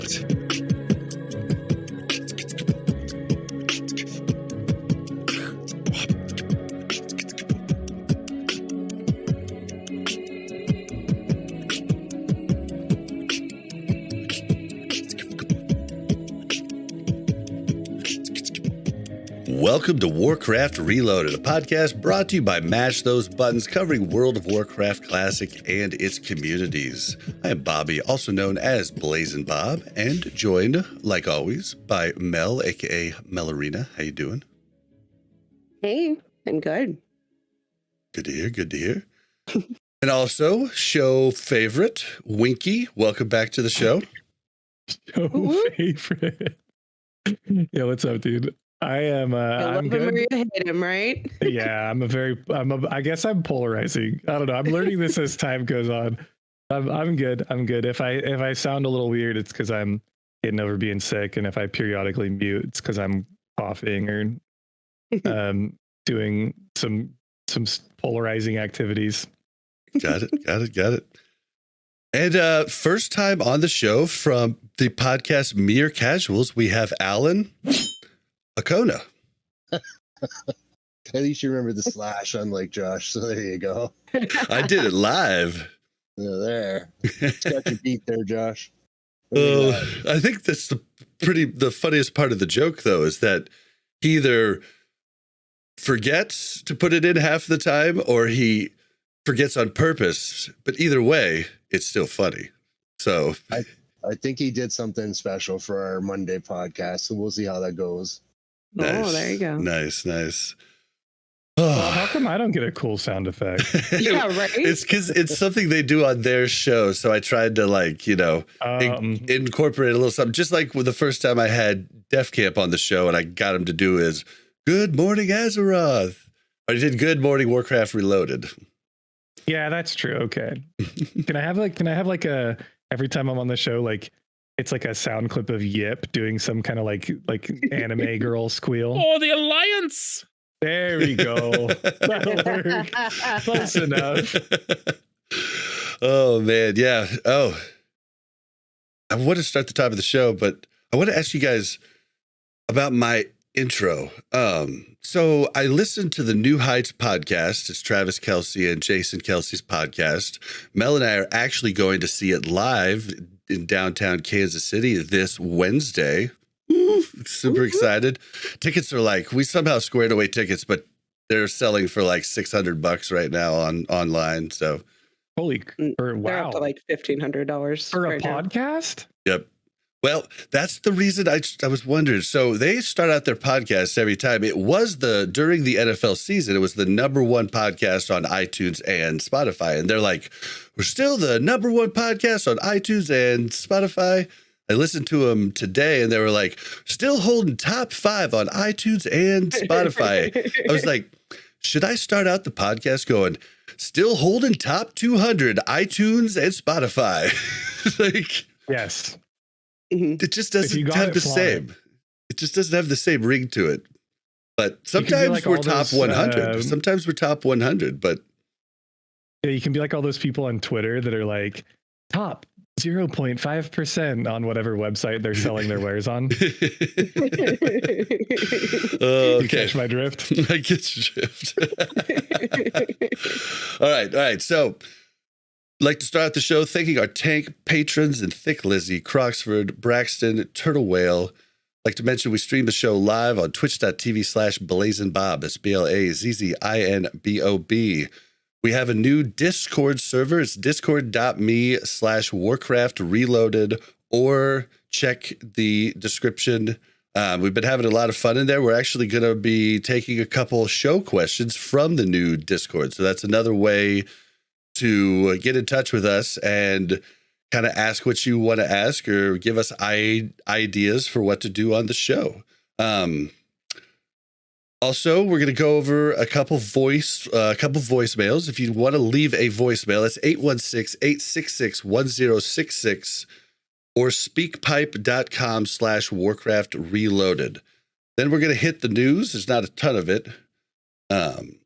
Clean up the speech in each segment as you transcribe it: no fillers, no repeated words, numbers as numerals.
Warcraft. Welcome to Warcraft Reloaded, a podcast brought to you by Mash Those Buttons, covering World of Warcraft Classic and its communities. I am Bobby, also known as Blazin' Bob, and joined, like always, by Mel, aka Melarina. How you doing? Hey, I'm good. Good to hear, good to hear. And also, show favorite, Winky. Welcome back to the show. Show favorite. Yeah, what's up, dude? I am. I'm good. You hate him, right? Yeah, I guess I'm polarizing. I don't know. I'm learning this as time goes on. I'm good. I'm good. If I sound a little weird, it's because I'm getting over being sick, and if I periodically mute, it's because I'm coughing or doing some polarizing activities. Got it. And first time on the show from the podcast Mere Casuals, we have Alan Okona. At least you remember the slash, unlike Josh. So there you go. I did it live. There. Got your beat there, Josh. I think that's the funniest part of the joke, though, is that he either forgets to put it in half the time or he forgets on purpose. But either way, it's still funny. So I think he did something special for our Monday podcast, so we'll see how that goes. Nice. Oh, there you go. Nice. Well, how come I don't get a cool sound effect? Yeah, right. It's because it's something they do on their show. So I tried to incorporate a little something. Just like with the first time I had Def Camp on the show and I got him to do is Good Morning Azeroth. I did Good Morning Warcraft Reloaded. Yeah, that's true. Okay. Can I have like a every time I'm on the show, like it's like a sound clip of Yip doing some kind of like anime girl squeal? Oh, the Alliance! There we go. That'll work. Close enough. Oh man, yeah. Oh, I want to start the top of the show, but I want to ask you guys about my intro. So I listened to the New Heights podcast. It's Travis Kelsey and Jason Kelsey's podcast. Mel and I are actually going to see it live in downtown Kansas City this Wednesday. Super excited. Tickets are we somehow squared away tickets, but they're selling for like $600 right now online. So wow. They're up to like $1,500 for a right now. podcast. Yep. Well, that's the reason I was wondering. So they start out their podcasts every time. It was during the NFL season, it was the #1 podcast on iTunes and Spotify. And they're like, we're still the #1 podcast on iTunes and Spotify. I listened to them today and they were like, still holding top 5 on iTunes and Spotify. I was like, should I start out the podcast going, still holding top 200 iTunes and Spotify? Yes. It just doesn't have the same. It just doesn't have the same ring to it. But sometimes we're top 100. Sometimes we're top 100. But yeah, you can be like all those people on Twitter that are like top 0.5% on whatever website they're selling their wares on. Okay. You catch my drift? I get your drift. All right. So, I'd like to start the show thanking our tank patrons and Thick Lizzie, Croxford, Braxton, Turtle Whale. I'd like to mention we stream the show live on twitch.tv/BlazinBob. That's BlazinBob. We have a new Discord server. It's discord.me/Warcraft Reloaded, or check the description. We've been having a lot of fun in there. We're actually going to be taking a couple show questions from the new Discord. So that's another way to get in touch with us and kind of ask what you want to ask or give us ideas for what to do on the show. Also, we're going to go over a couple voicemails. If you want to leave a voicemail, it's 816-866-1066 or speakpipe.com/Warcraft Reloaded. Then we're going to hit the news. There's not a ton of it. And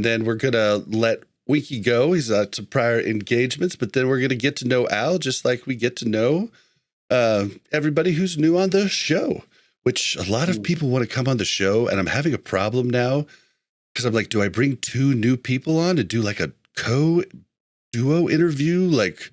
then we're going to let Winky go. He's got some prior engagements, but then we're going to get to know Al just like we get to know everybody who's new on the show, which a lot of people want to come on the show. And I'm having a problem now because I'm like, do I bring 2 new people on to do like a duo interview? Like,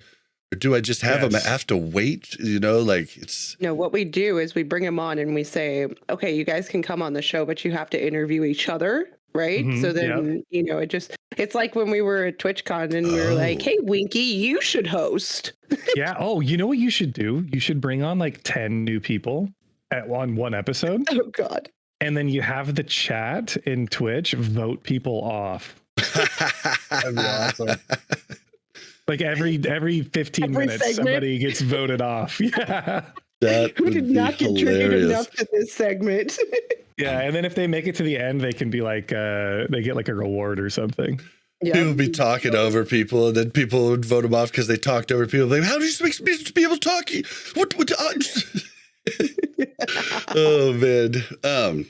or do I just have them have to wait? You know, like it's. No, what we do is we bring them on and we say, okay, you guys can come on the show, but you have to interview each other. Right. So then, you know, it's like when we were at TwitchCon and we were like, hey, Winky, you should host. Yeah. Oh, you know what you should do? You should bring on like 10 new people at one episode. Oh, God. And then you have the chat in Twitch vote people off. That'd be awesome. Like every 15 minutes, segment, somebody gets voted off. Yeah. Who did not get triggered enough to this segment? Yeah, and then if they make it to the end, they can be like, they get like a reward or something. Yep. People would be talking over people, and then people would vote them off because they talked over people. Like, how do you expect me to be able to talk? What? Oh man.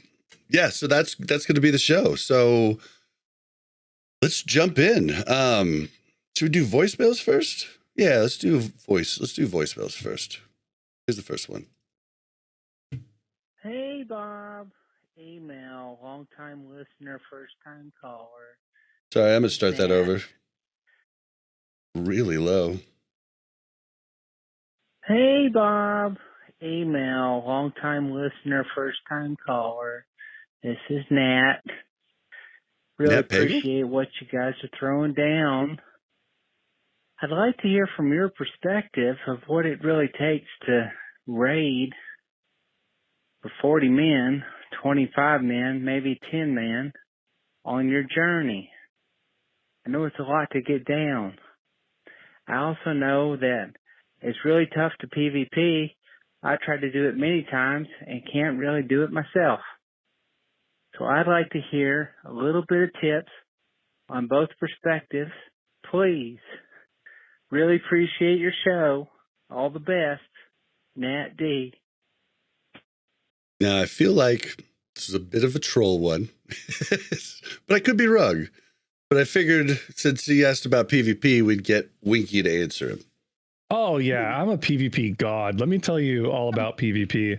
Yeah. So that's going to be the show. So let's jump in. Should we do voicemails first? Yeah, let's do voicemails first. Here's the first one. Hey, Bob. Hey, Mel. Long-time listener, first-time caller. Sorry, I'm going to start that over. Really low. Hey, Bob. Hey, Mel. Long-time listener, first-time caller. This is Nat. Really appreciate what you guys are throwing down. I'd like to hear from your perspective of what it really takes to raid for 40 men, 25 men, maybe 10 men on your journey. I know it's a lot to get down. I also know that it's really tough to PvP. I tried to do it many times and can't really do it myself. So I'd like to hear a little bit of tips on both perspectives, please. Really appreciate your show. All the best, Nat D. Now, I feel like this is a bit of a troll one, but I could be wrong. But I figured since he asked about PvP, we'd get Winky to answer him. Oh, yeah. I'm a PvP god. Let me tell you all about PvP.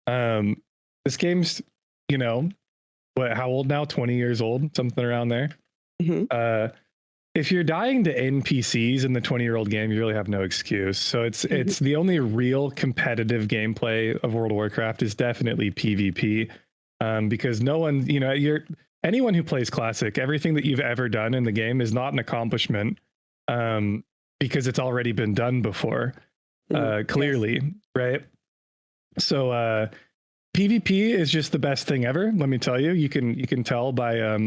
This game's, you know, how old now? 20 years old, something around there. Mm-hmm. If you're dying to NPCs in the 20-year-old game, you really have no excuse. So it's the only real competitive gameplay of World of Warcraft is definitely PvP, because no one, you know, anyone who plays Classic, everything that you've ever done in the game is not an accomplishment, because it's already been done before, clearly, yes. Right? So PvP is just the best thing ever. Let me tell you. You can tell by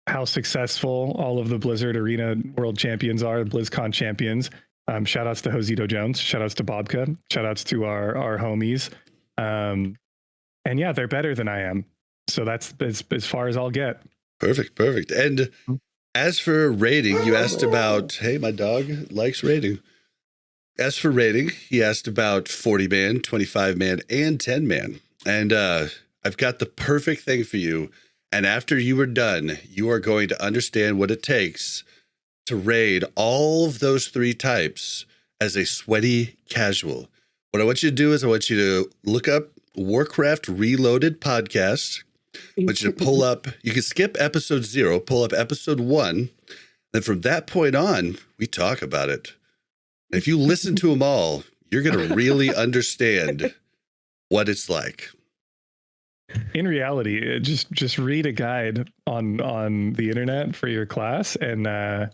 how successful all of the Blizzard Arena World Champions are, BlizzCon champions. Shout outs to Josito Jones. Shout outs to Bobka. Shout outs to our homies. And yeah, they're better than I am. So that's as far as I'll get. Perfect. And as for rating, you asked about, hey, my dog likes rating. As for rating, he asked about 40 man, 25 man, and 10 man. And I've got the perfect thing for you. And after you are done, you are going to understand what it takes to raid all of those 3 types as a sweaty casual. What I want you to do is I want you to look up Warcraft Reloaded podcast. I want you to pull up, you can skip episode 0, pull up episode 1. Then from that point on, we talk about it. And if you listen to them all, you're going to really understand what it's like. In reality, just read a guide on the internet for your class, and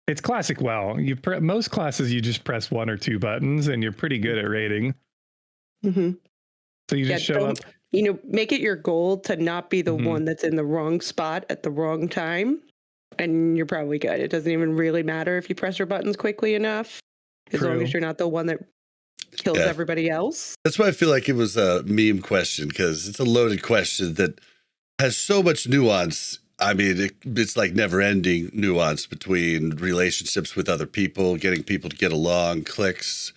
it's classic. WoW. Most classes you just press 1 or 2 buttons, and you're pretty good at raiding. Mm-hmm. So you just show up. You know, make it your goal to not be the one that's in the wrong spot at the wrong time, and you're probably good. It doesn't even really matter if you press your buttons quickly enough, as long as you're not the one that kills everybody else. That's why I feel like it was a meme question, because it's a loaded question that has so much nuance. I mean, it's like never-ending nuance between relationships with other people, getting people to get along, clicks,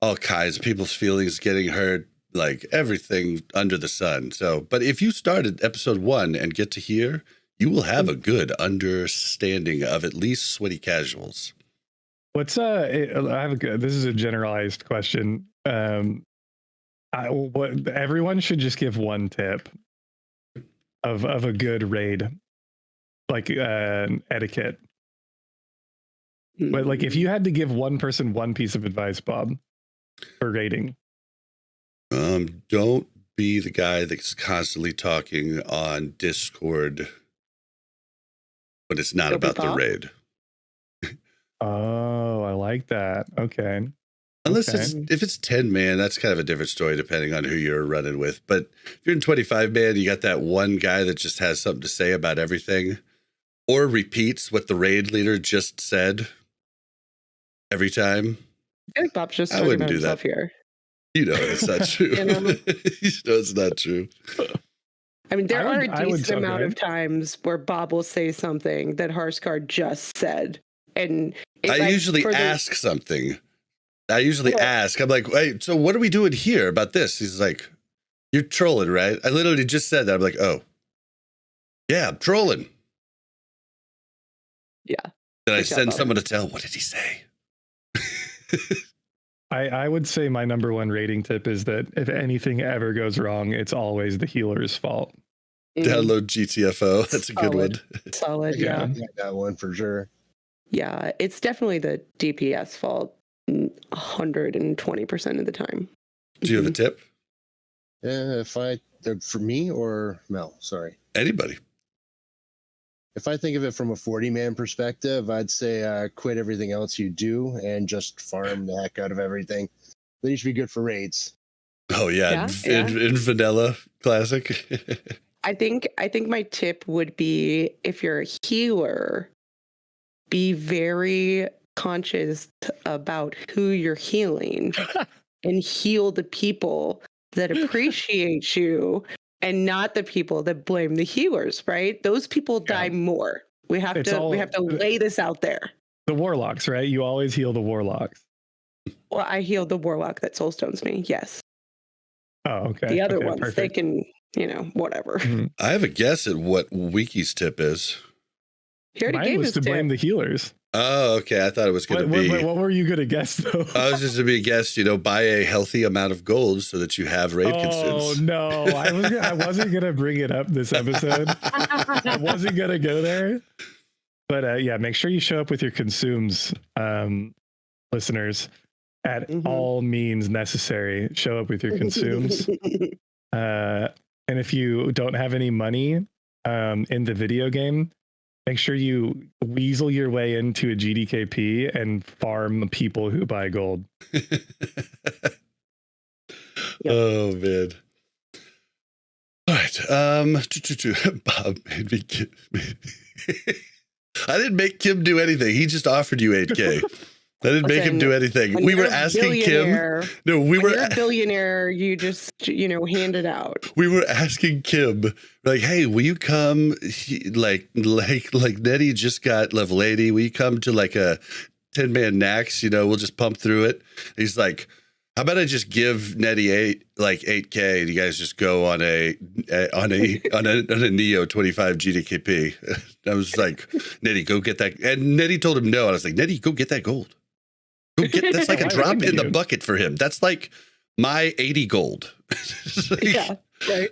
all kinds of people's feelings getting hurt, like everything under the sun. So, but if you started episode 1 and get to here, you will have a good understanding of at least sweaty casuals. What's this is a generalized question. Everyone should just give one tip of a good raid, like etiquette. But like, if you had to give one person one piece of advice, Bob, for raiding, don't be the guy that's constantly talking on Discord when it's not about the raid. Oh, I like that. Okay. Unless if it's 10 man, that's kind of a different story depending on who you're running with. But if you're in 25 man, you got that one guy that just has something to say about everything or repeats what the raid leader just said every time. I think Bob's just I talking wouldn't about do himself that here. You know it's not true. You know it's not true. I mean, there are a decent amount of of times where Bob will say something that Harscar just said. And I usually ask something. I usually ask. I'm like, hey, so what are we doing here about this? He's like, you're trolling, right? I literally just said that. I'm like, oh, yeah, I'm trolling. Yeah. Then I send someone to tell, what did he say? I would say my number one rating tip is that if anything ever goes wrong, it's always the healer's fault. Download GTFO. That's a good one. Solid, yeah. That one for sure. Yeah, it's definitely the DPS fault 120% of the time. Do you have a tip? For me or Mel, sorry. Anybody. If I think of it from a 40-man perspective, I'd say quit everything else you do and just farm the heck out of everything. Then you should be good for raids. Oh yeah, in vanilla classic. I think my tip would be, if you're a healer, be very conscious about who you're healing and heal the people that appreciate you and not the people that blame the healers, right? Those people die more. We have to lay this out there. The warlocks, right? You always heal the warlocks. Well, I heal the warlock that soulstones me, yes. Oh, okay. The other ones, perfect. they can, whatever. Mm-hmm. I have a guess at what Winky's tip is. Mine was to blame the healers. Oh, okay. I thought it was going to be. What were you going to guess, though? I was just going to be a guess, buy a healthy amount of gold so that you have raid consumes. Oh, no. I wasn't going to bring it up this episode. I wasn't going to go there. But yeah, make sure you show up with your consumes, listeners, at all means necessary. Show up with your consumes. And if you don't have any money in the video game, make sure you weasel your way into a GDKP and farm people who buy gold. Oh, man. All right. Bob made me I didn't make Kim do anything. He just offered you 8K. I didn't make him do anything. We were asking Kim. No, you're a billionaire. You just, hand it out. We were asking Kim, like, hey, will you come? Like Nettie just got level 80. Will you come to like a 10-man Nax? We'll just pump through it. He's like, how about I just give Nettie 8K and you guys just go on a Neo 25 GDKP. I was like, Nettie, go get that. And Nettie told him no. I was like, Nettie, go get that gold. That's like a drop in the bucket for him. That's like my 80 gold. Yeah, right.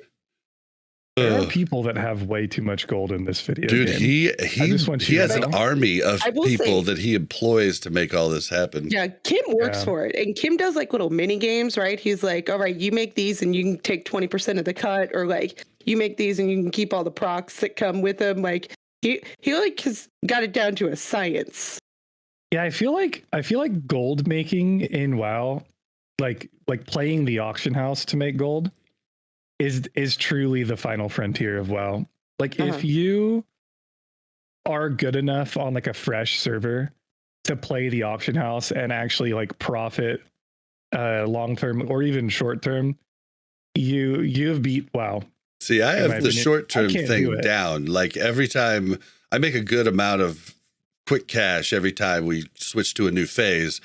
There are people that have way too much gold in this video game. Dude, he has an army of people that he employs to make all this happen. Yeah, Kim works for it. And Kim does like little mini games, right? He's like, all right, you make these and you can take 20% of the cut, or like you make these and you can keep all the procs that come with them. Like he like has got it down to a science. Yeah, I feel like gold making in WoW, like playing the auction house to make gold, is truly the final frontier of WoW. Like if you are good enough on like a fresh server to play the auction house and actually like profit long term or even short term, you've beat WoW. See, I have the short term thing down. Like every time I make a good amount of quick cash every time we switch to a new phase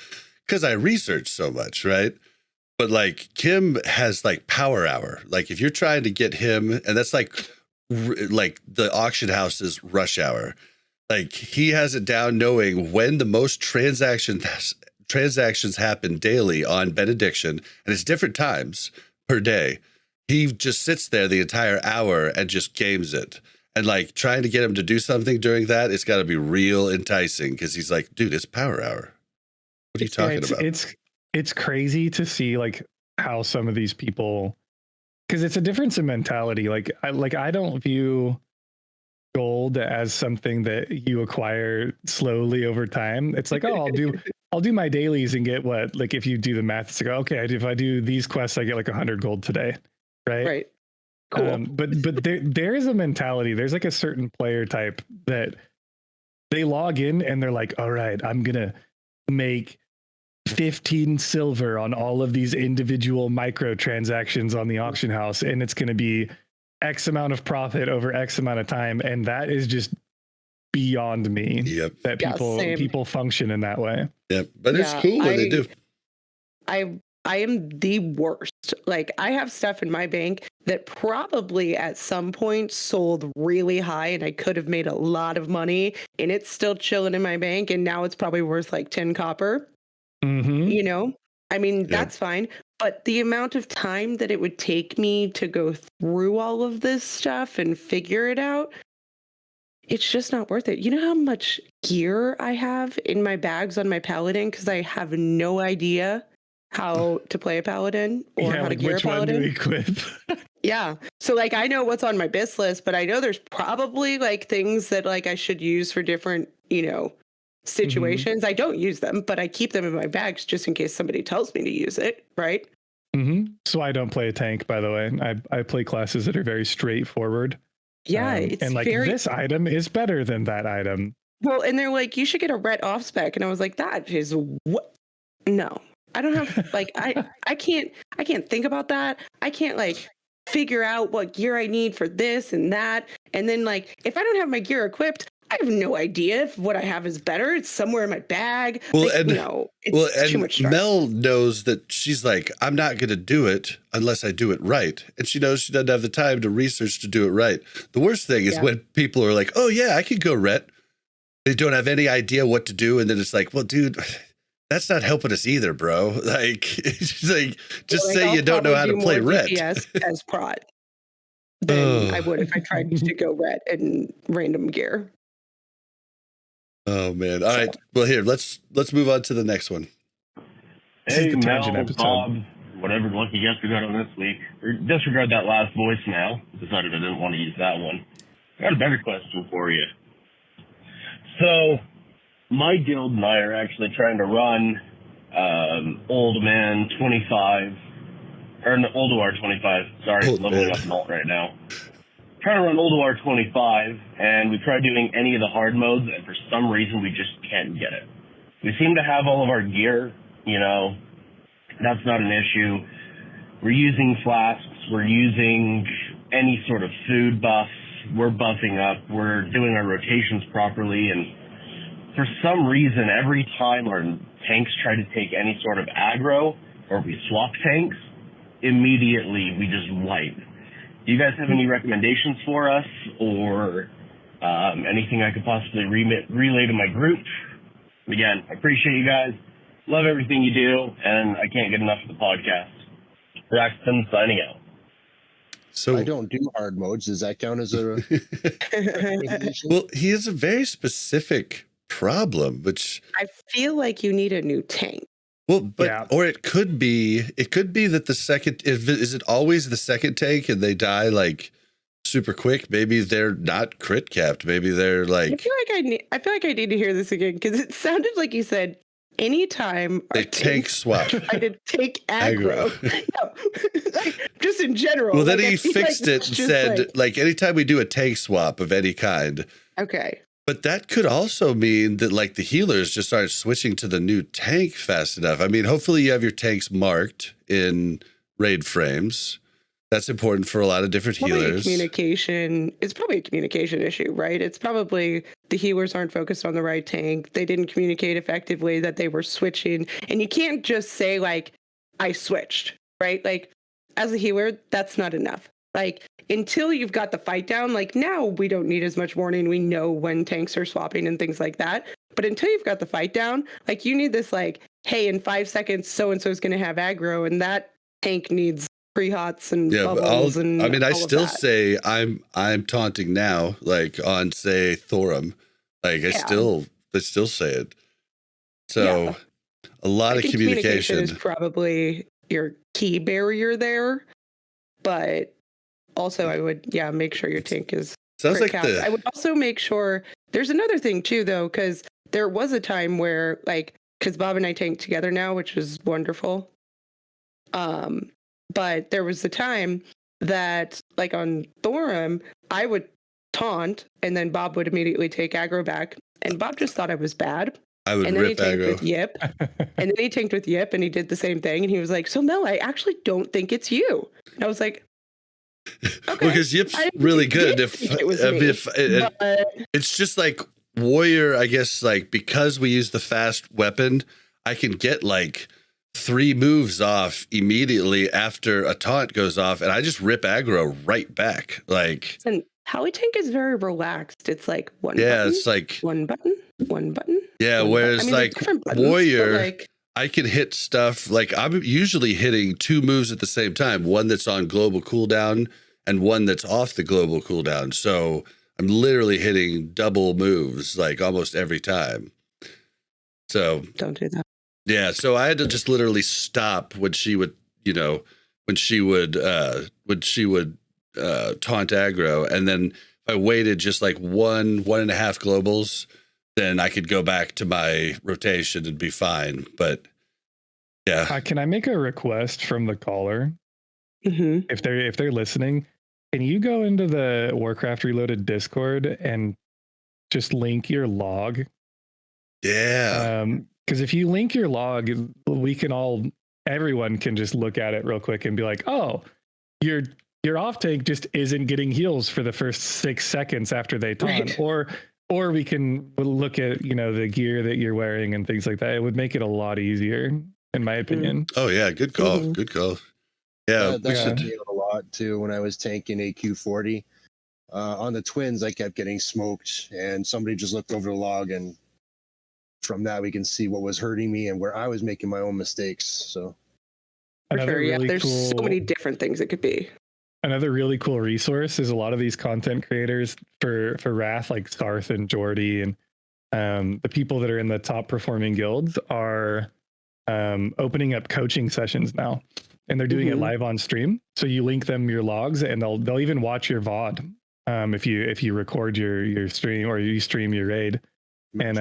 because I research so much, right? But like Kim has like power hour. Like if you're trying to get him, and that's like like the auction house's rush hour. Like he has it down knowing when the most transactions happen daily on Benediction, and it's different times per day. He just sits there the entire hour and just games it. And like trying to get him to do something during that, it's got to be real enticing because he's like, dude, it's power hour. What are you talking about? It's crazy to see like how some of these people, because it's a difference in mentality. Like I don't view gold as something that you acquire slowly over time. It's like, oh, I'll do my dailies and get what, like if you do the math, it's like, okay, if I do these quests, I get like 100 gold today. Right. Cool. But there is a mentality. There's like a certain player type that they log in and they're like, all right, I'm going to make 15 silver on all of these individual microtransactions on the auction house. And it's going to be X amount of profit over X amount of time. And that is just beyond me. Yep. That people function in that way. Yep. But it's cool when they do. I am the worst. Like I have stuff in my bank that probably at some point sold really high and I could have made a lot of money and it's still chilling in my bank. And now it's probably worth like 10 copper. Mm-hmm. You know, I mean, that's fine. But the amount of time that it would take me to go through all of this stuff and figure it out, it's just not worth it. You know how much gear I have in my bags on my paladin? Because I have no idea how to play a paladin or how to gear a paladin. Which one do we equip? Yeah. So like I know what's on my BIS list, but I know there's probably like things that like I should use for different, situations. I don't use them, but I keep them in my bags just in case somebody tells me to use it, right? Mm-hmm. So I don't play a tank, by the way. I play classes that are very straightforward. Yeah, and like this item is better than that item. Well, and they're like, you should get a ret off spec, and I was like, that is what? No, I don't have like I can't think about that. I can't like figure out what gear I need for this and that, and then like if I don't have my gear equipped, I have no idea if what I have is better. It's somewhere in my bag. Well, like, it's too much stress. Mel knows that she's like, I'm not going to do it unless I do it right. And she knows she doesn't have the time to research to do it right. The worst thing is when people are like, oh, yeah, I could go ret. They don't have any idea what to do. And then it's like, well, dude, that's not helping us either, bro. Like, just say you don't know how to play ret. As prod than I would if I tried to go ret and random gear. Oh man! All right. Well, here let's move on to the next one. Hey, Mel, Bob, whatever lucky guest we got on this week. Disregard that last voicemail. Decided I didn't want to use that one. I got a better question for you. So, my guild and I are actually trying to run Old Man 25, or Old War 25. Sorry, I'm leveling up an alt right now. Trying to run Old War 25, and we tried doing any of the hard modes, and for some reason we just can't get it. We seem to have all of our gear, that's not an issue. We're using flasks, we're using any sort of food buffs, we're buffing up, we're doing our rotations properly, and for some reason, every time our tanks try to take any sort of aggro, or we swap tanks, immediately we just wipe. Do you guys have any recommendations for us or anything I could possibly relay to my group? Again, I appreciate you guys. Love everything you do, and I can't get enough of the podcast. Braxton signing out. So I don't do hard modes. Does that count as a... Well, he has a very specific problem, which... I feel like you need a new tank. Well, but or it could be that the second is it always the second tank and they die like super quick? Maybe they're not crit capped. Maybe they're like. I feel like I need to hear this again because it sounded like you said anytime they tank swap. I did take aggro. No, like, just in general. Well, then he fixed it and said like anytime we do a tank swap of any kind. Okay. But that could also mean that like the healers just aren't switching to the new tank fast enough. I mean, hopefully you have your tanks marked in raid frames. That's important for a lot of different healers. It's probably a communication issue, right? It's probably the healers aren't focused on the right tank. They didn't communicate effectively that they were switching. And you can't just say like, I switched, right? Like as a healer, that's not enough. Like, until you've got the fight down, like now we don't need as much warning. We know when tanks are swapping and things like that. But until you've got the fight down, like you need this like, hey, in 5 seconds, so-and-so is going to have aggro, and that tank needs pre-hots and bubbles and I mean, I all still say I'm taunting now, like on say Thorum. Like I still say it. So a lot of communication is probably your key barrier there. But also I would make sure your tank is sounds like I would also make sure there's another thing too though, because there was a time where like because Bob and I tank together now, which is wonderful. But there was a time that like on Thorum, I would taunt and then Bob would immediately take aggro back. And Bob just thought I was bad. I would and then rip he tanked aggro. with Yip. And then he tanked with Yip and he did the same thing. And he was like, so Mel, I actually don't think it's you. And I was like, okay. Because Yip's really good. It's just like Warrior, I guess, like because we use the fast weapon, I can get like 3 moves off immediately after a taunt goes off, and I just rip aggro right back. Like, and Howie Tank is very relaxed. It's like one button, it's like one button. Yeah, whereas I mean, like buttons, Warrior, like, I can hit stuff like I'm usually hitting 2 moves at the same time, one that's on global cooldown and one that's off the global cooldown. So I'm literally hitting double moves like almost every time. So don't do that. Yeah, so I had to just literally stop when she would, taunt aggro, and then if I waited just like 1.5 globals, then I could go back to my rotation and be fine. But yeah, can I make a request from the caller? Mm-hmm. If they're listening, can you go into the Warcraft Reloaded Discord and just link your log? Yeah. Because if you link your log, everyone can just look at it real quick and be like, oh, your off tank just isn't getting heals for the first 6 seconds after they taunt. Right. Or we can look at, the gear that you're wearing and things like that. It would make it a lot easier, in my opinion. Oh yeah, good call. Mm-hmm. Good call. Yeah, that should be a lot too. When I was tanking AQ40 on the twins, I kept getting smoked, and somebody just looked over the log, and from that we can see what was hurting me and where I was making my own mistakes. So for sure, really there's so many different things it could be. Another really cool resource is a lot of these content creators for Wrath, like Scarth and Jordy, and the people that are in the top performing guilds are opening up coaching sessions now, and they're doing it live on stream. So you link them your logs, and they'll even watch your VOD if you record your stream or you stream your raid. And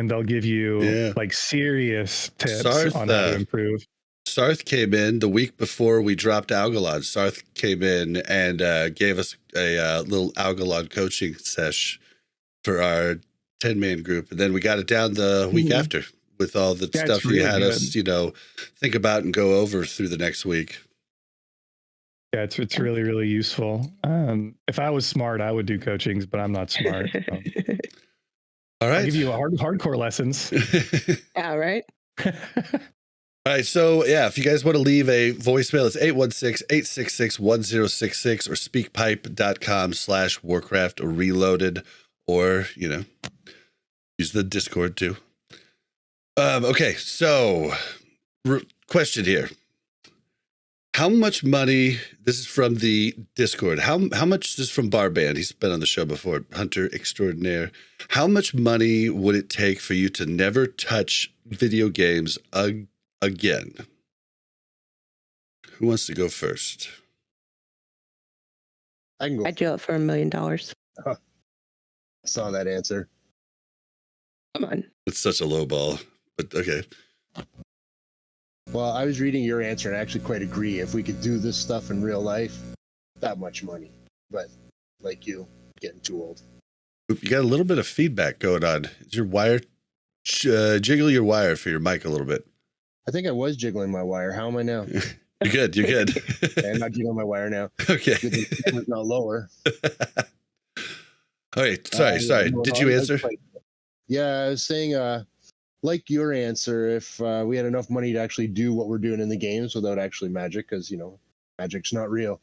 they'll give you like serious tips on how to improve. Sarth came in the week before we dropped Algalon. Sarth came in and gave us a little Algalon coaching sesh for our 10-man group, and then we got it down the week after with all the stuff he had us, think about and go over through the next week. Yeah, it's really, really useful. If I was smart, I would do coachings, but I'm not smart. So. All right. I'll give you hardcore lessons. Yeah, right. All right. So, yeah, if you guys want to leave a voicemail, it's 816-866-1066 or speakpipe.com/Warcraft Reloaded, or, use the Discord too. Okay. So, question here. How much money, this is from the Discord, how much, this is from Barband, he's been on the show before, Hunter Extraordinaire. How much money would it take for you to never touch video games again? Who wants to go first? I can go. I'd do it for $1 million. I saw that answer. Come on. It's such a low ball, but okay. Well, I was reading your answer and I actually quite agree. If we could do this stuff in real life, that much money. But like you, getting too old. You got a little bit of feedback going on. Is your wire, jiggle your wire for your mic a little bit. I think I was jiggling my wire. How am I now? You're good. You're good. Okay, I'm not jiggling my wire now. Okay. It's not lower. All right. Sorry. Did you answer? Yeah, I was saying, like your answer, if we had enough money to actually do what we're doing in the games without actually magic, because, magic's not real.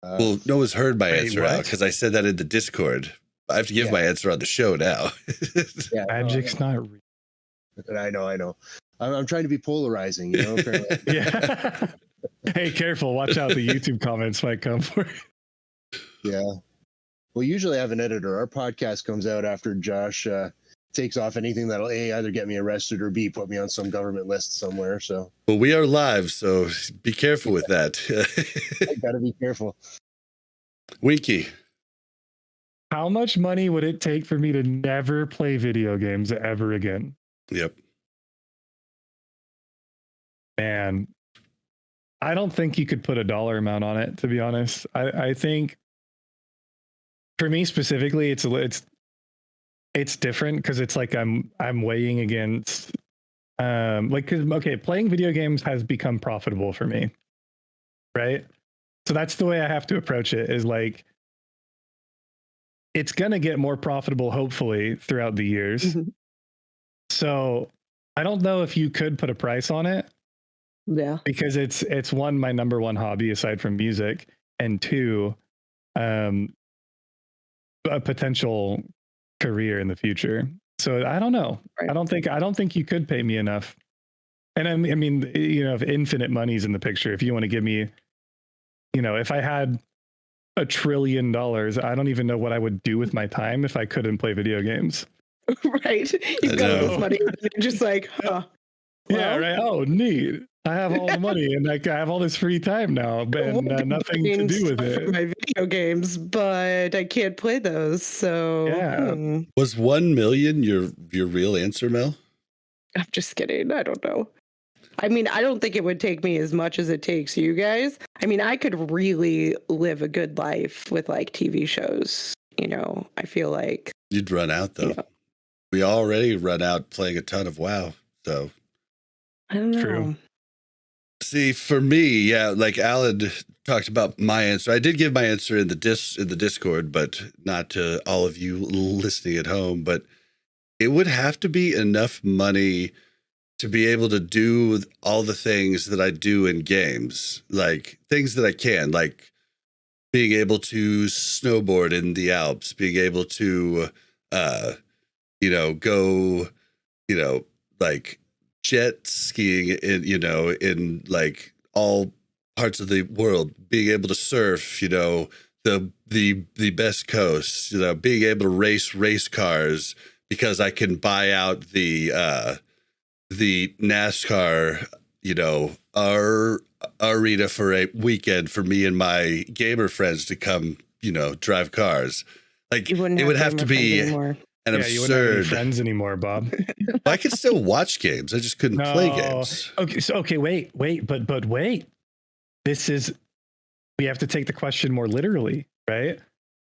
Well, no one's heard my answer what? out because I said that in the Discord. I have to give my answer on the show now. Yeah, Magic's not real. I know. I'm trying to be polarizing, you know. Apparently. Yeah. Hey, careful. Watch out. The YouTube comments might come for you. Yeah. Well, usually I have an editor. Our podcast comes out after Josh takes off anything that'll either get me arrested or B, put me on some government list somewhere. So, well, we are live, so be careful with that. I gotta be careful. Winky. How much money would it take for me to never play video games ever again? Yep. Man, I don't think you could put a dollar amount on it, to be honest. I think for me specifically, it's different because it's like I'm weighing against playing video games has become profitable for me, right? So that's the way I have to approach it, is like it's gonna get more profitable hopefully throughout the years. Mhm. So I don't know if you could put a price on it. Yeah. Because it's one, my number one hobby aside from music, and two, a potential career in the future. So I don't know. Right. I don't think you could pay me enough. And I mean, you know, if infinite money's in the picture, if you want to give me, you know, if I had $1 trillion, I don't even know what I would do with my time if I couldn't play video games. Right. You've got all this money, and you're just like, huh. Yeah, Well, right. Oh, neat. I have all the money and like I have all this free time now, but nothing to do with for it. my video games, but I can't play those. So Yeah. Was 1 million your real answer, Mel? I'm just kidding. I don't know. I mean, I don't think it would take me as much as it takes you guys. I mean, I could really live a good life with like TV shows. You know, I feel like You'd run out though. Yeah. We already run out playing a ton of WoW. So I don't know. True. see, for me, yeah, like Alan talked about my answer. I did give my answer in the Discord, but not to all of you listening at home. But it would have to be enough money to be able to do all the things that I do in games, like things that I can, like being able to snowboard in the Alps, being able to, go, like jet skiing in like all parts of the world, being able to surf, the best coasts, being able to race cars because I can buy out the NASCAR, our arena for a weekend for me and my gamer friends to come, drive cars. Like it would have to be an absurd. You wouldn't have any friends anymore, Bob. I could still watch games. I just couldn't play games. Okay. Wait. But wait. We have to take the question more literally, right?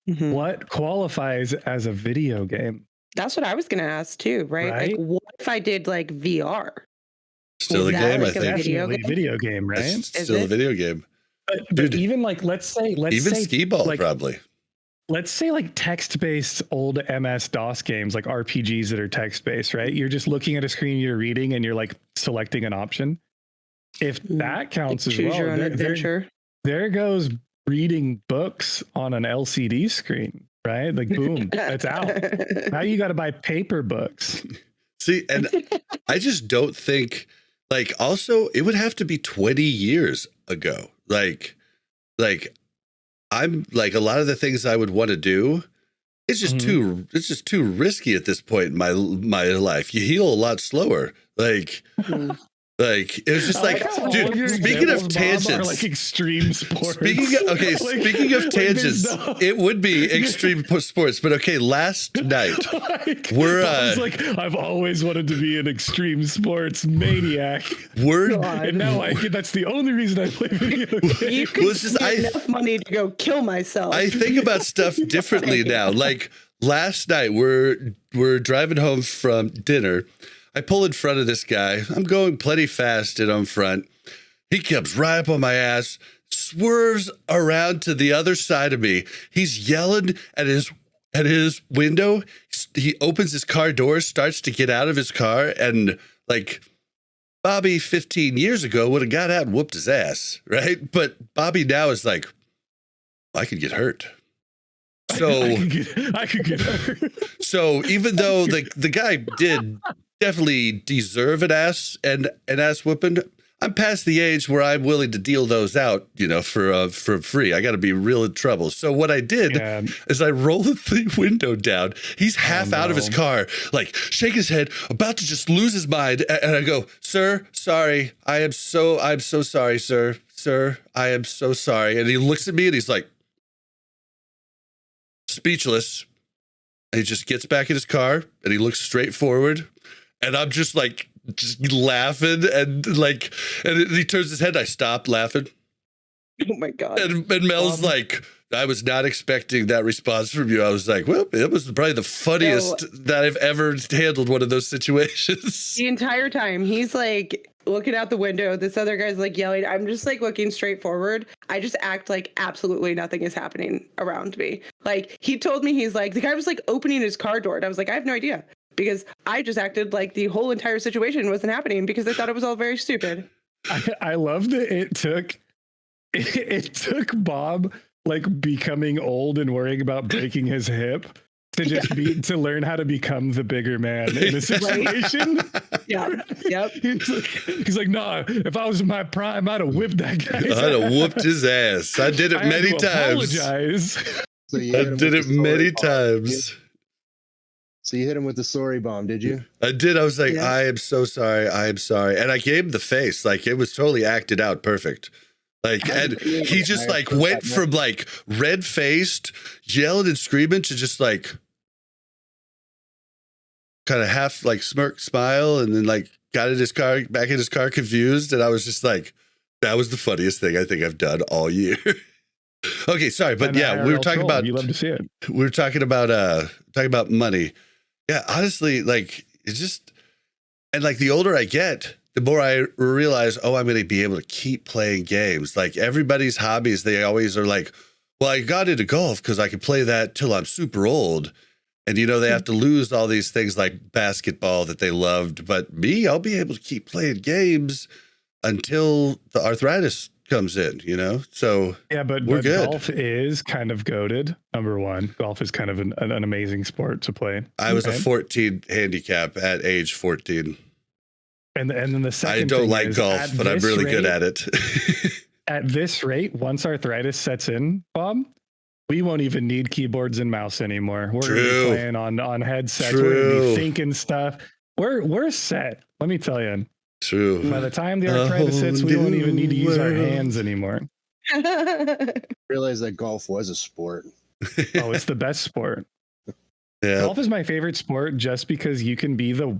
Mhm. What qualifies as a video game? That's what I was going to ask too, right? Like, what if I did like VR? Still a Is that game, I like a think. Video game, right? It's still a video game. But Dude, even like, let's say skee ball, like, probably. Let's say like text-based old MS-DOS games, like RPGs that are text-based, right? You're just looking at a screen, you're reading, and you're like selecting an option. If that counts as Choose well, your own adventure. there goes reading books on an LCD screen, right? Like, boom, it's out. Now you got to buy paper books. See, and I just don't think, like, also, it would have to be 20 years ago. Like I'm like, a lot of the things I would want to do, it's just too risky at this point in my life. You heal a lot slower. Like it was just like, dude, speaking of tangents, like extreme sports. Speaking of tangents, it would be extreme sports. But okay, last night Bob's like, I've always wanted to be an extreme sports maniac. And now that's the only reason I play video games. You could get enough money to go kill myself. I think about stuff differently now. Like last night, we're driving home from dinner. I pull in front of this guy. I'm going plenty fast and I'm front. He comes right up on my ass, swerves around to the other side of me. He's yelling at his window. He opens his car door, starts to get out of his car, and like Bobby 15 years ago would have got out and whooped his ass, right? But Bobby now is like, I could get hurt. So I could get hurt. So even though the guy did definitely deserve an ass whooping, I'm past the age where I'm willing to deal those out, for free. I got to be real in trouble. So what I did is I rolled the window down. He's half out of his car, like shaking his head, about to just lose his mind. And I go, "Sir, sorry. I'm so sorry, sir. Sir, I am so sorry." And he looks at me and he's like, speechless. And he just gets back in his car and he looks straight forward. And I'm just like, laughing and he turns his head. I stopped laughing. Oh my God. And Mel's like, "I was not expecting that response from you." I was like, well, it was probably the funniest that I've ever handled one of those situations. The entire time he's like looking out the window. This other guy's like yelling. I'm just like looking straight forward. I just act like absolutely nothing is happening around me. Like he told me, he's like, the guy was like opening his car door. And I was like, I have no idea. Because I just acted like the whole entire situation wasn't happening because I thought it was all very stupid. I love that it took Bob like becoming old and worrying about breaking his hip to just to learn how to become the bigger man in a situation. Yep. He's like, "No, if I was in my prime, I'd have whipped that guy. I'd have whooped his ass. I did it many times. Apologize. So I did it many times. So you hit him with the sorry bomb, did you? I did. I was like, "I am so sorry. I am sorry." And I gave him the face. Like it was totally acted out perfect. Like, and he just like went from like red faced, yelling and screaming to just like kind of half like smirk smile, and then like got in his car, back in his car confused. And I was just like, that was the funniest thing I think I've done all year. Okay, sorry, but yeah, we were talking about, you love to see it. We were talking about money. Yeah, honestly, like it's just, and like the older I get, the more I realize, I'm going to be able to keep playing games. Like everybody's hobbies, they always are like, well, I got into golf because I could play that till I'm super old. And, they have to lose all these things like basketball that they loved. But me, I'll be able to keep playing games until the arthritis comes in, So yeah, but we're good. Golf is kind of goated. Number one, golf is kind of an amazing sport to play. I was a 14 handicap at age 14. And then the second, I don't like golf, but I'm really good at it. At this rate, once arthritis sets in, Bob, we won't even need keyboards and mouse anymore. We're going to be playing on headsets. We're going to be thinking stuff. We're set. Let me tell you. True. By the time the arthritis hits, we won't even need to use our hands anymore. Realize that golf was a sport. Oh, it's the best sport. Yeah. Golf is my favorite sport just because you can be the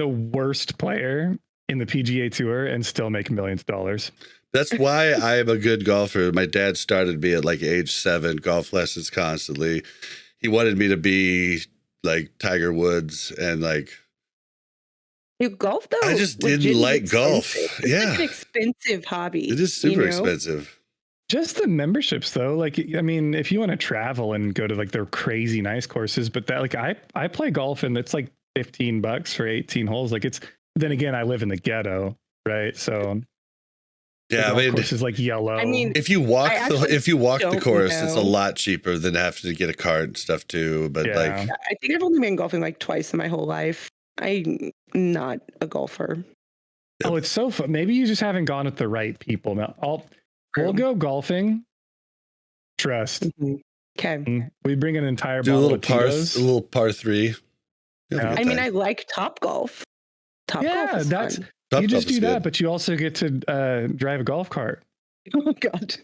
worst player in the PGA Tour and still make millions of dollars. That's why I am a good golfer. My dad started me at like age 7, golf lessons constantly. He wanted me to be like Tiger Woods and like. You golf though? I just didn't like golf. It's yeah. like an expensive hobby. It is super expensive. Just the memberships though. Like, I mean, if you want to travel and go to like the crazy nice courses, but that like I play golf and it's like $15 for 18 holes. Like then again, I live in the ghetto, right? So yeah, I mean, course is like yellow. I mean, if you walk the course, know. it's a lot cheaper than having to get a cart and stuff too. But like, I think I've only been golfing like twice in my whole life. I'm not a golfer. Oh, it's so fun. Maybe you just haven't gone with the right people. Now we'll go golfing. Trust. Mm-hmm. Okay. We bring an entire do a bottle little par 3. Yeah. I mean, I like Top Golf. Top Golf is fun. You just do that, but you also get to drive a golf cart. Oh God!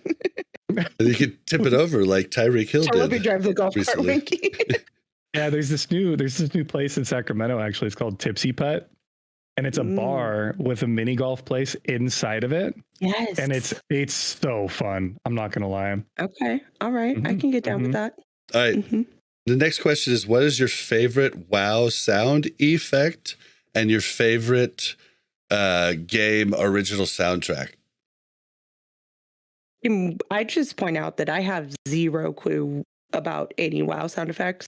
And you can tip it over like Tyreek Hill did. Let me drive the golf cart, Winky. Yeah, there's this new place in Sacramento. Actually, it's called Tipsy Putt, and it's a bar with a mini golf place inside of it. Yes, and it's so fun. I'm not gonna lie. Okay, all right, I can get down with that. All right. The next question is: what is your favorite WoW sound effect and your favorite game original soundtrack? I just point out that I have zero clue about any WoW sound effects.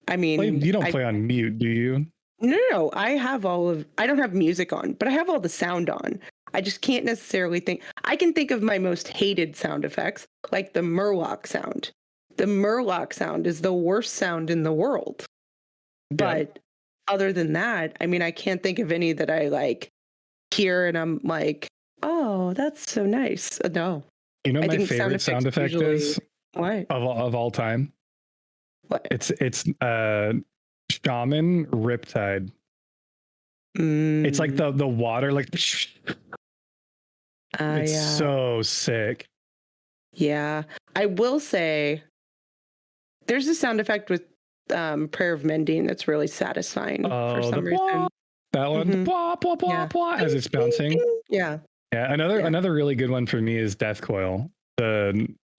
I mean, you don't play on mute, do you? No. I don't have music on, but I have all the sound on. I just can't necessarily think. I can think of my most hated sound effects, like the Murloc sound. The Murloc sound is the worst sound in the world. But other than that, I mean, I can't think of any that I like hear and I'm like, oh, that's so nice. No. You know, my favorite sound effect usually, is what of all time. What? It's Shaman Riptide. It's like the water, like it's so sick. Yeah, I will say there's a sound effect with Prayer of Mending that's really satisfying for some reason. That one, blah, blah, blah, blah, as it's bouncing. Yeah. Another really good one for me is Death Coil.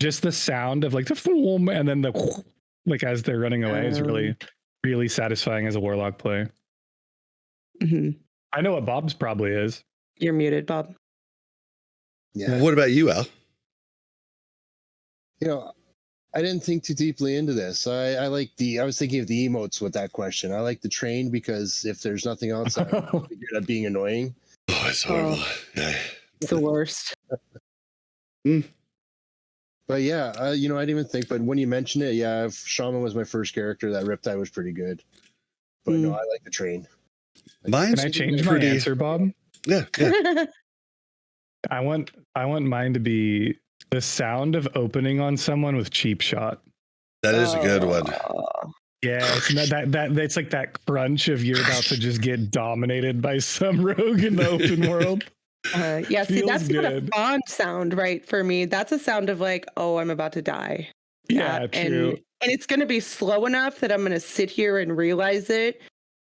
Just the sound of like the foom and then the like as they're running away is really satisfying as a Warlock player. I know what Bob's probably is. You're muted, Bob. Yeah. What about you, Al? You know, I didn't think too deeply into this. I was thinking of the emotes with that question. I like the train because if there's nothing else, I figured out being annoying. Oh, it's horrible. It's the worst. But yeah, I didn't even think, but when you mentioned it, yeah, if Shaman was my first character, that Riptide was pretty good. But no, I like the train. Mine's Can I change my answer, Bob? Yeah. I want mine to be the sound of opening on someone with cheap shot. That is a good one. Yeah, it's not that it's like that crunch of you're about to just get dominated by some rogue in the open world. Yeah, see, Feels that's not a good. fun sound, right? For me, that's a sound of like, oh, I'm about to die. Yeah, true. And it's going to be slow enough that I'm going to sit here and realize it,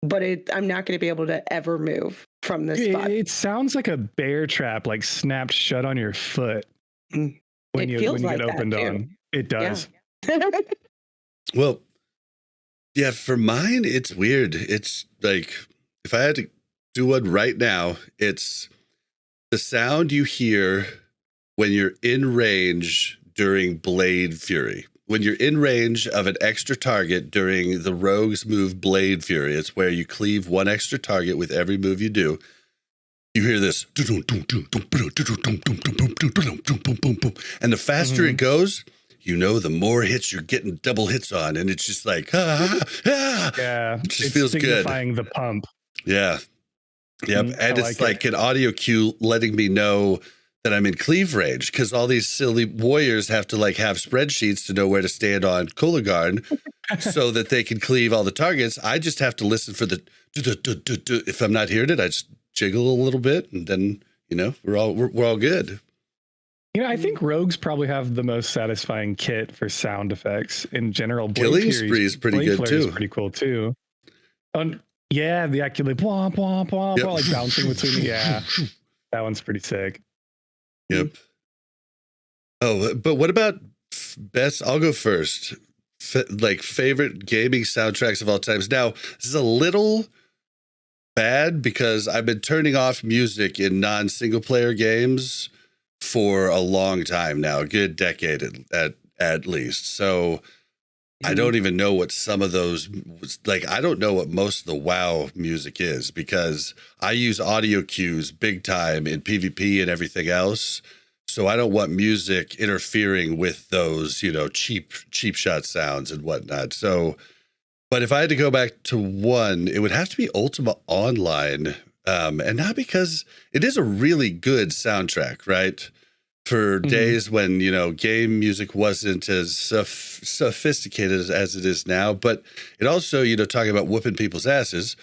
but I'm not going to be able to ever move from this spot. It sounds like a bear trap, like snapped shut on your foot when you get opened on. It does. Yeah. Well, yeah, for mine, it's weird. It's like, if I had to do one right now, it's the sound you hear when you're in range during Blade Fury. When you're in range of an extra target during the Rogue's move Blade Fury, it's where you cleave one extra target with every move you do. You hear this, and the faster it goes, you know, the more hits you're getting double hits on, and it's just like, yeah, it just feels good. Signifying the pump. Yeah. Yep. And it's like an audio cue letting me know that I'm in cleave range, because all these silly warriors have to like have spreadsheets to know where to stand on Kulagarn so that they can cleave all the targets. I just have to listen for the if I'm not hearing it, I just jiggle a little bit, and then, you know, we're all good. You know, I think rogues probably have the most satisfying kit for sound effects in general. Killing Spree is pretty good too. Is pretty cool too. Yeah, the actually blah blah blah blah, like bouncing between. Yeah, that one's pretty sick. Yep. Oh, but what about best? I'll go first. Like favorite gaming soundtracks of all times. Now, this is a little bad because I've been turning off music in non-single player games for a long time now, a good decade at least. So I don't even know what some of those, like, I don't know what most of the WoW music is, because I use audio cues big time in PvP and everything else. So I don't want music interfering with those, you know, cheap shot sounds and whatnot. So, but if I had to go back to one, it would have to be Ultima Online. And not because it is a really good soundtrack, right? For days when, you know, game music wasn't as sophisticated as it is now. But it also, you know, talking about whooping people's asses,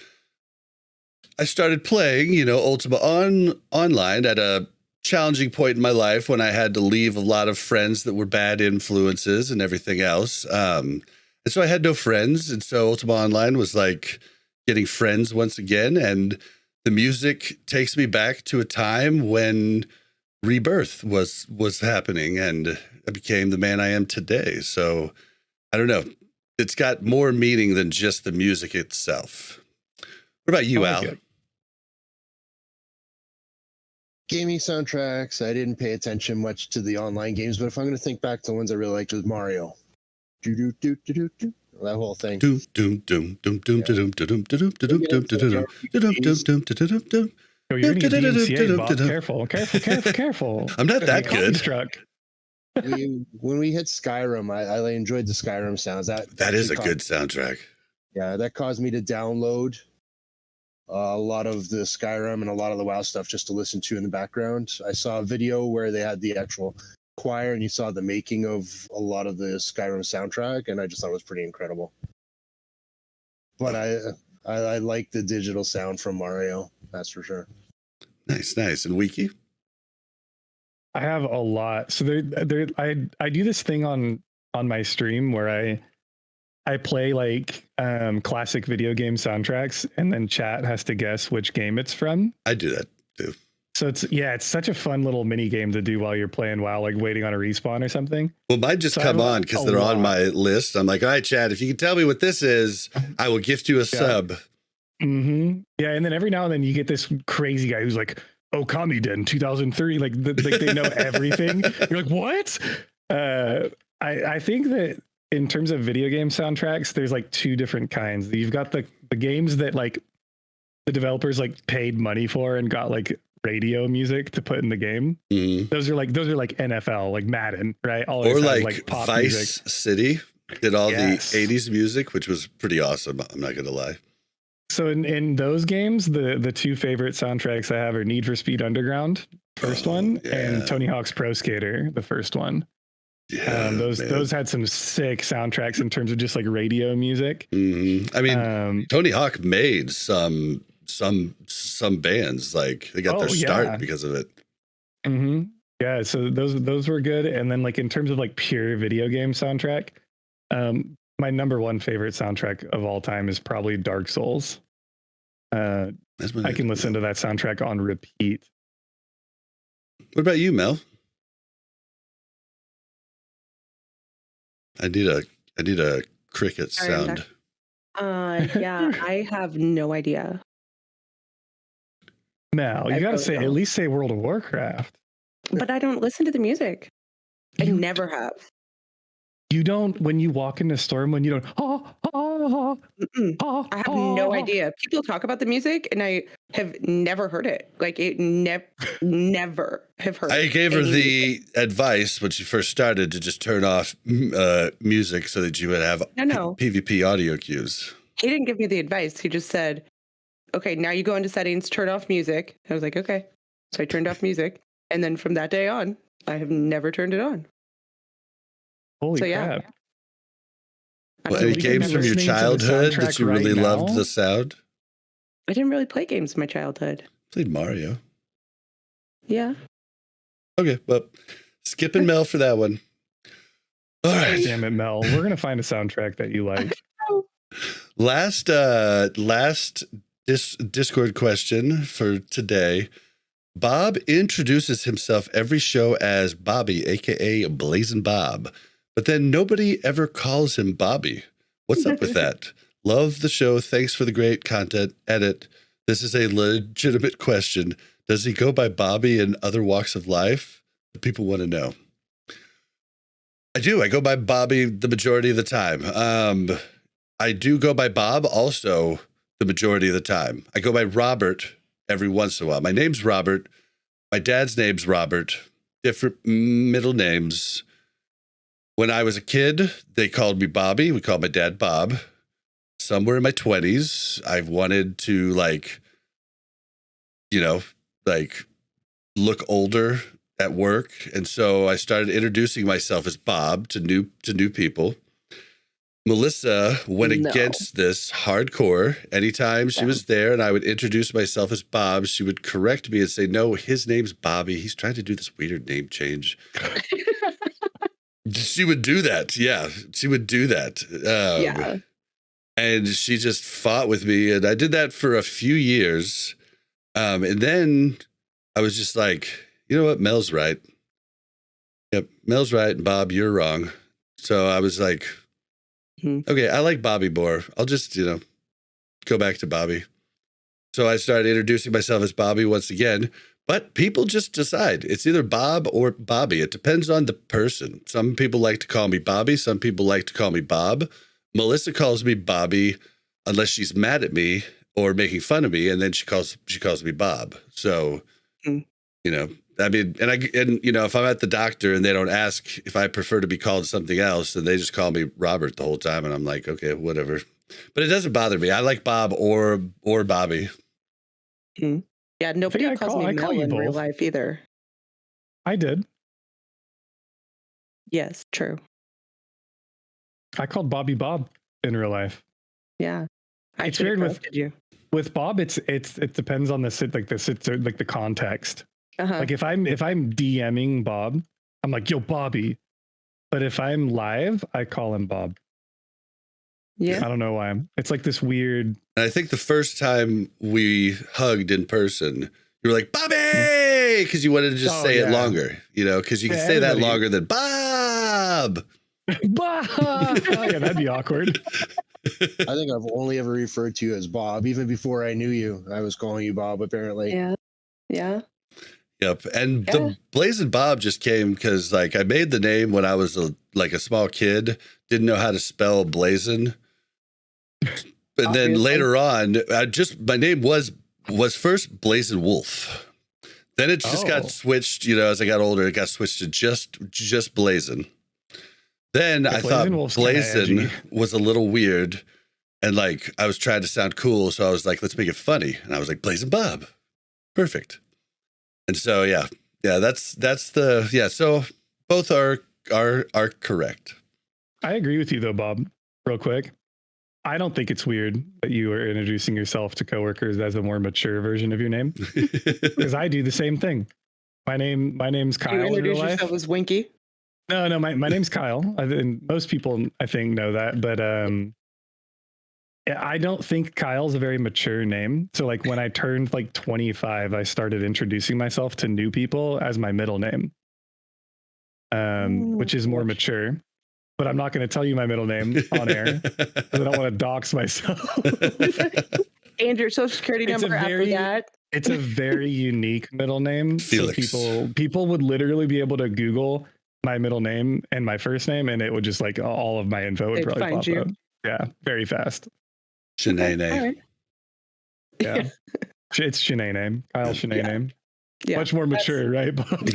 I started playing, you know, Ultima Online at a challenging point in my life when I had to leave a lot of friends that were bad influences and everything else. And so I had no friends. And so Ultima Online was like getting friends once again. And the music takes me back to a time when rebirth was happening, and I became the man I am today. So I don't know. It's got more meaning than just the music itself. What about you, Al? Gaming soundtracks, I didn't pay attention much to the online games, but if I'm going to think back to the ones I really liked, was Mario. That whole thing. Oh, you're going to get DMCA, Bob. Careful. I'm not that good. Struck. When we hit Skyrim, I enjoyed the Skyrim sounds. That is a good soundtrack. Yeah, that caused me to download a lot of the Skyrim and a lot of the WoW stuff just to listen to in the background. I saw a video where they had the actual choir and you saw the making of a lot of the Skyrim soundtrack, and I just thought it was pretty incredible. But I like the digital sound from Mario, that's for sure. Nice. And Winky? I have a lot. So I do this thing on my stream where I play like classic video game soundtracks, and then chat has to guess which game it's from. I do that too. So it's such a fun little mini game to do while you're playing WoW, like waiting on a respawn or something. Well, mine just come on because they're on my list. I'm like, all right, chat, if you can tell me what this is, I will gift you a sub. Mm-hmm. Yeah, and then every now and then you get this crazy guy who's like, Okami Den 2003, like they know everything. You're like, what? I think that in terms of video game soundtracks, there's like two different kinds. You've got the games that like the developers like paid money for and got like radio music to put in the game. Mm-hmm. Those are like NFL, like Madden, right? All or like pop Vice music. City did all the 80s music, which was pretty awesome. I'm not gonna lie. So in those games, the two favorite soundtracks I have are Need for Speed Underground, first one, and Tony Hawk's Pro Skater, the first one. Yeah, those had some sick soundtracks in terms of just like radio music. Mm-hmm. I mean, Tony Hawk made some bands, like they got their start because of it. Mm-hmm. Yeah, so those were good. And then like in terms of like pure video game soundtrack, my number one favorite soundtrack of all time is probably Dark Souls. I can listen to that soundtrack on repeat. What about you, Mel? I need a cricket sound. Yeah, I have no idea. Mel, you gotta at least say World of Warcraft. But I don't listen to the music. I never have. You don't, when you walk into Storm, when you don't, I have no idea. People talk about the music and I have never heard it. Like it never have heard it. I gave her the advice when she first started to just turn off music so that you would have PvP audio cues. He didn't give me the advice. He just said, okay, now you go into settings, turn off music. I was like, okay. So I turned off music. And then from that day on, I have never turned it on. Holy crap. Well, any games from your childhood that you really loved the sound? I didn't really play games in my childhood. Played Mario. Yeah. Okay, well, skipping Mel for that one. All right. Damn it, Mel. We're going to find a soundtrack that you like. Last Discord question for today. Bob introduces himself every show as Bobby, a.k.a. Blazing Bob. But then nobody ever calls him Bobby. What's up with that? Love the show. Thanks for the great content. Edit. This is a legitimate question. Does he go by Bobby in other walks of life? The people want to know. I do. I go by Bobby the majority of the time. I do go by Bob also the majority of the time. I go by Robert every once in a while. My name's Robert. My dad's name's Robert. Different middle names. When I was a kid, they called me Bobby. We called my dad Bob. Somewhere in my 20s, I wanted to look older at work. And so I started introducing myself as Bob to new people. Melissa went against this hardcore. Anytime she was there and I would introduce myself as Bob, she would correct me and say, no, his name's Bobby. He's trying to do this weird name change. She would do that. Yeah, she would do that. Yeah. And she just fought with me. And I did that for a few years. And then I was just like, you know what? Mel's right. Yep, Mel's right. And Bob, you're wrong. So I was like, okay, I like Bobby more. I'll just, go back to Bobby. So I started introducing myself as Bobby once again. But people just decide. It's either Bob or Bobby. It depends on the person. Some people like to call me Bobby. Some people like to call me Bob. Melissa calls me Bobby unless she's mad at me. or making fun of me, and then she calls me Bob. So, you know, I mean, and you know, if I'm at the doctor and they don't ask if I prefer to be called something else, and they just call me Robert the whole time, and I'm like, okay, whatever. But it doesn't bother me. I like Bob or Bobby. Yeah, nobody calls me Mel in real life either. I did. Yes, true. I called Bobby Bob in real life. Yeah, it's weird with Bob. It depends on the context. Like if I'm DMing Bob, I'm like, yo, Bobby. But if I'm live, I call him Bob. Yeah, I don't know why. It's like this weird. And I think the first time we hugged in person, you were like, Bobby, because you wanted to just say it longer, you know, because you can say that longer than Bob. Bob. Yeah, that'd be awkward. I think I've only ever referred to you as Bob. Even before I knew you, I was calling you Bob, apparently. Yeah. Yep. And the Blazing Bob just came because, like, I made the name when I was a small kid, didn't know how to spell Blazing. And then later on, my name was first Blazing Wolf. Then it just got switched, you know, as I got older, it got switched to just Blazing. Then I thought Blazing was a little weird, and like I was trying to sound cool, so I was like, let's make it funny. And I was like, Blazing Bob. Perfect. And so so both are correct. I agree with you though, Bob. Real quick. I don't think it's weird that you are introducing yourself to coworkers as a more mature version of your name, because I do the same thing. My name's Kyle. You introduce yourself as Winky? No, my name's Kyle. And most people, I think, know that, but I don't think Kyle's a very mature name. So like when I turned like 25, I started introducing myself to new people as my middle name, which is more mature. But I'm not going to tell you my middle name on air because I don't want to dox myself. And your social security number after that. It's a very unique middle name. Felix. So people would literally be able to Google my middle name and my first name, and it would just like all of my info would probably pop up. Yeah, very fast. Shanae. Right. Yeah. It's Shanae name. Kyle Shanae name. Yeah, much more mature, right, Bob?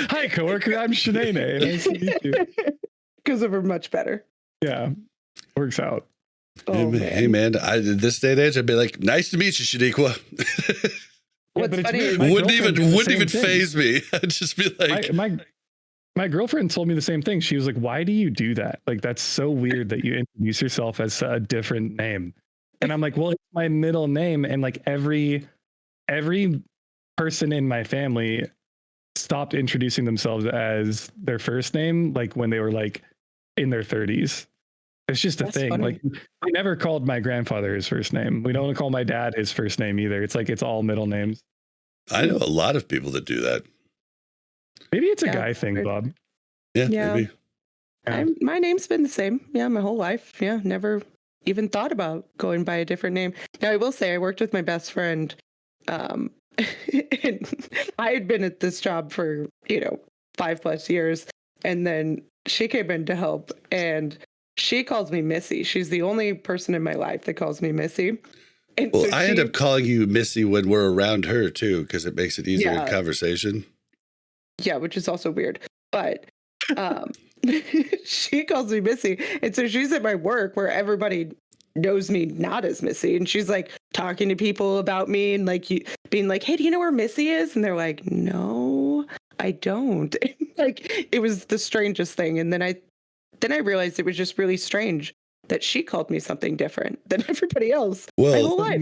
Hi, coworker. I'm Shanae. Nice to meet you. Because of her much better. Yeah, works out. Hey man, this day and age, I'd be like, nice to meet you, Shaniqua. What's funny wouldn't even faze me. I'd just be like, my girlfriend told me the same thing. She was like, "Why do you do that? Like, that's so weird that you introduce yourself as a different name." And I'm like, "Well, it's my middle name, and like every person in my family stopped introducing themselves as their first name, like when they were like in their 30s. It's just a thing. Funny. Like we never called my grandfather his first name. We don't call my dad his first name either. It's like it's all middle names. I know a lot of people that do that. Maybe it's a guy thing, Bob. Yeah. Maybe. My name's been the same. Yeah, my whole life. Yeah, never even thought about going by a different name. Now I will say I worked with my best friend. And I had been at this job for 5+ years, and then she came in to help, and she calls me Missy. She's the only person in my life that calls me Missy. And well, I end up calling you Missy when we're around her too, because it makes it easier in conversation. Yeah, which is also weird, but she calls me Missy, and so she's at my work where everybody knows me not as Missy, and she's like talking to people about me and like being like, "Hey, do you know where Missy is?" And they're like, "No, I don't." Like it was the strangest thing, and then I realized it was just really strange that she called me something different than everybody else. Well, I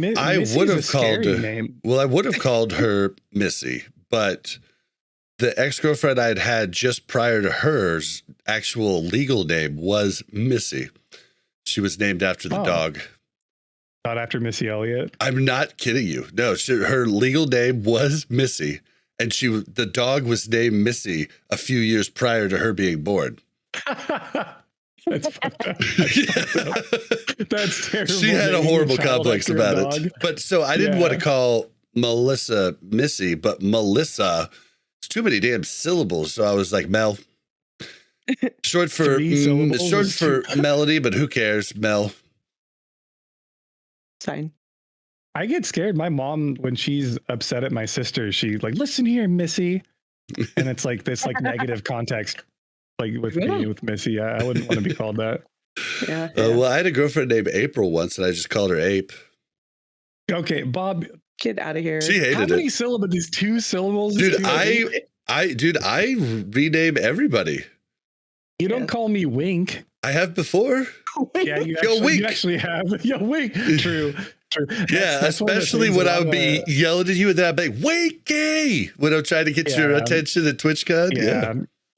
would have called her. Well, I would have called her Missy, but the ex-girlfriend I had just prior to hers actual legal name was Missy. She was named after the dog. Not after Missy Elliott? I'm not kidding you. No, her legal name was Missy, and the dog was named Missy a few years prior to her being born. That's fucked up. That's terrible. She had a horrible complex about it. But so I didn't want to call Melissa Missy, but Melissa, it's too many damn syllables. So I was like, Mel. Short for Melody, but who cares, Mel? It's fine. I get scared. My mom, when she's upset at my sister, she's like, "Listen here, Missy," and it's like this like negative context, like with me with Missy. I wouldn't want to be called that. Yeah. Well, I had a girlfriend named April once, and I just called her Ape. Okay, Bob, get out of here. She hated how many it. syllables? These 2 syllables, Dude. I rename everybody. You don't call me Wink. I have before. Yeah, you actually have. Yo, Wink. True. Yeah, especially when I would be yelling at you, and then I'd be like, "Winky!" when I'm trying to get your attention at TwitchCon. Yeah.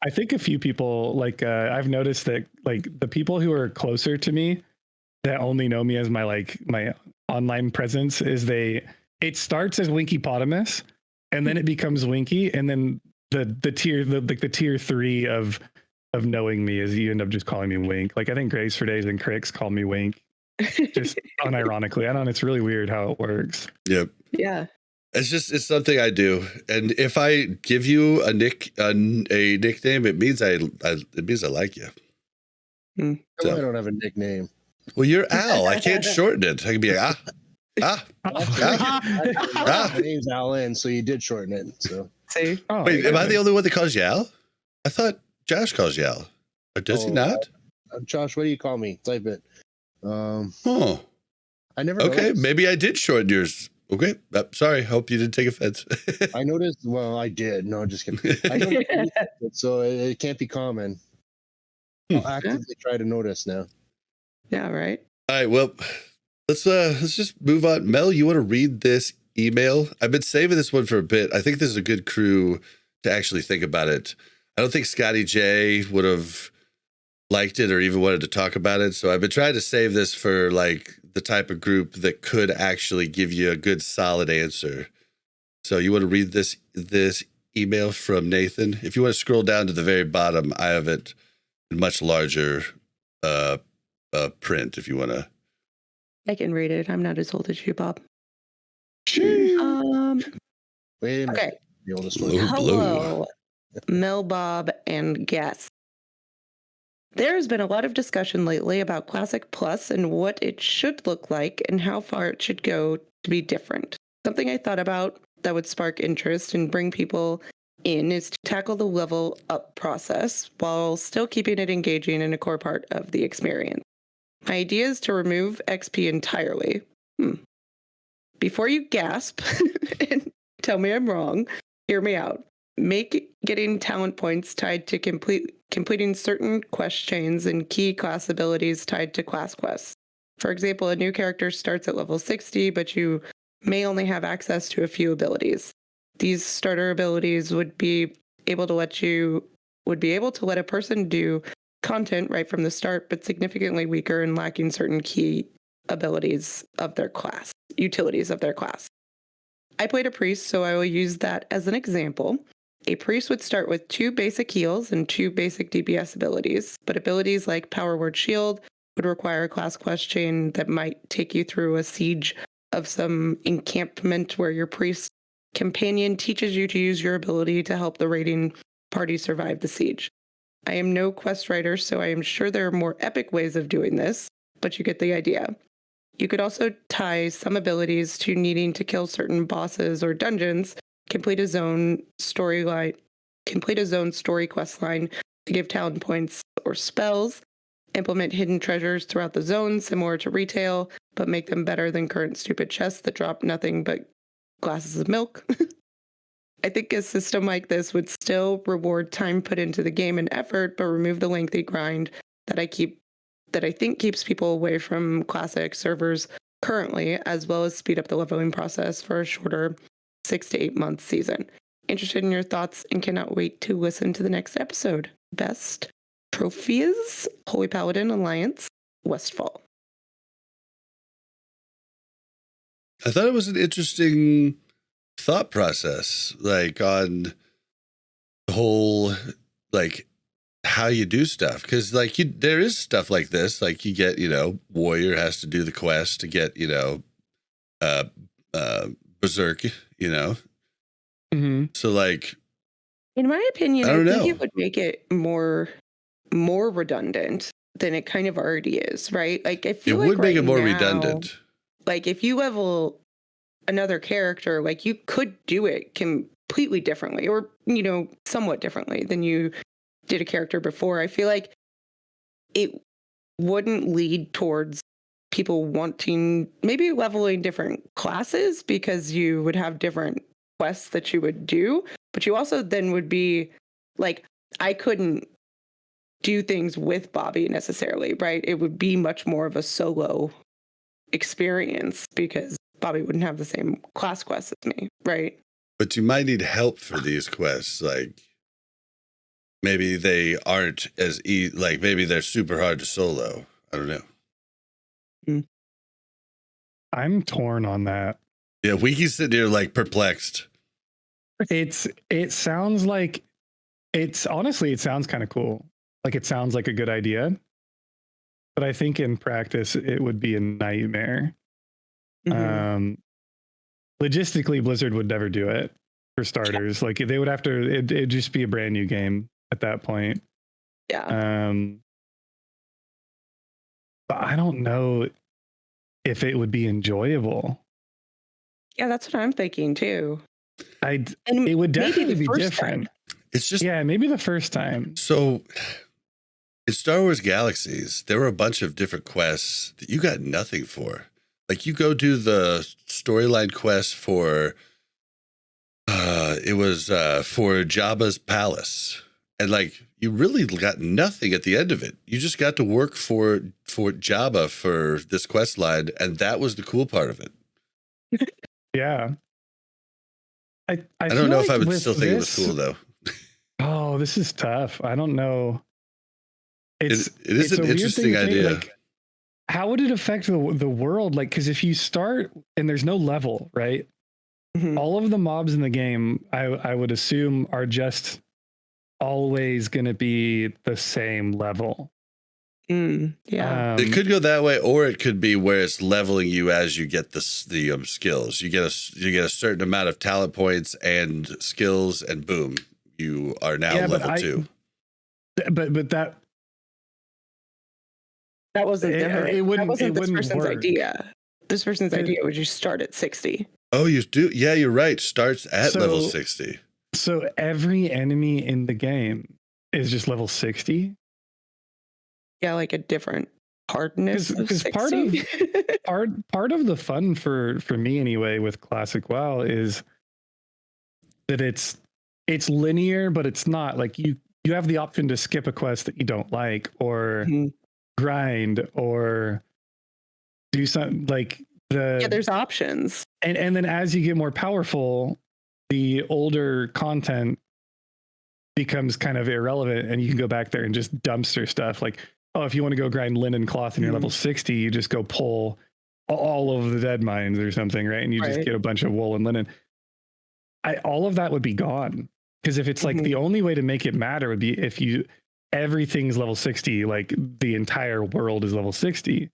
I think a few people I've noticed that like the people who are closer to me that only know me as my online presence is it starts as Winkypotamus, and then it becomes Winky, and then the tier 3 of knowing me is you end up just calling me Wink. Like I think Grace for Days and Cricks call me Wink. Just unironically. I don't know. It's really weird how it works. Yep. Yeah. It's something I do. And if I give you a nickname, it means I like you. So. I don't have a nickname. Well, you're Al. I can't shorten it. I can be like, My name's Alan, so you did shorten it. So see. Wait, am I the only one that calls you Al? I thought Josh calls you Al. Or does he not? Josh, what do you call me? Type it. I never. Okay, noticed. maybe I did shorten yours. Okay, sorry. Hope you didn't take offense. I noticed. Well, I did. No, just kidding. I noticed so it can't be common. I'll actively try to notice now. Yeah. Right. All right. Well, let's just move on. Mel, you want to read this email? I've been saving this one for a bit. I think this is a good crew to actually think about it. I don't think Scotty J would have liked it or even wanted to talk about it. So I've been trying to save this for like the type of group that could actually give you a good solid answer. So you want to read this email from Nathan? If you want to scroll down to the very bottom, I have it in much larger print if you want to. I can read it. I'm not as old as you, Bob. Wait a minute. Okay. The oldest one. Hello, Mel, Bob, and guests. There's been a lot of discussion lately about Classic Plus and what it should look like and how far it should go to be different. Something I thought about that would spark interest and bring people in is to tackle the level up process while still keeping it engaging and a core part of the experience. My idea is to remove XP entirely. Before you gasp and tell me I'm wrong, hear me out. Make getting talent points tied to completing certain quest chains and key class abilities tied to class quests. For example, a new character starts at level 60, but you may only have access to a few abilities. These starter abilities would be able to let a person do content right from the start, but significantly weaker and lacking certain key abilities of their class, utilities of their class. I played a priest, so I will use that as an example. A priest would start with 2 basic heals and 2 basic DPS abilities, but abilities like Power Word Shield would require a class quest chain that might take you through a siege of some encampment where your priest companion teaches you to use your ability to help the raiding party survive the siege. I am no quest writer, so I am sure there are more epic ways of doing this, but you get the idea. You could also tie some abilities to needing to kill certain bosses or dungeons, complete a zone story quest line to give talent points or spells, implement hidden treasures throughout the zone similar to retail, but make them better than current stupid chests that drop nothing but glasses of milk. I think a system like this would still reward time put into the game and effort, but remove the lengthy grind that I think keeps people away from classic servers currently, as well as speed up the leveling process for a shorter 6 to 8 month season. Interested in your thoughts and cannot wait to listen to the next episode. Best Trophies, Holy Paladin Alliance, Westfall. I thought it was an interesting thought process, like on the whole, like how you do stuff. Because like there is stuff like this, like you get, warrior has to do the quest to get, berserk, Mm-hmm. So like, in my opinion, I think it would make it more redundant than it kind of already is, right? Like I feel it would like make right it more now, redundant. like if you level another character, like you could do it completely differently, or somewhat differently than you did a character before. I feel like it wouldn't lead towards people wanting maybe leveling different classes, because you would have different quests that you would do, but you also then would be like, I couldn't do things with Bobby necessarily, right? It would be much more of a solo experience because Bobby wouldn't have the same class quests as me, right? But you might need help for these quests. Like maybe they aren't as like maybe they're super hard to solo. I don't know. I'm torn on that. Yeah, Winky's sitting here like perplexed. It sounds like it sounds kind of cool. Like it sounds like a good idea, but I think in practice it would be a nightmare. Logistically, Blizzard would never do it, for starters. Like they would have to. It'd just be a brand new game at that point. Yeah. But I don't know if it would be enjoyable. Yeah, that's what I'm thinking too. It would definitely be different. Time. It's just maybe the first time. So in Star Wars Galaxies, there were a bunch of different quests that you got nothing for. Like you go do the storyline quest for it was for Jabba's palace, and like you really got nothing at the end of it. You just got to work for Jabba for this quest line, and that was the cool part of it. Yeah. I don't know if I would still think it was cool though. Oh, this is tough. I don't know. It is an interesting idea. Like, how would it affect the world? Like, because if you start and there's no level, right? Mm-hmm. All of the mobs in the game, I would assume, are just always going to be the same level. Yeah. It could go that way, or it could be where it's leveling you as you get the skills. You get a certain amount of talent points and skills, and boom, you are now level 2. But that wasn't this person's work. idea. This person's idea would you start at 60. Oh, you do? Yeah, you're right. Starts at level 60. So every enemy in the game is just level 60. Yeah, like a different hardness. Because part of the fun for me anyway with Classic WoW is that it's linear, but it's not. Like you have the option to skip a quest that you don't like, or grind, or do something like there's options. And then as you get more powerful, the older content becomes kind of irrelevant, and you can go back there and just dumpster stuff. Like, oh, if you want to go grind linen cloth and you're level 60, you just go pull all of the dead mines or something, right? And you just get a bunch of wool and linen. All of that would be gone. Because if it's like the only way to make it matter would be if everything's level 60, like the entire world is level 60.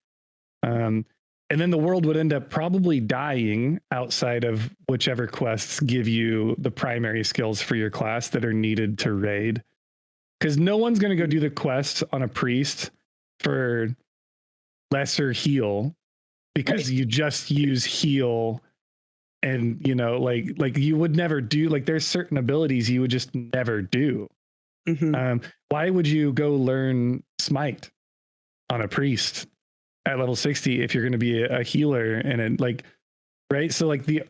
And then the world would end up probably dying outside of whichever quests give you the primary skills for your class that are needed to raid. Because no one's going to go do the quest on a priest for lesser heal, because you just use heal, and like you would never do, like there's certain abilities you would just never do. Why would you go learn smite on a priest at level 60 if you're going to be a healer and right? So like the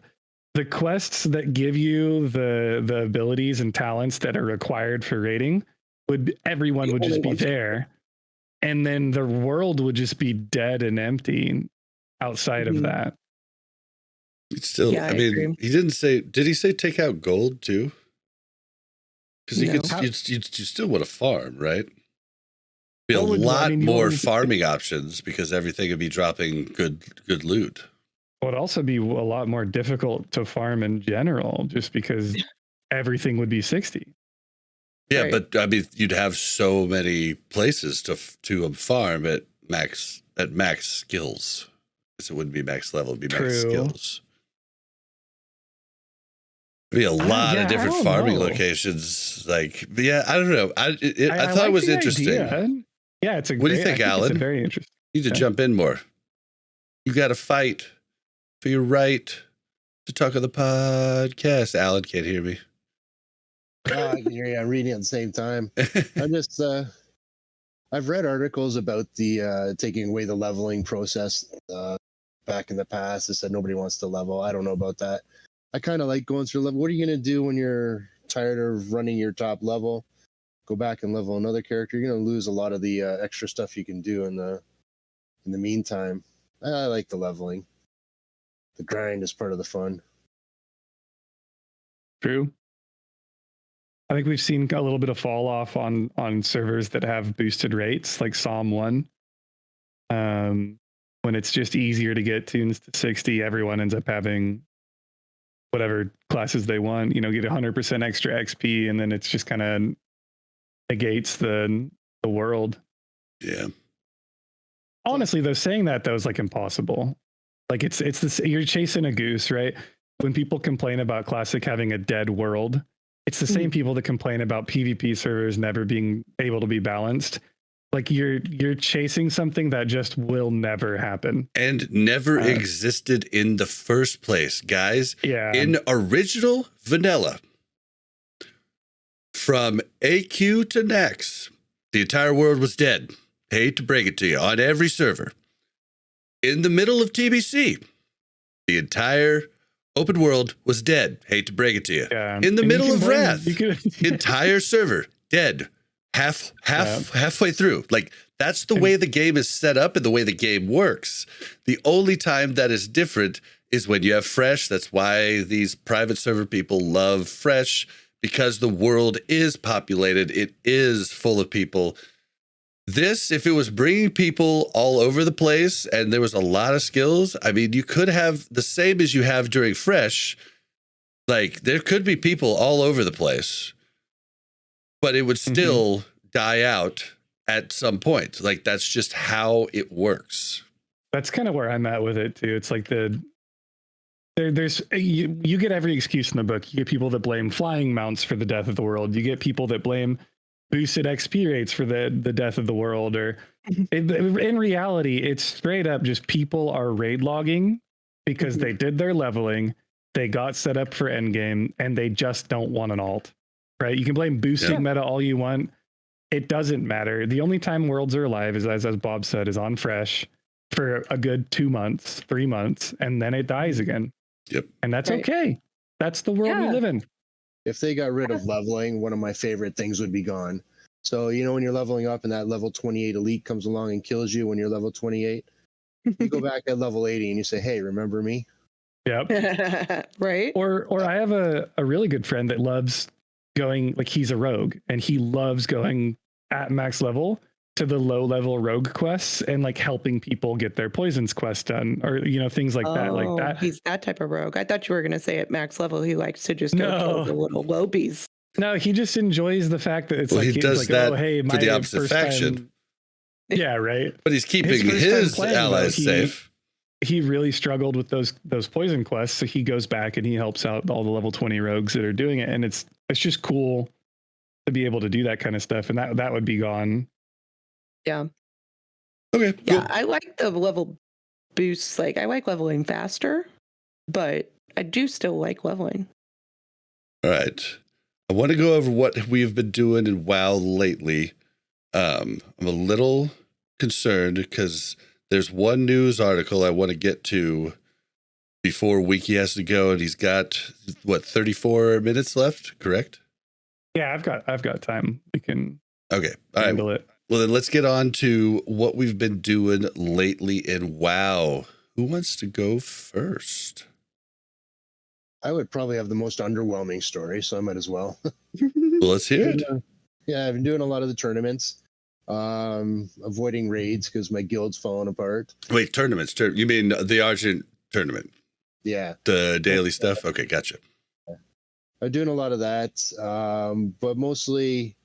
quests that give you the abilities and talents that are required for raiding everyone would just be there, and then the world would just be dead and empty outside of that. It's still, I mean, he didn't say. Did he say take out gold too? Because you still want to farm, right? Be a lot more farming options, because everything would be dropping good loot. It would also be a lot more difficult to farm in general, just because everything would be 60. Yeah, right. But I mean, you'd have so many places to farm at max skills. So it wouldn't be max level; it'd be max skills. It'd be a lot of different farming locations. Like, I don't know. I thought it was interesting. Idea. Yeah, What do you think, Alan? It's very interesting. You need to jump in more. You got to fight for your right to talk on the podcast. Alan can't hear me. Oh, I can hear you. I'm reading at the same time. I'm just, I've read articles about the taking away the leveling process back in the past. It said nobody wants to level. I don't know about that. I kind of like going through level. What are you going to do when you're tired of running your top level? Go back and level another character. You're going to lose a lot of the extra stuff you can do in the meantime. I like the leveling. The grind is part of the fun. True. I think we've seen a little bit of fall off on servers that have boosted rates, like Psalm 1. When it's just easier to get tunes to 60, everyone ends up having whatever classes they want, get 100% extra XP, and then it's just kind of negates the world. Yeah. Honestly, though, saying that though is like impossible. Like it's this, you're chasing a goose, right? When people complain about Classic having a dead world, it's the same people that complain about PvP servers never being able to be balanced. Like you're chasing something that just will never happen and never existed in the first place, guys. Yeah. In original vanilla, from AQ to Nex, the entire world was dead. Hate to break it to you, on every server. In the middle of TBC, the entire open world was dead. Hate to break it to you. Yeah. In the middle of Wrath, yeah. entire server dead. Halfway through. Like, that's the way the game is set up and the way the game works. The only time that is different is when you have Fresh. That's why these private server people love Fresh, because the world is populated. It is full of people. This, if it was bringing people all over the place and there was a lot of skills, I mean, you could have the same as you have during Fresh. Like, there could be people all over the place, but it would still die out at some point. Like, that's just how it works. That's kind of where I'm at with it too. It's like there's you get every excuse in the book. You get people that blame flying mounts for the death of the world. You get people that blame boosted XP rates for the death of the world. Or in reality, it's straight up just people are raid logging because they did their leveling, they got set up for endgame, and they just don't want an alt. Right? You can blame boosting meta all you want. It doesn't matter. The only time worlds are alive is, as Bob said, is on Fresh for a good 2 months, 3 months, and then it dies again. Yep. And that's okay. That's the world we live in. If they got rid of leveling, one of my favorite things would be gone. So, when you're leveling up and that level 28 elite comes along and kills you when you're level 28, you go back at level 80 and you say, hey, remember me? Yep. Right. Or I have a really good friend that loves going, like, he's a rogue and he loves going at max level to the low level rogue quests and like helping people get their poisons quest done, or things like that. Like that. He's that type of rogue. I thought you were gonna say at max level he likes to just go kill the little lobies. No, he just enjoys the fact that it's he does like, that oh hey, for the opposite faction. Yeah, right. But he's keeping his allies safe. He really struggled with those poison quests, so he goes back and he helps out all the level 20 rogues that are doing it, and it's just cool to be able to do that kind of stuff, and that would be gone. Yeah. Okay. Yeah, cool. I like the level boosts. Like, I like leveling faster, but I do still like leveling. All right. I want to go over what we've been doing in WoW lately. I'm a little concerned because there's one news article I want to get to before Winky has to go, and he's got 34 minutes left, correct? Yeah, I've got time. We can handle it. Well, then let's get on to what we've been doing lately in WoW. Who wants to go first? I would probably have the most underwhelming story, so I might as well. Well, let's hear it. Yeah, I've been doing a lot of the tournaments, avoiding raids because my guild's falling apart. Wait, tournaments? You mean the Argent tournament? Yeah. The daily stuff? Okay, gotcha. I'm doing a lot of that, but mostly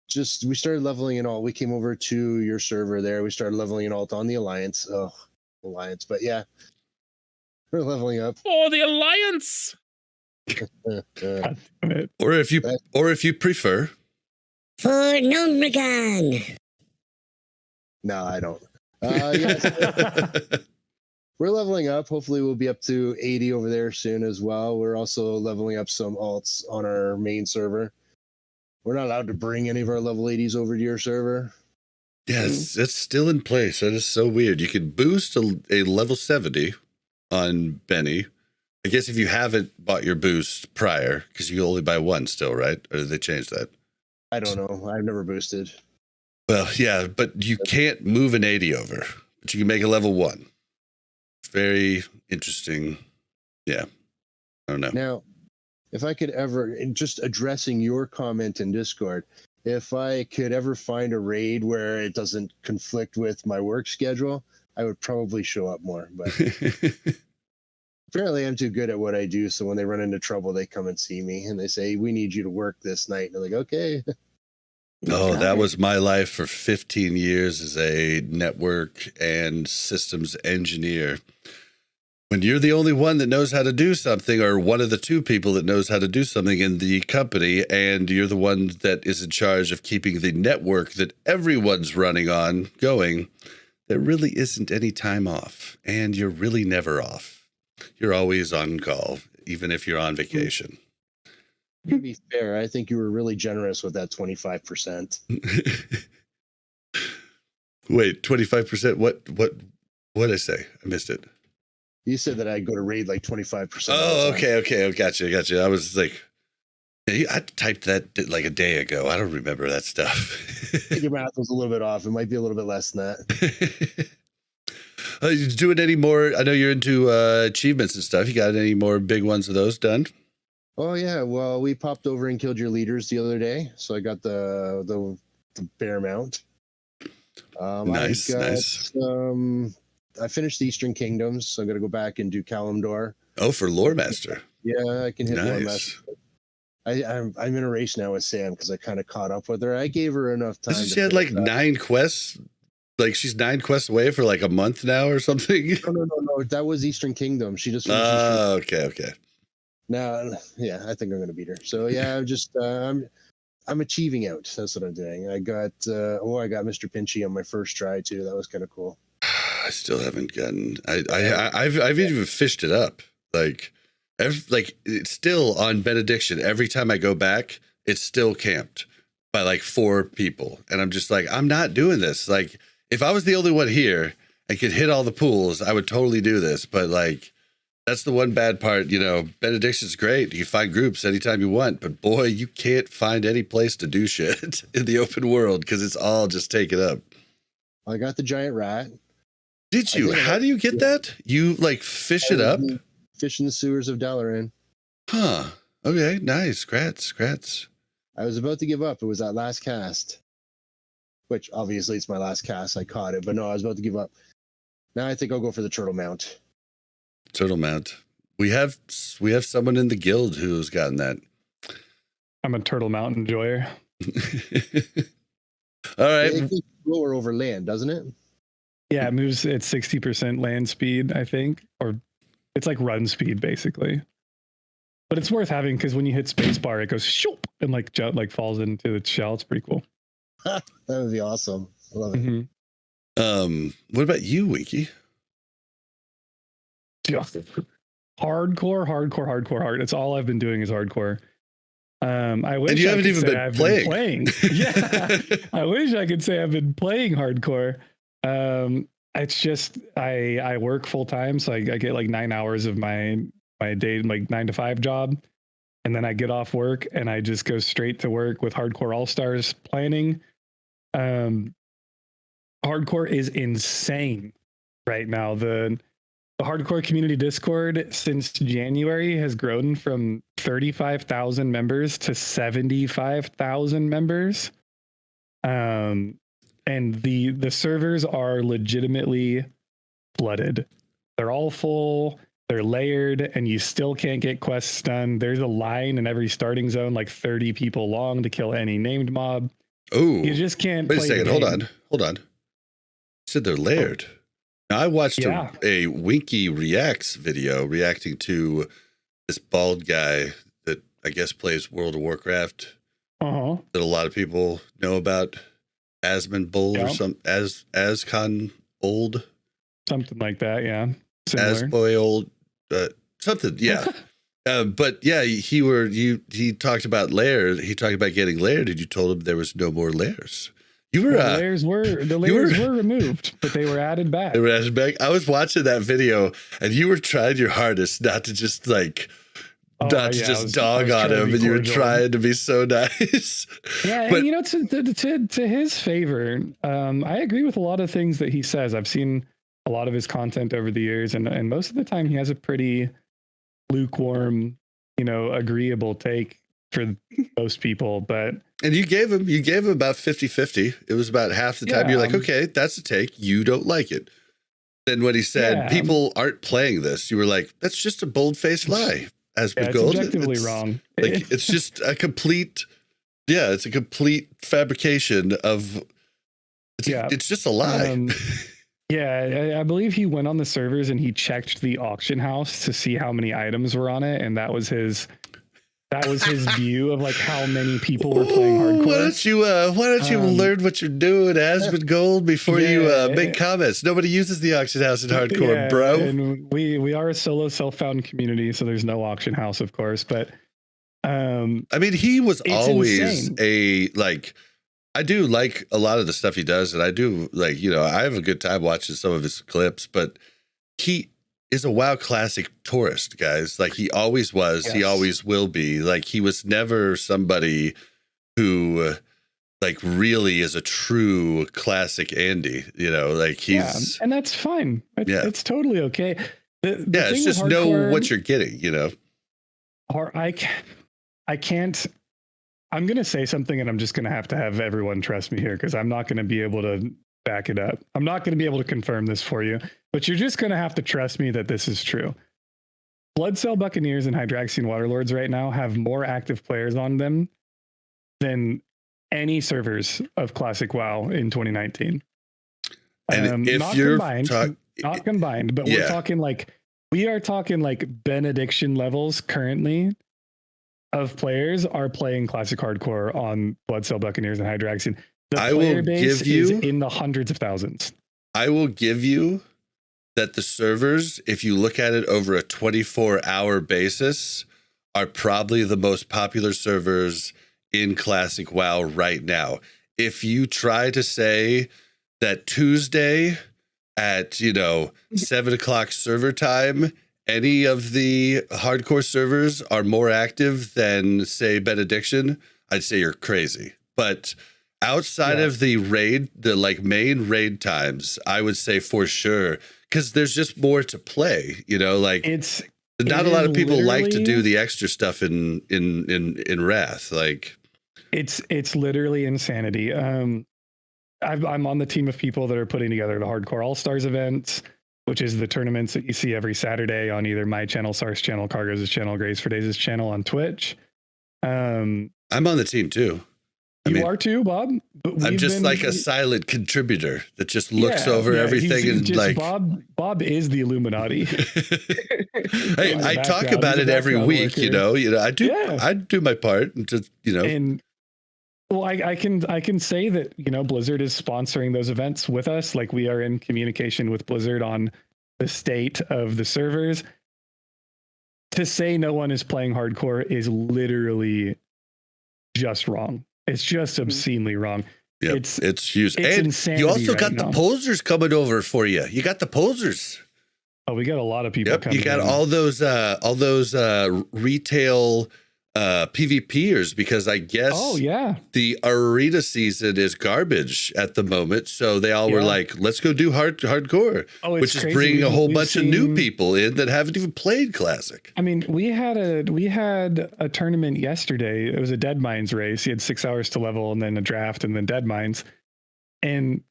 just we started leveling in alt. We came over to your server there. We started leveling in alt on the Alliance. Oh, Alliance. But yeah, we're leveling up. Oh, the Alliance! Or if you prefer, for Nomragan. No, I don't. Yes. We're leveling up. Hopefully we'll be up to 80 over there soon as well. We're also leveling up some alts on our main server. We're not allowed to bring any of our level 80s over to your server. Yeah, it's still in place. That is so weird. You can boost a level 70 on Benny. I guess if you haven't bought your boost prior, because you only buy one still, right? Or did they change that? I don't know. I've never boosted. Well, yeah, but you can't move an 80 over, but you can make a level 1. Very interesting. Yeah. I don't know. Now, if I could ever, and just addressing your comment in Discord, if I could ever find a raid where it doesn't conflict with my work schedule, I would probably show up more. But apparently I'm too good at what I do. So when they run into trouble, they come and see me and they say, we need you to work this night. And I'm like, okay. Oh, that was my life for 15 years as a network and systems engineer. When you're the only one that knows how to do something, or one of the two people that knows how to do something in the company, and you're the one that is in charge of keeping the network that everyone's running on going, there really isn't any time off, and you're really never off. You're always on call, even if you're on vacation. To be fair, I think you were really generous with that 25%. Wait, 25%? What did I say? I missed it. You said that I'd go to raid like 25%. Oh, okay. Gotcha. I was like, I typed that like a day ago. I don't remember that stuff. I think your math was a little bit off. It might be a little bit less than that. You doing any more? I know you're into achievements and stuff. You got any more big ones of those done? Oh yeah, well, we popped over and killed your leaders the other day, so I got the bear mount. Nice. I finished the Eastern Kingdoms, so I'm gonna go back and do Kalimdor. Oh, for Lore Master. Yeah, I can hit Lore Nice. Master. I'm in a race now with Sam because I kind of caught up with her. I gave her enough time. She had like 9 quests. Like she's 9 quests away for like a month now or something. No. That was Eastern Kingdom. She just finished. Okay. Now, yeah, I think I'm gonna beat her. So yeah, I'm just I'm achieving out. That's what I'm doing. I got Mr. Pinchy on my first try too. That was kind of cool. I still haven't gotten. I've even fished it up. Like it's still on Benediction. Every time I go back, it's still camped by like 4 people, and I'm just like, I'm not doing this. Like, if I was the only one here and could hit all the pools, I would totally do this. But like, that's the one bad part. You know, Benediction's great. You can find groups anytime you want, but boy, you can't find any place to do shit in the open world because it's all just taken up. I got the giant rat. Did you? How do you get that? You like fish it up? Fish in the sewers of Dalaran. Huh. Okay. Nice. Scrats. I was about to give up. It was that last cast, which obviously it's my last cast. I caught it, but no, I was about to give up. Now I think I'll go for the turtle mount. Turtle mount. We have someone in the guild who's gotten that. I'm a turtle mount enjoyer. All right. It goes slower over land, doesn't it? Yeah, it moves at 60% land speed, I think, or it's like run speed basically. But it's worth having because when you hit spacebar, it goes shoop and like falls into its shell. It's pretty cool. That would be awesome. I love it. Mm-hmm. What about you, Winky? Hardcore. It's all I've been doing is hardcore. I wish and you I haven't even been playing. Yeah, I wish I could say I've been playing hardcore. It's just I work full time, so I get like 9 hours of my day, like 9 to 5 job, and then I get off work and I just go straight to work with Hardcore All Stars planning. Hardcore is insane right now. The hardcore community Discord since January has grown from 35,000 members to 75,000 members. And the servers are legitimately flooded. They're all full, they're layered, and you still can't get quests done. There's a line in every starting zone, like 30 people long to kill any named mob. Oh, you just can't. Wait a second. Hold on. You said they're layered. Now, I watched a Winky Reacts video reacting to this bald guy that I guess plays World of Warcraft. That a lot of people know about, Asmonbold or some Ascon Old, something like that. Yeah. Similar. Asboiled, something. Yeah. But yeah, he talked about layers. He talked about getting layered, and you told him there was no more layers. You were the layers were removed, but they were added back. They were added back. I was watching that video, and you were trying your hardest not to just like dog on him, and you were trying to be so nice. Yeah, but, and you know, to his favor, I agree with a lot of things that he says. I've seen a lot of his content over the years, and most of the time he has a pretty lukewarm, agreeable take for most people. And you gave him about 50-50. It was about half the time you're like, okay, that's a take. You don't like it. Then when he said people aren't playing this, you were like, that's just a bold-faced lie. As it's gold, objectively wrong. Like it's just a complete, it's a complete fabrication of. It's just a lie. I believe he went on the servers and he checked the auction house to see how many items were on it, and that was his view of like how many people were playing hardcore. Why don't you learn what you're doing, Asmon Gold, before you make comments? Nobody uses the auction house in hardcore, bro. And we are a solo self-found community, so there's no auction house, of course. But I mean, he was always insane. I do like a lot of the stuff he does, and I do like, I have a good time watching some of his clips, but he is a WoW Classic tourist, guys. Like he always was, he always will be. Like he was never somebody who like really is a true classic Andy, like he's and that's fine. It's totally okay. It's just know what you're getting, I can't. I'm going to say something, and I'm just going to have everyone trust me here, because I'm not going to be able to back it up. I'm not going to be able to confirm this for you, but you're just going to have to trust me that this is true. Bloodcell Buccaneers and Hydraxian Waterlords right now have more active players on them than any servers of Classic WoW in 2019. And if not you're not combined, but we are talking like benediction levels currently of players are playing Classic Hardcore on Bloodcell Buccaneers and Hydraxian. The player base is in the hundreds of thousands. I will give you that the servers, if you look at it over a 24-hour basis, are probably the most popular servers in Classic WoW right now. If you try to say that Tuesday at 7:00 server time, any of the hardcore servers are more active than, say, Benediction, I'd say you're crazy. But outside of the raid, the main raid times, I would say for sure, because there's just more to play. Not a lot of people like to do the extra stuff in Wrath. Like it's literally insanity. I'm on the team of people that are putting together the Hardcore All-Stars events, which is the tournaments that you see every Saturday on either my channel, Sar's channel, Cargo's channel, Grace for Days' channel on Twitch. I'm on the team too. You are too, Bob? I'm just like a silent contributor that just looks over everything he's Bob is the Illuminati. Hey, I talk about it every week, I do my part and just, And well, I can say that, Blizzard is sponsoring those events with us. Like we are in communication with Blizzard on the state of the servers. To say no one is playing hardcore is literally just wrong. It's just obscenely wrong. Yep, it's huge. It's and you also got the posers coming over for you. You got the posers. Oh, we got a lot of people coming. You got all those retail PvPers, because I guess the arena season is garbage at the moment, so they all were like, let's go do hardcore, which is bringing a whole bunch of new people in that haven't even played Classic. I mean, we had a tournament yesterday. It was a Dead Mines race. You had 6 hours to level, and then a draft, and then Dead Mines, and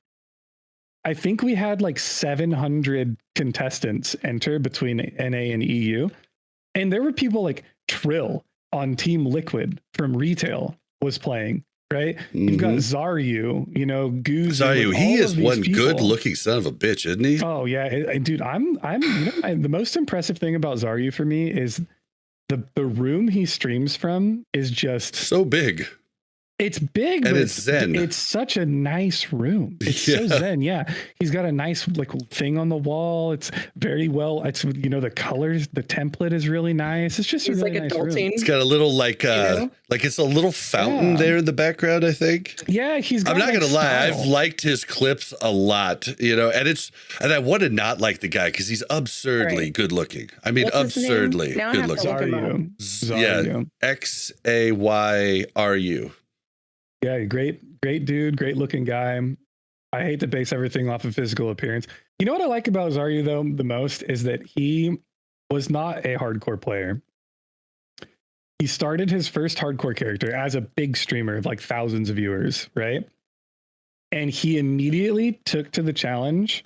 I think we had like 700 contestants enter between NA and EU, and there were people like Trill on Team Liquid from retail was playing, right? You've got Zaryu, Goose. Zaryu, he is one good-looking son of a bitch, isn't he? Oh yeah, dude. I'm the most impressive thing about Zaryu for me is the room he streams from is just so big. It's big, and but it's zen. It's such a nice room. It's so zen. Yeah. He's got a nice like thing on the wall. It's very well. It's, the colors, the template is really nice. It's just a really nice room. It's got a little like it's a little fountain there in the background, I think. Yeah. I'm not going to lie. I've liked his clips a lot, and I want to not like the guy because he's absurdly good looking. I mean, absurdly good looking. Zaryu. Xayru. Yeah, great dude, great looking guy. I hate to base everything off of physical appearance. You know what I like about Zaryu though the most is that he was not a hardcore player. He started his first hardcore character as a big streamer of like thousands of viewers, right? And he immediately took to the challenge,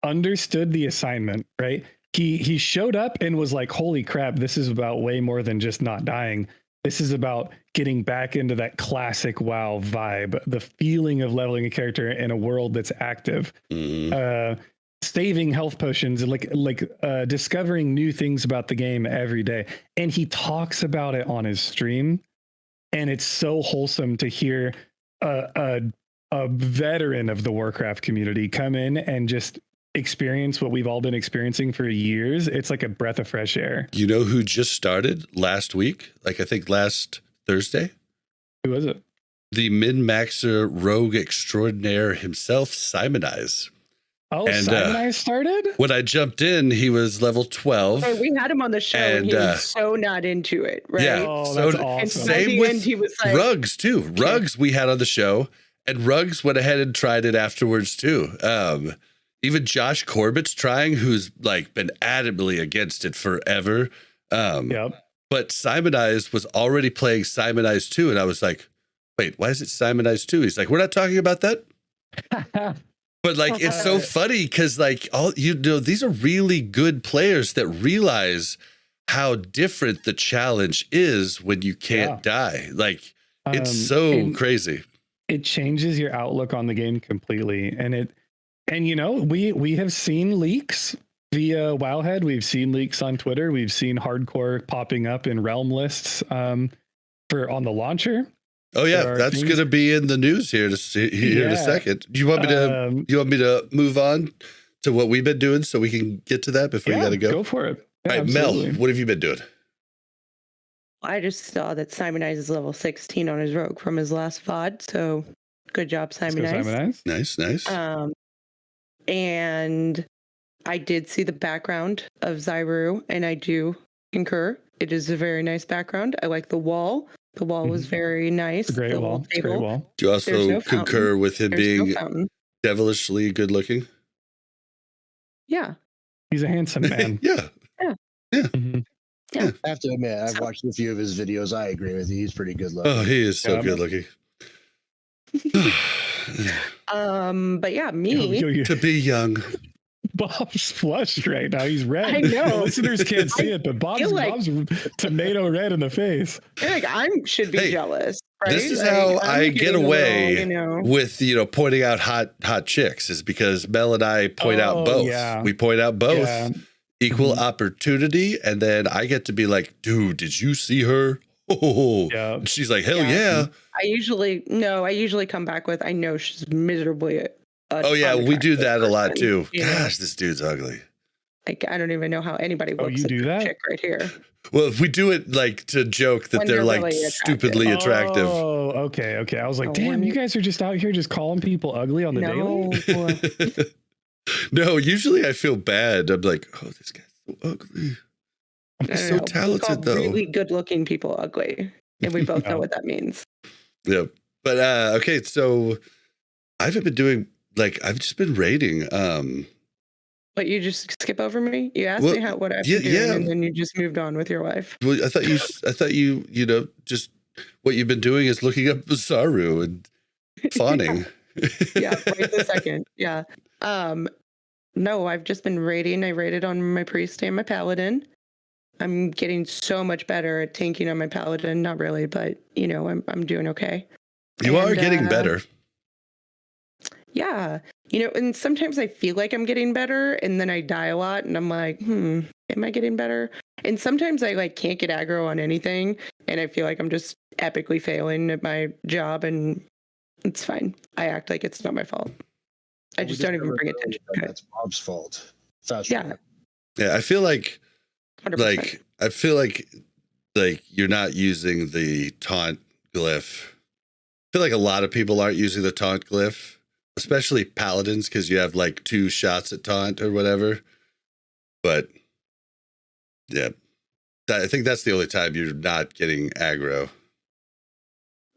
understood the assignment, right? He showed up and was like, holy crap, this is about way more than just not dying. This is about getting back into that classic WoW vibe, the feeling of leveling a character in a world that's active, saving health potions, and discovering new things about the game every day. And he talks about it on his stream, and it's so wholesome to hear a veteran of the Warcraft community come in and just experience what we've all been experiencing for years. It's like a breath of fresh air. You know who just started last week? Like I think last Thursday? Who was it? The min-maxer rogue extraordinaire himself, Simonize. Oh, and Simonize started? When I jumped in, he was level 12. Hey, we had him on the show and he was so not into it, right? Yeah, that's awesome. And same with he was like, Rugs too. Rugs we had on the show, and Rugs went ahead and tried it afterwards too. Even Josh Corbett's trying, who's like been adamantly against it forever. But Simonize was already playing Simonize 2, and I was like, wait, why is it Simonize 2? He's like, we're not talking about that. But like, it's so funny because like these are really good players that realize how different the challenge is when you can't die. Like, it's so crazy. It changes your outlook on the game completely, and we have seen leaks via Wowhead. We've seen leaks on Twitter. We've seen hardcore popping up in realm lists on the launcher. Oh yeah, that's going to be in the news here in a second. Do you want me to move on to what we've been doing so we can get to that before you got to go? Go for it. Yeah, all right, absolutely. Mel, what have you been doing? I just saw that Simonize is level 16 on his rogue from his last VOD. So good job, Simonize. Nice. And I did see the background of Xayru, and I do concur. It is a very nice background. I like the wall. The wall was very nice. It's a great wall. Do you also concur with him being devilishly good looking? Yeah. He's a handsome man. Yeah. Mm-hmm. Yeah. I have to admit, I've watched a few of his videos. I agree with you. He's pretty good looking. Oh, he is so good looking. But yeah, me to be young. Bob's flushed right now. He's red. I know. The listeners can't see it, but Bob's tomato red in the face. I feel like I should be jealous. Right? This is how I get away with pointing out hot chicks, is because Mel and I point out both. Yeah. We point out both. Yeah. Equal opportunity, and then I get to be like, dude, did you see her? Oh, yeah. And she's like, hell yeah. I usually come back with, I know she's miserably. We do that a lot too. Gosh, this dude's ugly. Like, I don't even know how anybody looks at that chick right here. Well, if we do it like to joke that they're like really stupidly attractive. Oh, okay. I was like, damn, you guys are just out here just calling people ugly on the daily. No, usually I feel bad. I'm like, oh, this guy's so ugly. He's so talented, though. Really good-looking people ugly, and we both know what that means. Yeah, but okay. So I haven't been doing I've just been raiding. But you just skip over me? You asked me what I've been doing, and then you just moved on with your life. Well, I thought you just what you've been doing is looking up Xayru and fawning. Yeah, right this second. Yeah. No, I've just been raiding. I raided on my priest and my paladin. I'm getting so much better at tanking on my paladin. Not really, but I'm doing okay. You are getting better. Yeah. And sometimes I feel like I'm getting better, and then I die a lot, and I'm like, am I getting better? And sometimes I like can't get aggro on anything, and I feel like I'm just epically failing at my job, and it's fine. I act like it's not my fault. I just don't even bring attention to it. That's Bob's fault. Fast Yeah. Yeah, I feel like 100%. like you're not using the taunt glyph. I feel like a lot of people aren't using the taunt glyph, especially paladins, because you have like 2 shots at taunt or whatever. But yeah, I think that's the only time you're not getting aggro.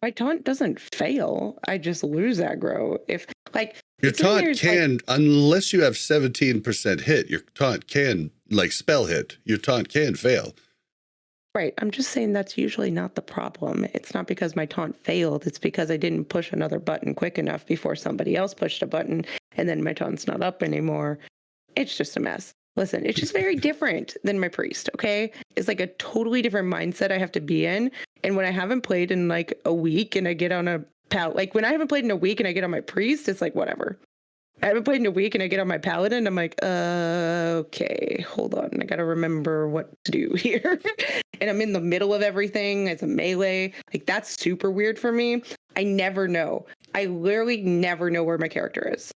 My taunt doesn't fail. I just lose aggro. If like Your taunt can, unless you have 17% hit, your taunt can, like spell hit, your taunt can fail. Right. I'm just saying that's usually not the problem. It's not because my taunt failed. It's because I didn't push another button quick enough before somebody else pushed a button, and then my taunt's not up anymore. It's just a mess. Listen, it's just very different than my priest, okay? It's like a totally different mindset I have to be in. And when I haven't played in like a week and I get on a like when I haven't played in a week and I get on my priest, it's like whatever. I haven't played in a week and I get on my paladin, I'm like, okay, hold on. I got to remember what to do here. And I'm in the middle of everything as a melee. Like, that's super weird for me. I never know. I literally never know where my character is.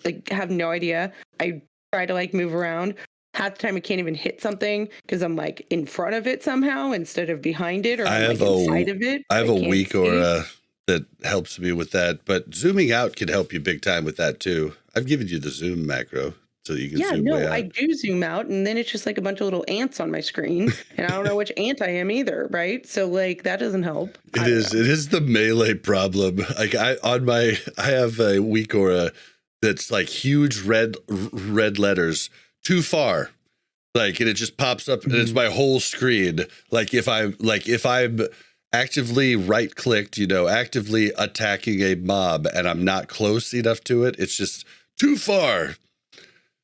Like, have no idea. I try to, like, move around. Half the time I can't even hit something because I'm, like, in front of it somehow instead of behind it, or I'm, like, inside of it. I have a weak aura that helps me with that, but zooming out can help you big time with that too. I've given you the zoom macro so you can zoom way out. I do zoom out, and then it's just like a bunch of little ants on my screen, and I don't know which ant I am either, right? So like that doesn't help. It is the melee problem. Like I have a weak aura that's like huge red letters too far. Like, and it just pops up, and it's my whole screen. Like if I'm actively right-clicked, actively attacking a mob, and I'm not close enough to it, it's just too far.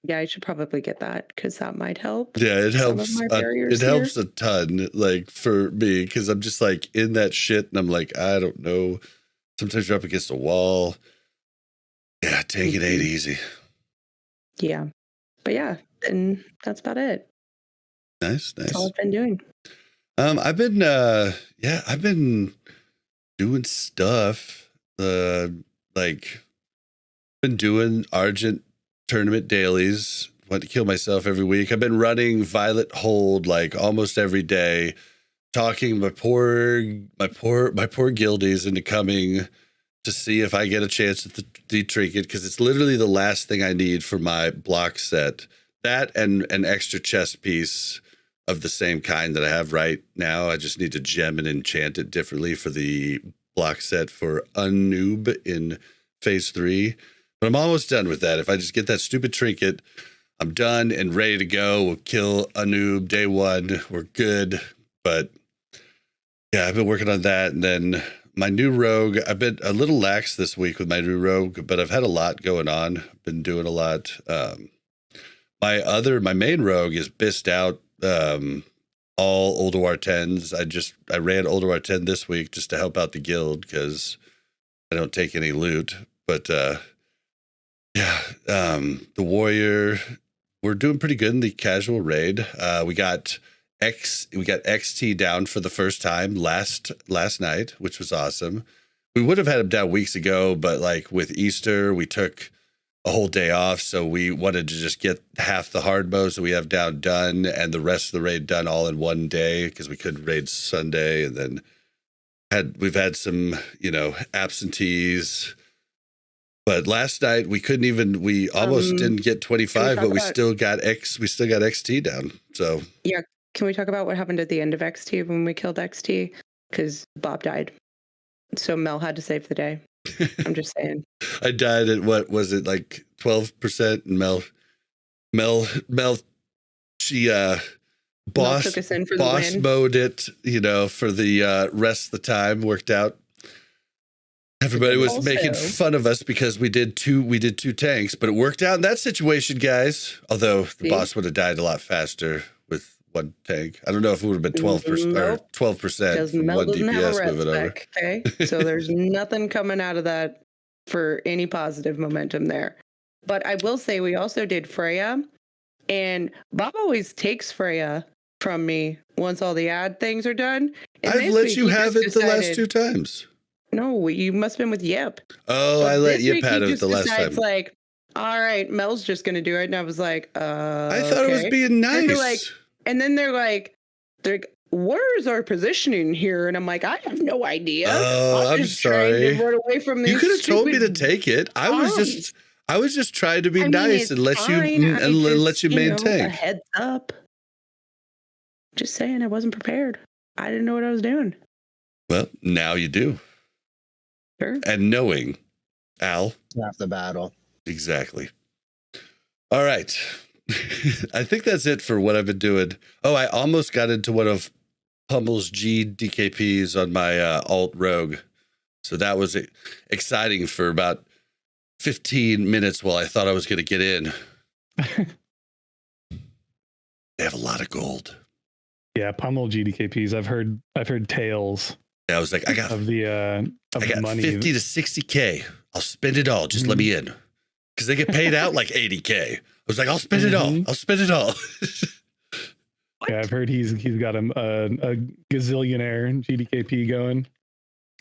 Yeah, I should probably get that because that might help. Yeah, it helps. It helps a ton, like for me, because I'm just like in that shit, and I'm like, I don't know. Sometimes you're up against a wall. Yeah, taking it ain't easy. Yeah, but yeah, and that's about it. Nice. That's all I've been doing. I've been doing stuff. Like, been doing Argent tournament dailies. Want to kill myself every week. I've been running Violet Hold like almost every day, talking my poor guildies into coming to see if I get a chance at the trinket, because it's literally the last thing I need for my block set. That and an extra chest piece of the same kind that I have right now. I just need to gem and enchant it differently for the block set for Unnoob in phase 3. But I'm almost done with that. If I just get that stupid trinket, I'm done and ready to go. We'll kill Unnoob day 1. We're good. But yeah, I've been working on that. And then my new rogue, I've been a little lax this week with my new rogue, but I've had a lot going on. I've been doing a lot. My main rogue is bissed out. All Old War 10s. I ran Old War 10 this week just to help out the guild because I don't take any loot. But the warrior, we're doing pretty good in the casual raid. We got XT down for the first time last night, which was awesome. We would have had him down weeks ago, but like with Easter, we took a whole day off, so we wanted to just get half the hard modes that we have down done and the rest of the raid done all in one day because we couldn't raid Sunday. And then we've had some, absentees. But last night we almost didn't get 25, but we still got XT down. So yeah, can we talk about what happened at the end of XT when we killed XT? Because Bob died, so Mel had to save the day. I'm just saying. I died at what was it, like 12%, and Mel she boss took us in for the win. Mode it, for the rest of the time. Worked out. Everybody was making fun of us because we did two tanks, but it worked out in that situation, guys. Although the boss would have died a lot faster with one tank. I don't know if it would have been 12% or 12% from one DPS moving over. Okay, so there's nothing coming out of that for any positive momentum there. But I will say we also did Freya, and Bob always takes Freya from me once all the ad things are done. And I've let you have it the last 2 times. No, you must have been with Yip. Oh, I let Yip have it the last time. It's like, all right, Mel's just going to do it. And I was like, I thought it was being nice. And then they're like, where's our positioning here? And I'm like, I have no idea. Oh, I'm sorry. To run away from you could have told me to take it. I was just trying to be nice and let you maintain. A heads up. Just saying, I wasn't prepared. I didn't know what I was doing. Well, now you do. Sure. And knowing, Al. Half the battle. Exactly. All right. I think that's it for what I've been doing. Oh, I almost got into one of Pummel's G DKPs on my alt rogue. So that was exciting for about 15 minutes while I thought I was going to get in. They have a lot of gold. Yeah, Pummel GDKPs. I've heard tales. Yeah, I was like, I got money. 50 to 60K. I'll spend it all. Just let me in. Because they get paid out like 80K. I was like, I'll spend it all. I'll spend it all. Yeah, I've heard he's got a gazillionaire GDKP going.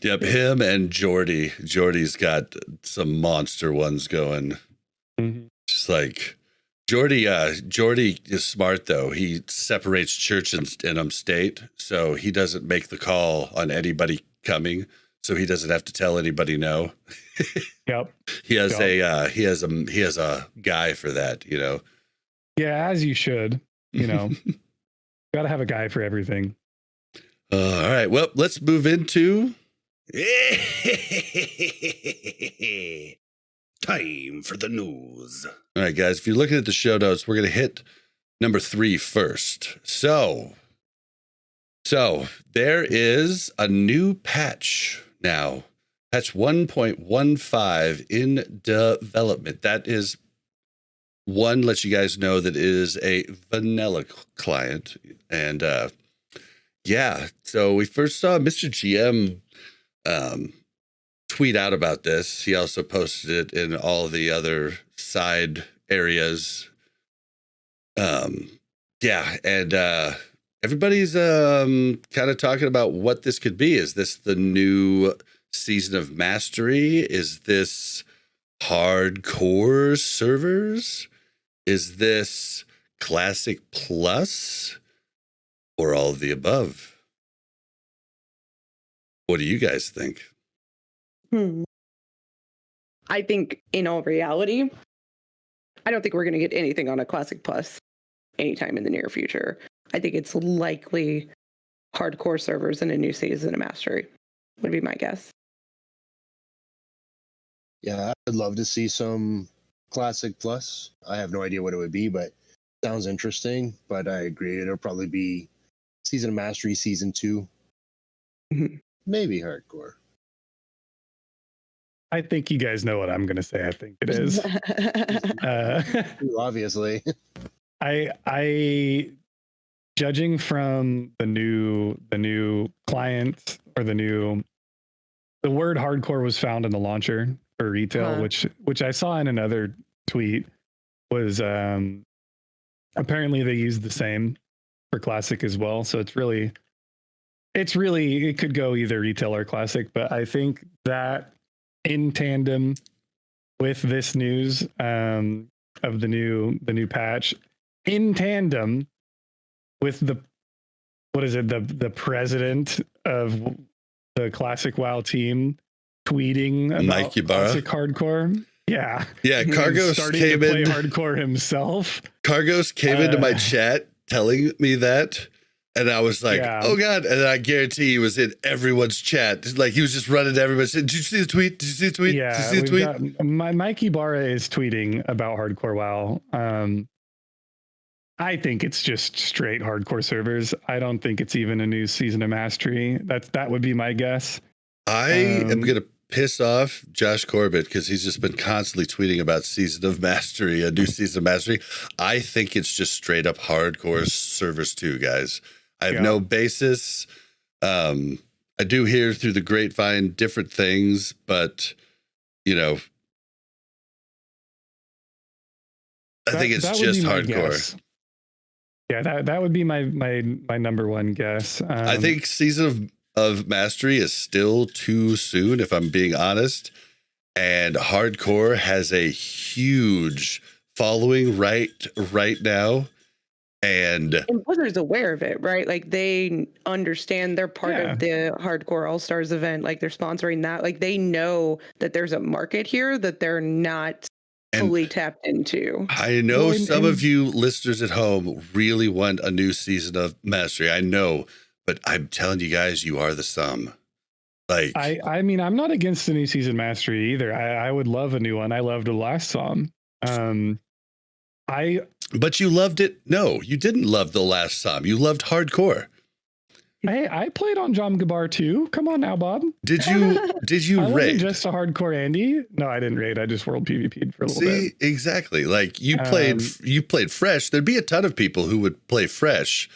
Yep, him and Jordy. Jordy's got some monster ones going. Mm-hmm. Just like Jordy is smart though. He separates church and state, so he doesn't make the call on anybody coming, so he doesn't have to tell anybody no. Yep. He has a guy for that, you know. Yeah, as you should. You know, got to have a guy for everything. All right. Well, let's move into time for the news. All right, guys. If you're looking at the show notes, we're going to hit number 3 first. So there is a new patch now. Patch 1.15 in development. That is one, lets you guys know that it is a vanilla client. And yeah, so we first saw Mr. GM tweet out about this. He also posted it in all the other side areas. Yeah, and everybody's kind of talking about what this could be. Is this the new Season of Mastery? Is this hardcore servers? Is this Classic Plus? Or all of the above? What do you guys think? I think in all reality, I don't think we're going to get anything on a Classic Plus anytime in the near future. I think it's likely hardcore servers in a new Season of Mastery would be my guess. Yeah, I'd love to see some Classic Plus. I have no idea what it would be, but sounds interesting. But I agree, it'll probably be Season of Mastery Season 2. Maybe hardcore. I think you guys know what I'm going to say. I think it is. Obviously. I judging from the new client or the word hardcore was found in the launcher for retail, which I saw in another tweet was apparently they used the same for classic as well. So it could go either retail or classic, but I think that in tandem with this news of the new patch, in tandem with the president of the Classic WoW team tweeting about Mike Ybarra. Classic hardcore. Yeah. Cargos came in hardcore himself. Cargos came into my chat telling me that. And I was like, oh God. And I guarantee he was in everyone's chat. Like he was just running to everybody. Did you see the tweet? Did you see the tweet? Yeah. Did you see the tweet? Mike Ybarra is tweeting about hardcore WoW. I think it's just straight hardcore servers. I don't think it's even a new Season of Mastery. That would be my guess. I am going to piss off Josh Corbett because he's just been constantly tweeting about Season of Mastery, a new Season of Mastery. I think it's just straight up hardcore servers too, guys. I have no basis. I do hear through the grapevine different things, but you know, I think it's just hardcore. Yeah, that would be my number one guess. I think Season of Mastery is still too soon, if I'm being honest. And Hardcore has a huge following right now. And Blizzard's aware of it, right? Like they understand they're part of the Hardcore All-Stars event. Like they're sponsoring that. Like they know that there's a market here that they're not fully tapped into. I know some of you listeners at home really want a new Season of Mastery. I know, but I'm telling you guys, you are the sum. Like I mean, I'm not against the new Season Mastery either. I would love a new one. I loved the last Psalm. But you loved it. No, you didn't love the last Psalm. You loved Hardcore. Hey, I played on Jom Gabar too. Come on now, Bob. Did you I raid? wasn't just a hardcore Andy. No, I didn't raid. I just world PvP'd for a little bit. Exactly. Like you played fresh. There'd be a ton of people who would play fresh.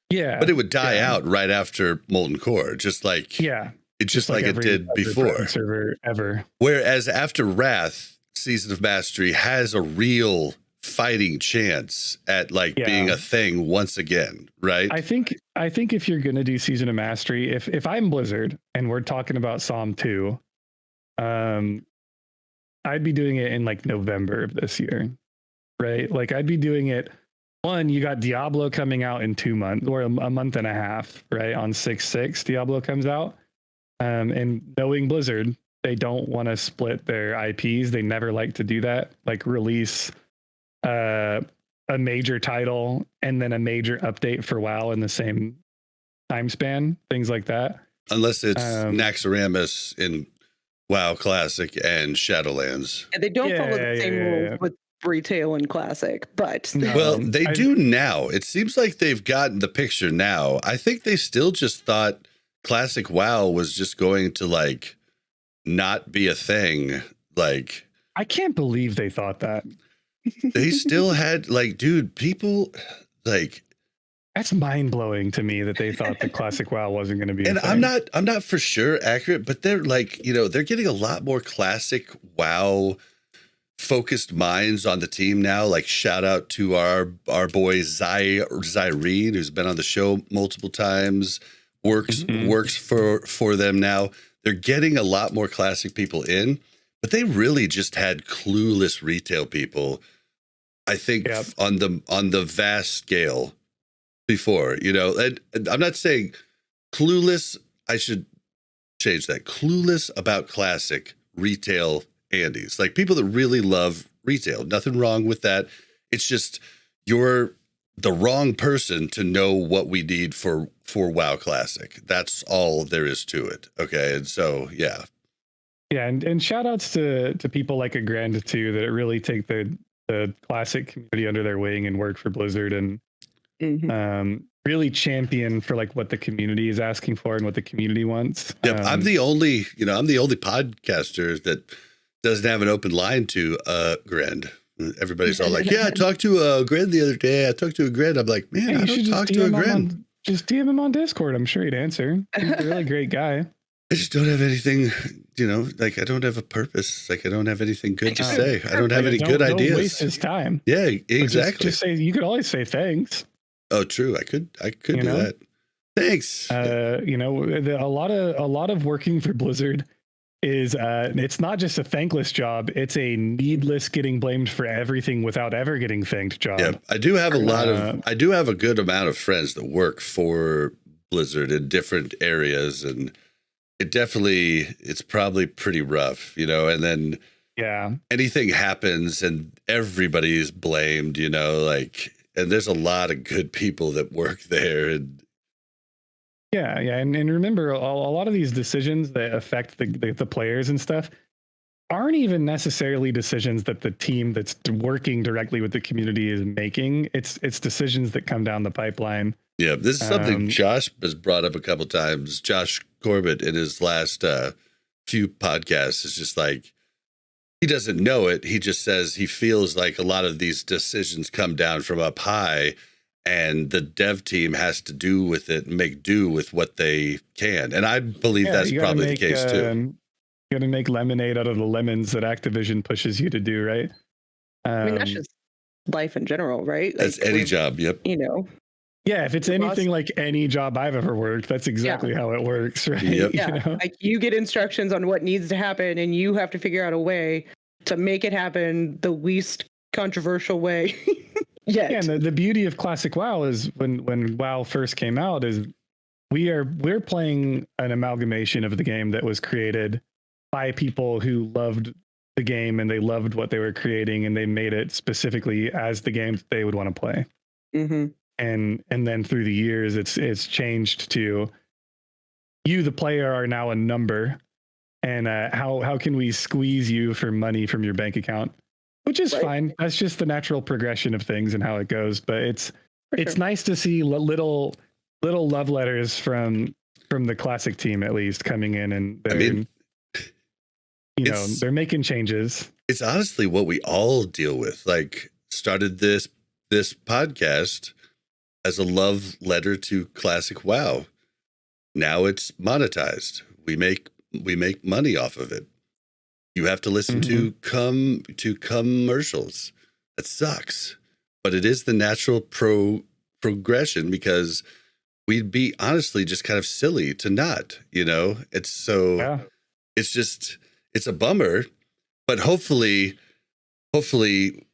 Yeah. But it would die out right after Molten Core. Just like it's just like it did before. Server ever. Whereas after Wrath, Season of Mastery has a real fighting chance at like being a thing once again, right? I think if you're gonna do Season of Mastery, if I'm Blizzard and we're talking about Psalm 2, I'd be doing it in like November of this year, right? Like I'd be doing it. One, you got Diablo coming out in 2 months or a month and a half, right? On 6/6, Diablo comes out, and knowing Blizzard, they don't want to split their IPs. They never like to do that. Like release a major title and then a major update for WoW in the same time span, things like that. Unless it's Naxxramas in WoW Classic and Shadowlands. And they don't follow the same rules with retail and Classic, but well, they do now. It seems like they've gotten the picture now. I think they still just thought Classic WoW was just going to like not be a thing. Like I can't believe they thought that. They still had like, dude, people like that's mind blowing to me that they thought the Classic WoW wasn't going to be. And I'm not for sure accurate, but they're like, they're getting a lot more Classic WoW focused minds on the team now. Like shout out to our boy Zyrene, who's been on the show multiple times, works for them now. They're getting a lot more Classic people in. But they really just had clueless retail people, I think, on the vast scale before, and I'm not saying clueless. I should change that. Clueless about Classic retail Andys, like people that really love retail. Nothing wrong with that. It's just you're the wrong person to know what we need for WoW Classic. That's all there is to it. Okay. And so, yeah. Yeah, and shout outs to people like a Grand too that really take the Classic community under their wing and work for Blizzard and really champion for like what the community is asking for and what the community wants. Yep, I'm the only podcaster that doesn't have an open line to Grand. Everybody's all like, "Yeah, I talked to Grand the other day. I talked to a Grand." I'm like, "Man, I don't talk to a Grand." Just DM him on Discord. I'm sure he'd answer. He's a really great guy. I just don't have anything, like I don't have a purpose. Like I don't have anything good to say. I don't have any good ideas. Don't waste his time. Yeah, exactly. Just say, you could always say thanks. Oh, true. I could do that. Thanks. A lot of working for Blizzard is it's not just a thankless job. It's a needless getting blamed for everything without ever getting thanked job. Yeah, I do have I do have a good amount of friends that work for Blizzard in different areas, and it's probably pretty rough, and then anything happens and everybody's blamed, like, and there's a lot of good people that work there. And and remember a lot of these decisions that affect the players and stuff aren't even necessarily decisions that the team that's working directly with the community is making. It's decisions that come down the pipeline. Yeah, this is something Josh has brought up a couple times. Josh Corbett in his last few podcasts is just like, he doesn't know it. He just says he feels like a lot of these decisions come down from up high and the dev team has to do with it and make do with what they can. And I believe that's probably the case too. You got to make lemonade out of the lemons that Activision pushes you to do, right? I mean, that's just life in general, right? That's any job. Yep. Yeah, if it's anything like any job I've ever worked, that's exactly how it works, right? Yep. Yeah, You know? like you get instructions on what needs to happen, and you have to figure out a way to make it happen the least controversial way. Yet. Yeah, and the beauty of Classic WoW is when WoW first came out is we're playing an amalgamation of the game that was created by people who loved the game and they loved what they were creating, and they made it specifically as the game they would want to play. Mm-hmm. And then through the years, it's changed to you, the player, are now a number, and how can we squeeze you for money from your bank account, which is fine. That's just the natural progression of things and how it goes. But it's nice to see little love letters from the Classic team, at least, coming in, and they're making changes. It's honestly what we all deal with. Like, started this podcast as a love letter to Classic WoW. Now it's monetized. We make money off of it. You have to listen to commercials. That sucks, but it is the natural progression, because we'd be honestly just kind of silly to not. It's so. It's a bummer, but hopefully, hopefully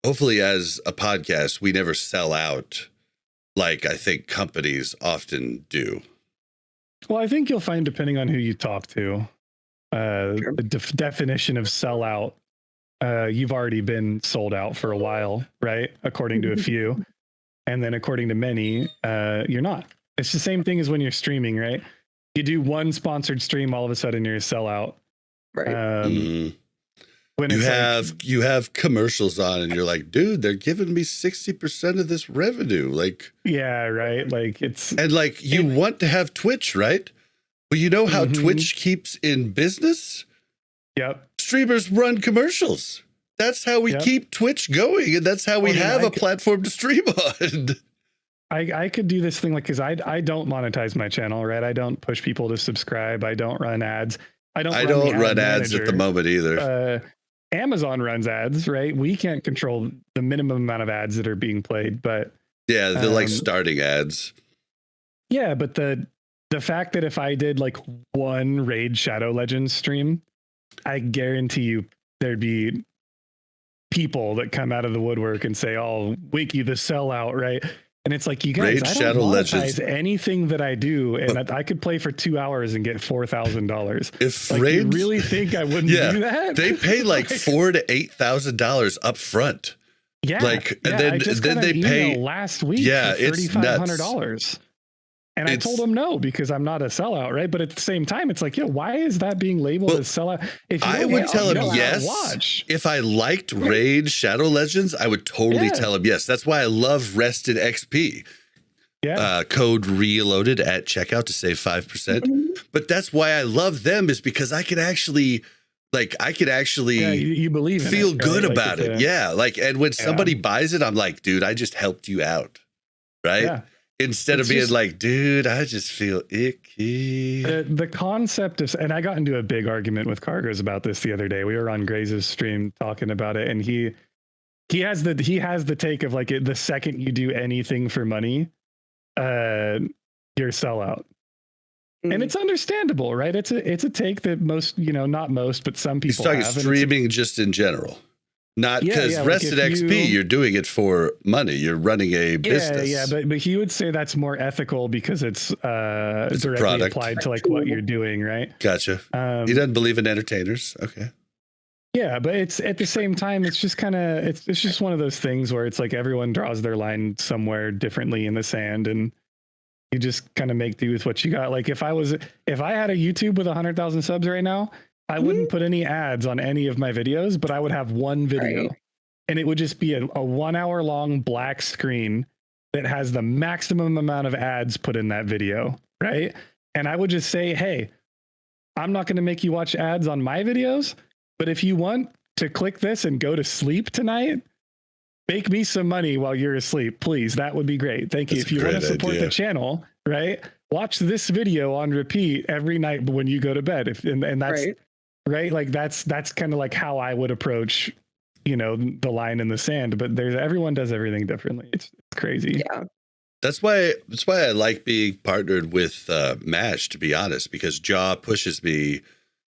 as a podcast, we never sell out like I think companies often do. Well, I think you'll find, depending on who you talk to, the definition of sellout, you've already been sold out for a while, right? According to a few. And then according to many, you're not. It's the same thing as when you're streaming, right? You do one sponsored stream, all of a sudden you're a sellout. Right. When you have commercials on and you're like, dude, they're giving me 60% of this revenue. Like, yeah, right. Like you want to have Twitch, right? Well, you know how Twitch keeps in business? Yep. Streamers run commercials. That's how we keep Twitch going. And that's how we have a platform to stream on. I could do this thing because I don't monetize my channel, right? I don't push people to subscribe. I don't run ads. I don't run ads at the moment either. Amazon runs ads, right? We can't control the minimum amount of ads that are being played, but yeah, they're like starting ads. Yeah, but the fact that if I did like one Raid Shadow Legends stream, I guarantee you there'd be people that come out of the woodwork and say, "Oh, Winky the sellout," right? And it's like, you guys, Raid I Shadow don't Legends anything that I do, and I could play for 2 hours and get $4,000. If like, you really think I wouldn't do that? They pay like $4,000 to $8,000 up front. Yeah, and then they pay last week. Yeah, for it's $3,500. And I told them no, because I'm not a sellout, right? But at the same time, it's like, why is that being labeled as sellout? If I would tell him yes. If I liked Raid Shadow Legends, I would totally tell him yes. That's why I love Rested XP. Yeah. Code Reloaded at checkout to save 5%. But that's why I love them, is because I could actually you believe in feel it, good right? about it. Yeah. And when somebody buys it, I'm like, dude, I just helped you out. Right. Yeah. Instead of being like, dude, I just feel icky. The concept of, and I got into a big argument with Cargos about this the other day. We were on Graze's stream talking about it, and he has the take of like, the second you do anything for money, you're a sellout. And it's understandable, right? It's a take that most, not most, but some people have. He's talking streaming just in general. Not because Rested XP, you're doing it for money. You're running a business. Yeah, but he would say that's more ethical because it's directly applied to like what you're doing, right? Gotcha. He doesn't believe in entertainers. Okay. Yeah, but it's at the same time, it's just kind of it's just one of those things where it's like everyone draws their line somewhere differently in the sand, and you just kind of make do with what you got. Like if I had a YouTube with 100,000 subs right now, I wouldn't put any ads on any of my videos, but I would have one video and it would just be a 1 hour long black screen that has the maximum amount of ads put in that video. Right. And I would just say, hey, I'm not going to make you watch ads on my videos, but if you want to click this and go to sleep tonight, make me some money while you're asleep, please. That would be great. Thank you. If you want to support the channel, right, watch this video on repeat every night when you go to bed. And that's right. Like that's kind of like how I would approach, the line in the sand, but everyone does everything differently. It's crazy. Yeah. That's why I like being partnered with Mash, to be honest, because Jaw pushes me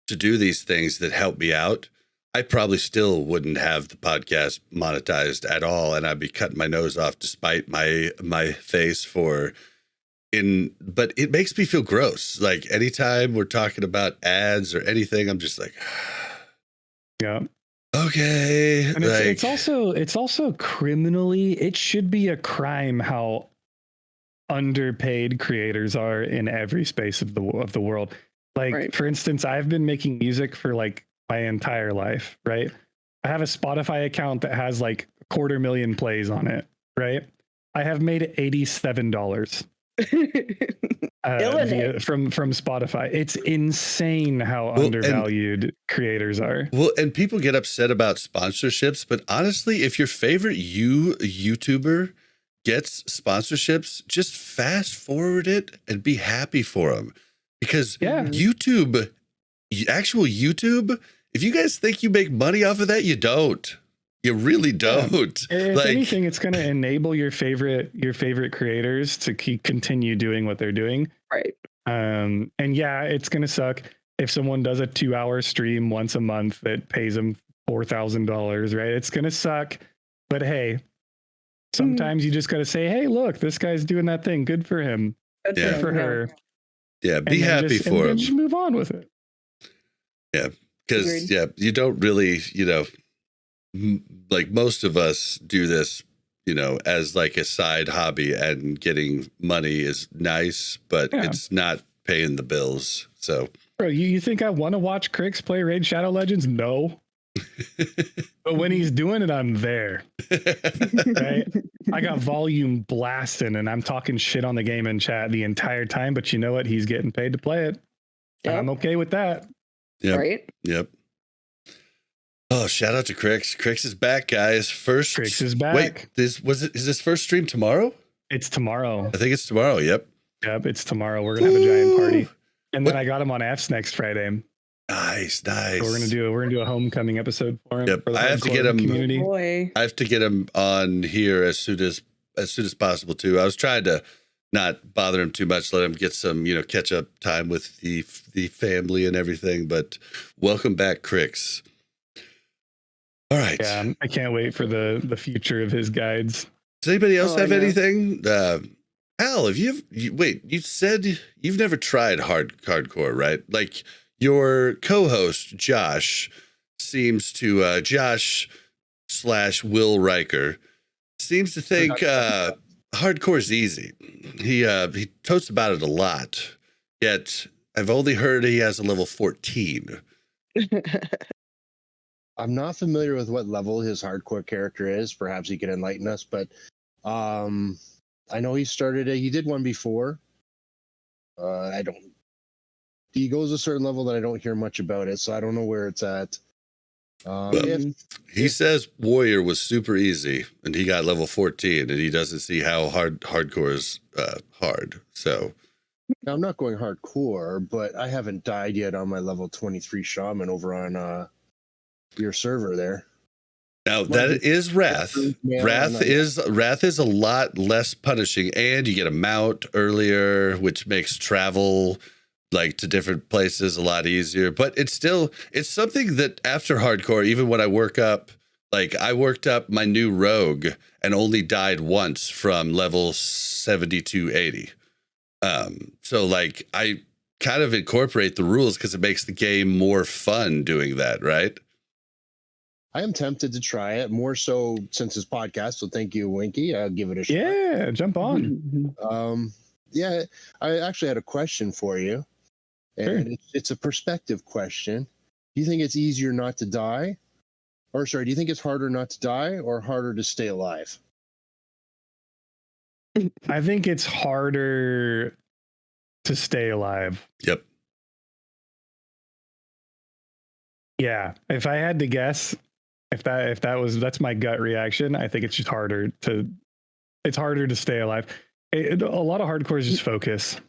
to do these things that help me out. I probably still wouldn't have the podcast monetized at all, and I'd be cutting my nose off despite my face but it makes me feel gross. Like anytime we're talking about ads or anything, I'm just like, yeah. Okay. And it's also criminally, it should be a crime how underpaid creators are in every space of the world. Like, right. For instance, I've been making music for like my entire life, right? I have a Spotify account that has like 250,000 plays on it, right? I have made $87 from Spotify. It's insane how undervalued creators are. Well, and people get upset about sponsorships, but honestly, if your favorite YouTuber gets sponsorships, just fast forward it and be happy for them. Because YouTube, actual YouTube, if you guys think you make money off of that, you don't. You really don't. If anything, it's going to enable your favorite creators to continue doing what they're doing. Right. And yeah, it's going to suck if someone does a 2-hour stream once a month that pays them $4,000, right? It's going to suck. But hey, sometimes you just got to say, hey, look, this guy's doing that thing. Good for him. Good for her. Yeah, be happy for him. Just move on with it. Yeah, because you don't really, like most of us do this, as like a side hobby, and getting money is nice, but it's not paying the bills. So, bro, you think I want to watch Crix play Raid Shadow Legends? No. But when he's doing it, I'm there. Right? I got volume blasting and I'm talking shit on the game in chat the entire time, but you know what? He's getting paid to play it. Yep. And I'm okay with that. Yep. Right? Yep. Oh, shout out to Crix. Crix is back, guys. Crix is back. Wait, is this first stream tomorrow? It's tomorrow. I think it's tomorrow. Yep, it's tomorrow. We're gonna have a giant party. And then I got him on F's next Friday. Nice. So we're gonna do a homecoming episode for him. Yep. For the I have to get him. Community. I have to get him on here as soon as possible too. I was trying to not bother him too much, let him get some catch up time with the family and everything. But welcome back, Crix. All right. Yeah, I can't wait for the future of his guides. Does anybody else have anything? Al, you said you've never tried hardcore, right? Like your co-host Josh seems to Josh/Will Riker seems to think hardcore is easy. He totes about it a lot. Yet I've only heard he has a level 14. I'm not familiar with what level his hardcore character is. Perhaps he can enlighten us, but I know he started it. He did one before. He goes a certain level that I don't hear much about it, so I don't know where it's at. He says Warrior was super easy, and he got level 14, and he doesn't see how hardcore is hard. So now, I'm not going hardcore, but I haven't died yet on my level 23 shaman over on your server there. Now that is Wrath. Wrath is a lot less punishing, and you get a mount earlier, which makes travel like to different places a lot easier. But it's something that after hardcore, even when I worked up my new rogue and only died once from level 70 to 80. So like I kind of incorporate the rules because it makes the game more fun doing that, right? I am tempted to try it more so since this podcast. So thank you, Winky. I'll give it a shot. Yeah, jump on. I actually had a question for you, and it's a perspective question. Do you think it's easier not to die, do you think it's harder not to die or harder to stay alive? I think it's harder to stay alive. Yep. Yeah, if I had to guess. That's my gut reaction. I think it's just harder to stay alive. A lot of hardcore is just focus.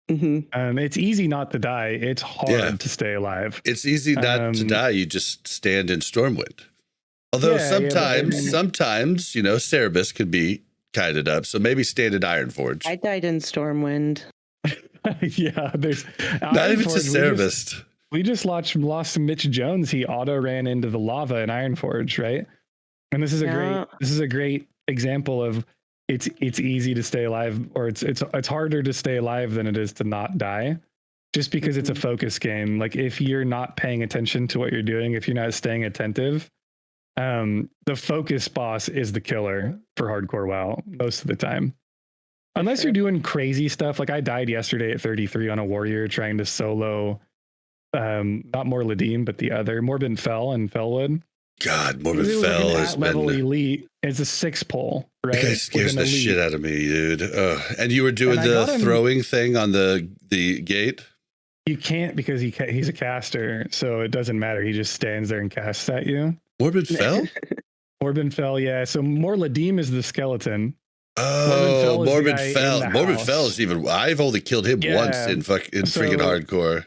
Mm-hmm. It's easy not to die. It's hard to stay alive. It's easy not to die. You just stand in Stormwind. Although sometimes, you know, Cerebus could be kited up. So maybe stand at Ironforge. I died in Stormwind. Yeah, there's not even to Cerebus. We just lost Mitch Jones. He auto ran into the lava in Ironforge, right? And this is a great example of it's easy to stay alive, or it's harder to stay alive than it is to not die, just because it's a focus game. Like if you're not paying attention to what you're doing, if you're not staying attentive, the focus boss is the killer for hardcore WoW most of the time. Unless you're doing crazy stuff. Like I died yesterday at 33 on a warrior trying to solo not Morladim, but the other Morbid Fell and Fellwood. God, Morbid Fell is level elite. It's a 6 pull, right? It scares the shit out of me, dude. And you were doing the throwing thing on the gate? You can't, because he's a caster, so it doesn't matter. He just stands there and casts at you. Morbid Fell? Morbid Fell, yeah. So Morladim is the skeleton. Oh, Morbid Fell. Morbid Fell is even. I've only killed him once in freaking hardcore.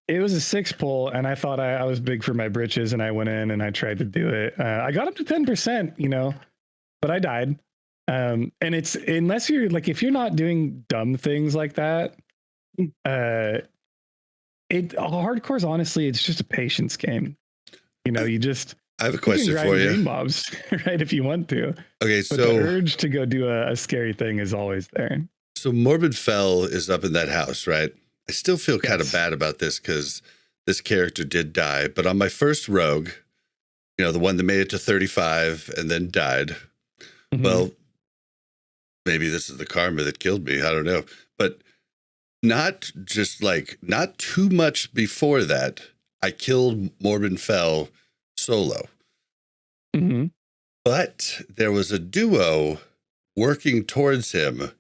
It was a 6 pull, and I thought I was big for my britches, and I went in and I tried to do it. I got up to 10%, you know, but I died. And it's, unless you're like, if you're not doing dumb things like that, hardcore's honestly, it's just a patience game. You know, I have a question for you. Green mobs, right? If you want to. Okay, but the urge to go do a scary thing is always there. So Morbid Fell is up in that house, right? I still feel kind of bad about this because this character did die. But on my first rogue, you know, the one that made it to 35 and then died. Mm-hmm. Well, maybe this is the karma that killed me. I don't know. But not too much before that, I killed Morbid Fell solo. Mm-hmm. But there was a duo working towards him,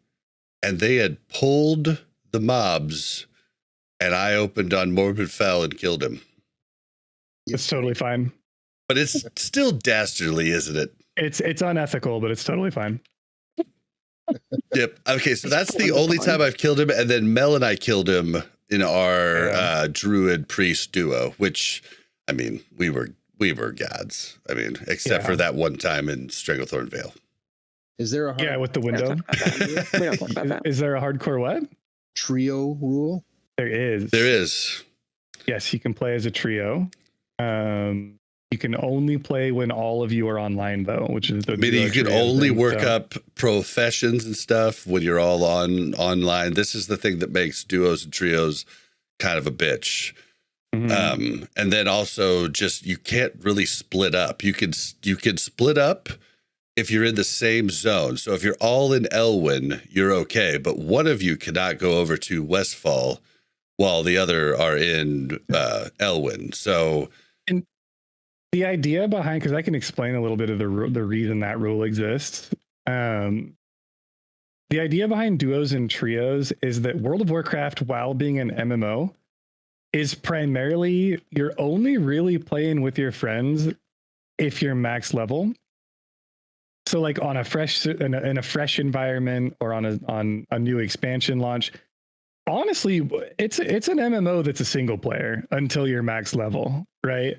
and they had pulled the mobs, and I opened on Morbid Fell and killed him. It's totally fine. But it's still dastardly, isn't it? It's unethical, but it's totally fine. Yep. Okay, so that's the only time I've killed him, and then Mel and I killed him in our druid priest duo, which, I mean, we were gods. I mean, except for that one time in Stranglethorn Vale. Is there a with the window? We don't talk about that. Is there a hardcore what? Trio rule? There is. Yes, you can play as a trio. You can only play when all of you are online, though, which is the meaning you can only work up professions and stuff when you're all online. This is the thing that makes duos and trios kind of a bitch. Mm-hmm. And then also just you can't really split up. You can split up if you're in the same zone. So if you're all in Elwyn, you're okay. But one of you cannot go over to Westfall while the other are in Elwyn. So the idea behind, because I can explain a little bit of the reason that rule exists. The idea behind duos and trios is that World of Warcraft, while being an MMO, is primarily you're only really playing with your friends if you're max level. So like on a fresh in a fresh environment or on a new expansion launch, honestly, it's an MMO that's a single player until you're max level, right?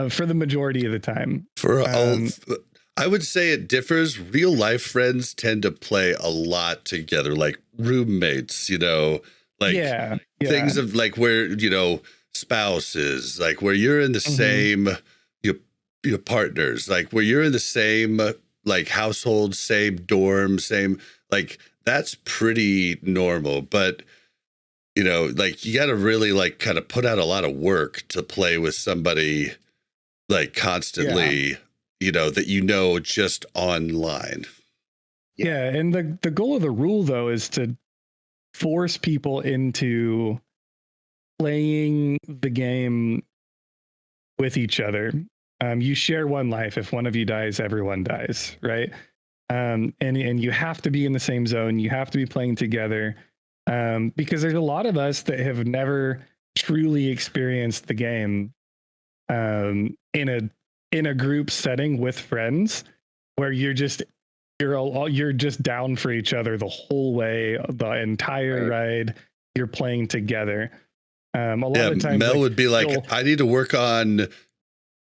For the majority of the time. I would say it differs. Real life friends tend to play a lot together, like roommates, you know, like things of like where, you know, spouses, like where you're in the same, your partners, like where you're in the same like household, same dorm, same, like that's pretty normal. But you know, like you got to really like kind of put out a lot of work to play with somebody like constantly, you know, that you know just online. Yeah, and the goal of the rule though is to force people into playing the game with each other. You share one life. If one of you dies, everyone dies, right? And you have to be in the same zone. You have to be playing together, because there's a lot of us that have never truly experienced the game in a group setting with friends, where you're just down for each other the whole way, the entire ride. You're playing together. A lot of times, Mel would be like, "I need to work on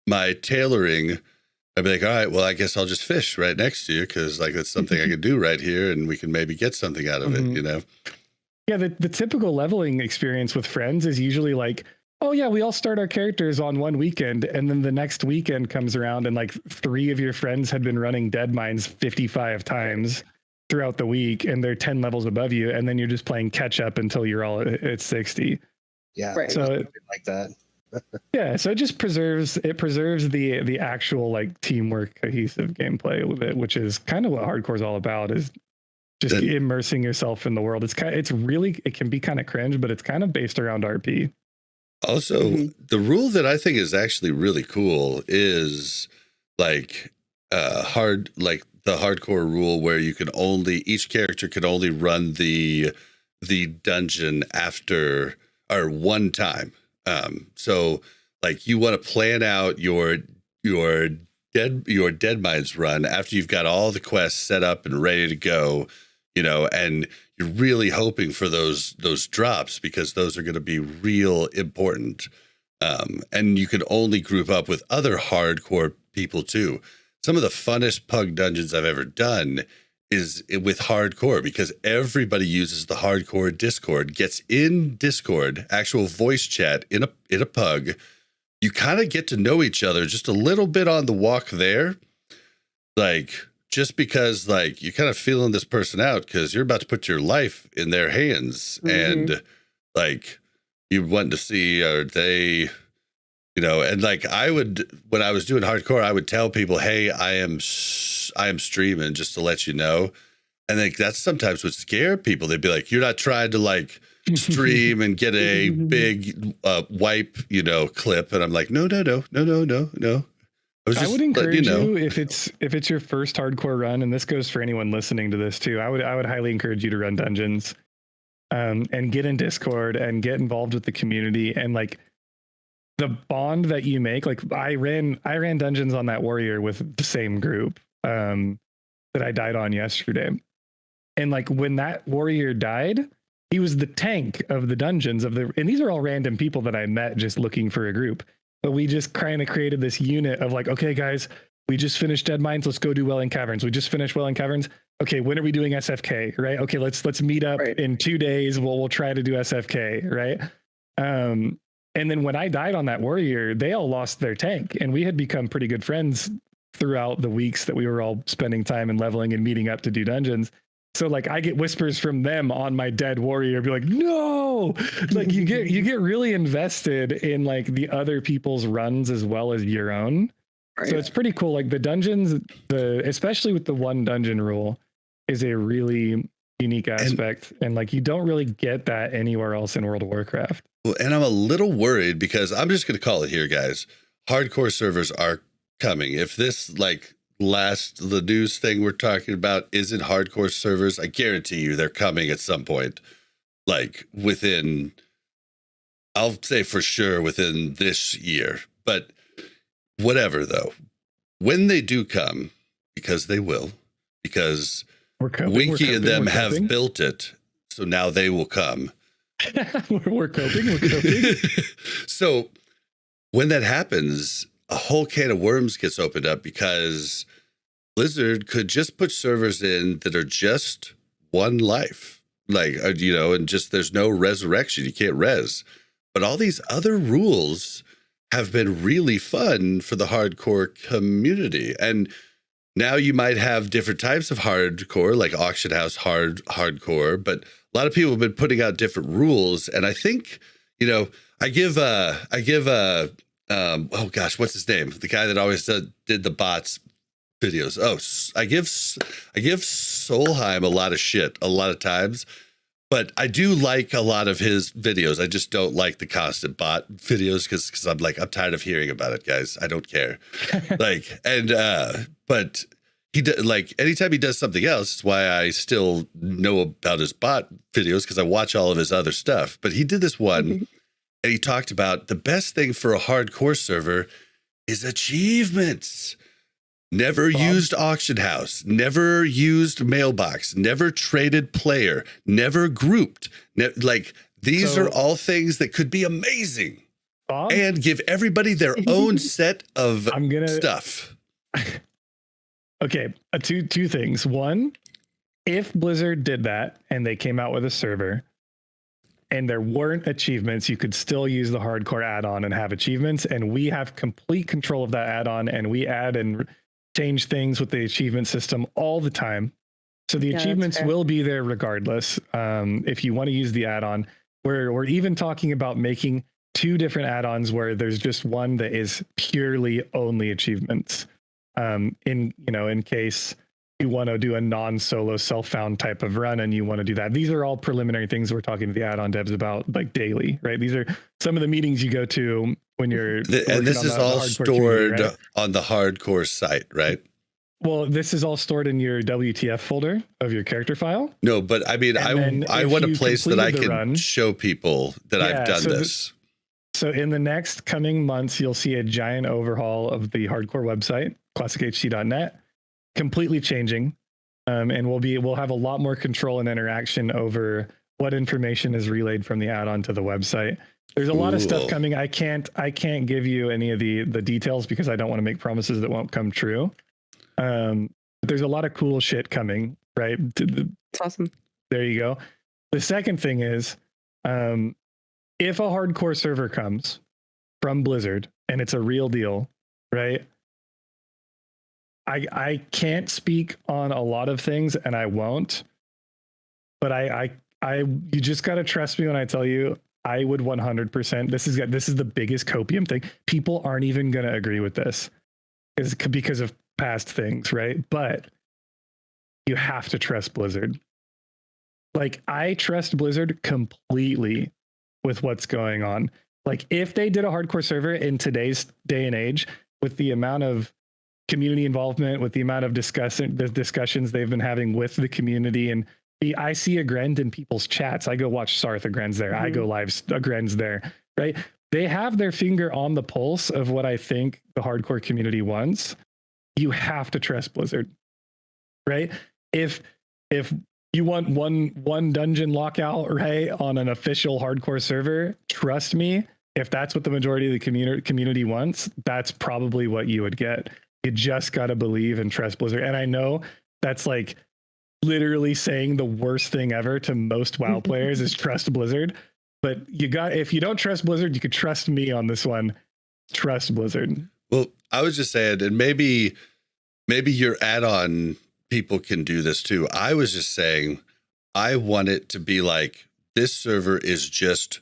my tailoring I'd be like, all right, well, I guess I'll just fish right next to you because like that's something I could do right here, and we can maybe get something out of it, you know? Yeah, the typical leveling experience with friends is usually like, oh yeah, we all start our characters on one weekend, and then the next weekend comes around and like 3 of your friends had been running dead mines 55 times throughout the week, and they're 10 levels above you, and then you're just playing catch up until you're all at 60. Yeah, Right. so like that. Yeah, so it just preserves the actual like teamwork, cohesive gameplay with it, which is kind of what hardcore is all about, is just immersing yourself in the world. It can be kind of cringe, but it's kind of based around RP. Also, the rule that I think is actually really cool is like the hardcore rule where you can each character can only run the dungeon after or one time. So like you want to plan out your dead mines run after you've got all the quests set up and ready to go, you know, and you're really hoping for those drops because those are going to be real important. And you can only group up with other hardcore people too. Some of the funnest pug dungeons I've ever done is with hardcore because everybody uses the hardcore Discord, gets in Discord, actual voice chat in a pug. You kind of get to know each other just a little bit on the walk there. Like, just because like you're kind of feeling this person out because you're about to put your life in their hands and like you want to see, are they, you know, and like when I was doing hardcore, I would tell people, hey, I am streaming just to let you know. And like that sometimes would scare people. They'd be like, you're not trying to like stream and get a big wipe, you know, clip. And I'm like, no. I would encourage you if it's your first hardcore run, and this goes for anyone listening to this too. I would highly encourage you to run dungeons, and get in Discord and get involved with the community, and like the bond that you make. Like I ran dungeons on that warrior with the same group that I died on yesterday, and like when that warrior died, he was the tank of the dungeons and these are all random people that I met just looking for a group. But we just kind of created this unit of like, okay, guys, we just finished Dead Mines. Let's go do Welling Caverns. We just finished Welling Caverns. Okay, when are we doing SFK? Right? Okay, let's meet up in 2 days. We'll try to do SFK. Right? And then when I died on that warrior, they all lost their tank, and we had become pretty good friends throughout the weeks that we were all spending time and leveling and meeting up to do dungeons. So like I get whispers from them on my dead warrior, be like, no, like you get really invested in like the other people's runs as well as your own. Right. So it's pretty cool. Like the dungeons, especially with the one dungeon rule, is a really unique aspect. And like you don't really get that anywhere else in World of Warcraft. Well, and I'm a little worried because I'm just going to call it here, guys. Hardcore servers are coming. If this like the news thing we're talking about isn't hardcore servers, I guarantee you they're coming at some point, like within, I'll say for sure within this year, but whatever though, when they do come, because they will, because Winky and them have built it, so now they will come. we're coping. So when that happens, a whole can of worms gets opened up because Blizzard could just put servers in that are just one life, like, you know, and just there's no resurrection. You can't res. But all these other rules have been really fun for the hardcore community. And now you might have different types of hardcore, like auction house hardcore, but a lot of people have been putting out different rules. And I think, you know, I give oh gosh, what's his name? The guy that always did the bots videos. Oh, I give Solheim a lot of shit a lot of times, but I do like a lot of his videos. I just don't like the constant bot videos because I'm tired of hearing about it, guys. I don't care. But he like anytime he does something else, it's why I still know about his bot videos because I watch all of his other stuff. But he did this one. And he talked about the best thing for a hardcore server is achievements. Never used auction house, never used mailbox, never traded player, never grouped. These are all things that could be amazing. Bob, and give everybody their own set of stuff. Okay, two things. One, if Blizzard did that and they came out with a server and there weren't achievements, you could still use the hardcore add-on and have achievements, and we have complete control of that add-on, and we add and change things with the achievement system all the time. So the achievements will be there regardless. If you want to use the add-on, we're even talking about making 2 different add-ons where there's just one that is purely only achievements. In case you want to do a non-solo self-found type of run and you want to do that. These are all preliminary things we're talking to the add-on devs about, like daily, right? These are some of the meetings you go to when you're and this is all stored right? on the hardcore site, right? Well, this is all stored in your WTF folder of your character file. No, but I mean, I want a place that I can show people that I've done this. So in the next coming months, you'll see a giant overhaul of the hardcore website, classichc.net, completely changing. And we'll have a lot more control and interaction over what information is relayed from the add-on to the website. There's a lot of stuff coming. I can't give you any of the details because I don't want to make promises that won't come true. There's a lot of cool shit coming, right? It's awesome. There you go. The second thing is, if a hardcore server comes from Blizzard and it's a real deal, right? I can't speak on a lot of things, and I won't, but you just got to trust me when I tell you I would 100%. This is the biggest copium thing. People aren't even going to agree with this because of past things, right? But you have to trust Blizzard. Like, I trust Blizzard completely with what's going on. Like, if they did a hardcore server in today's day and age, with the amount of community involvement, with the amount of the discussions they've been having with the community, and I see Agrend in people's chats. I go watch Sarth Agrend's there. I go live Agrend's there, right? They have their finger on the pulse of what I think the hardcore community wants. You have to trust Blizzard, right? If you want one dungeon lockout, right, on an official hardcore server, trust me, if that's what the majority of the community wants, that's probably what you would get. You just got to believe and trust Blizzard. And I know that's like literally saying the worst thing ever to most WoW players is trust Blizzard. But if you don't trust Blizzard, you could trust me on this one. Trust Blizzard. Well, I was just saying, and maybe your add-on people can do this too. I was just saying, I want it to be like, this server is just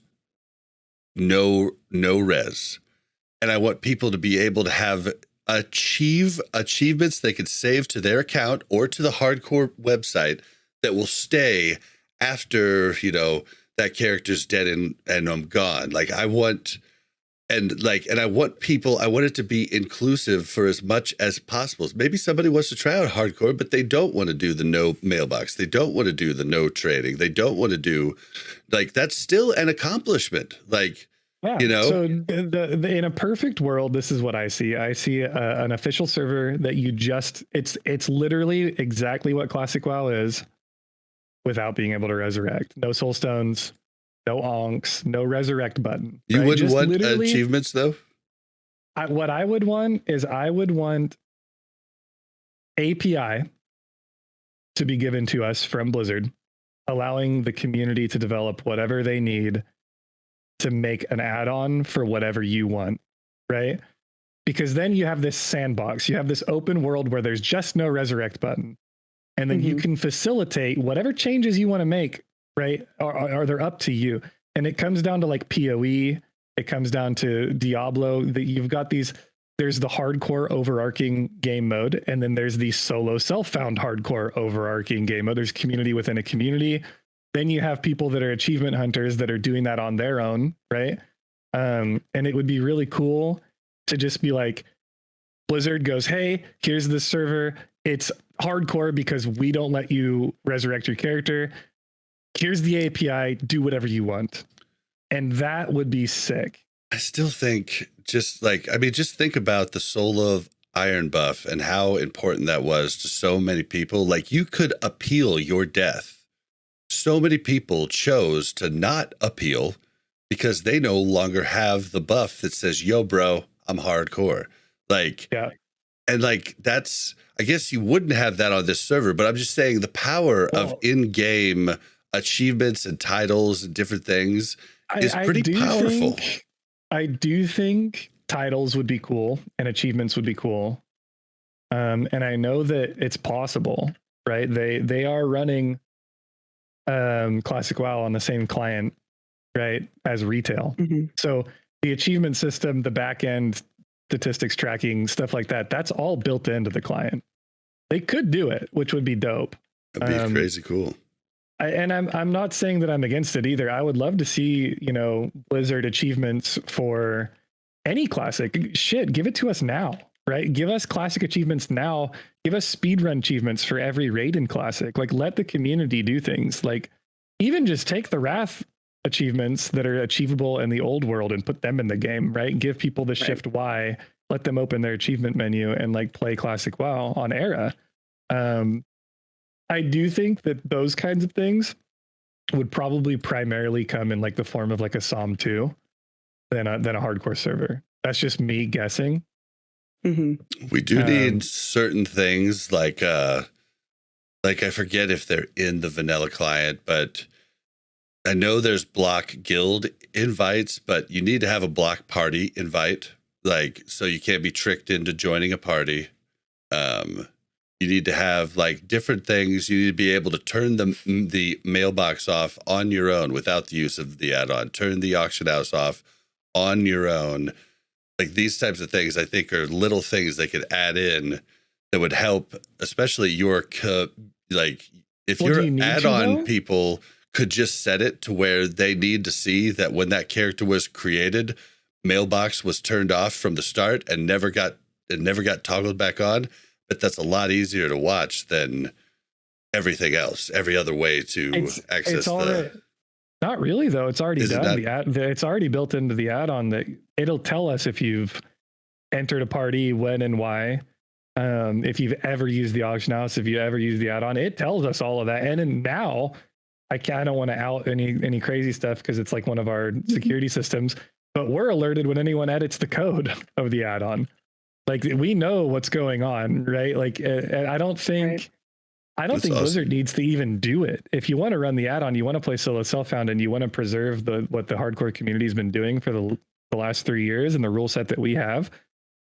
no res. And I want people to be able to have achievements they can save to their account or to the hardcore website that will stay after, that character's dead and I'm gone. Like, I want it to be inclusive for as much as possible. Maybe somebody wants to try out hardcore, but they don't want to do the no mailbox. They don't want to do the no trading. They don't want to do, like, that's still an accomplishment. Like, yeah. So in a perfect world, this is what I see. I see an official server that it's literally exactly what Classic WoW is without being able to resurrect. No soul stones, no onks, no resurrect button. You wouldn't want achievements though? What I would want is API to be given to us from Blizzard, allowing the community to develop whatever they need to make an add-on for whatever you want, right? Because then you have this sandbox, you have this open world where there's just no resurrect button. And then you can facilitate whatever changes you want to make, right? Or they're up to you. And it comes down to like PoE, it comes down to Diablo, that you've got there's the hardcore overarching game mode, and then there's the solo self-found hardcore overarching game mode. There's community within a community. Then you have people that are achievement hunters that are doing that on their own, right? And it would be really cool to just be like, Blizzard goes, hey, here's this server. It's hardcore because we don't let you resurrect your character. Here's the API. Do whatever you want. And that would be sick. I still think just think about the Soul of Iron buff and how important that was to so many people. Like, you could appeal your death. So many people chose to not appeal because they no longer have the buff that says, yo, bro, I'm hardcore. Like, yeah. And like, that's, I guess you wouldn't have that on this server, but I'm just saying the power of in-game achievements and titles and different things is pretty powerful. I do think titles would be cool and achievements would be cool. And I know that it's possible, right? They are running Classic WoW on the same client, right, as retail. So the achievement system, the back end statistics tracking, stuff like that, that's all built into the client. They could do it, which would be dope. That'd be crazy cool. I'm not saying that I'm against it either. I would love to see, you know, Blizzard achievements for any classic. Shit, give it to us now, right? Give us classic achievements now. Give us speedrun achievements for every raid in classic. Like, let the community do things. Like, even just take the Wrath achievements that are achievable in the old world and put them in the game, right? Give people the shift Y, let them open their achievement menu and like play classic WoW on Era. I do think that those kinds of things would probably primarily come in like the form of like a Psalm 2 than a hardcore server. That's just me guessing. We do need certain things like I forget if they're in the vanilla client, but I know there's block guild invites, but you need to have a block party invite, like, so you can't be tricked into joining a party. You need to have like different things. You need to be able to turn the mailbox off on your own without the use of the add-on. Turn the auction house off on your own. Like, these types of things, I think, are little things they could add in that would help, especially your like, if your add-on people could just set it to where they need to see that when that character was created, mailbox was turned off from the start and never got toggled back on. But that's a lot easier to watch than everything else, every other way to access Not really, though. It's already done. It's already built into the add-on that it'll tell us if you've entered a party, when and why. If you've ever used the auction house, if you ever used the add-on, it tells us all of that. And now I don't want to out any crazy stuff because it's like one of our security systems, but we're alerted when anyone edits the code of the add-on. Like, we know what's going on, right? Like, I don't think Blizzard needs to even do it. If you want to run the add-on, you want to play solo self-found, and you want to preserve what the hardcore community has been doing for the last 3 years and the rule set that we have,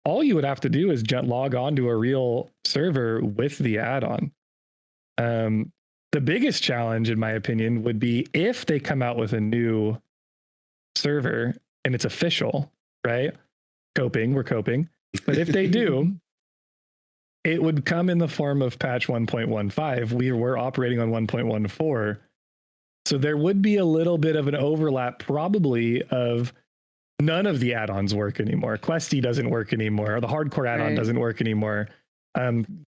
all you would have to do is log on to a real server with the add-on. The biggest challenge, in my opinion, would be if they come out with a new server and it's official, right? We're coping. But if they do, it would come in the form of patch 1.15. We're operating on 1.14. So there would be a little bit of an overlap, probably, of none of the add-ons work anymore. Questy doesn't work anymore. The hardcore add-on doesn't work anymore.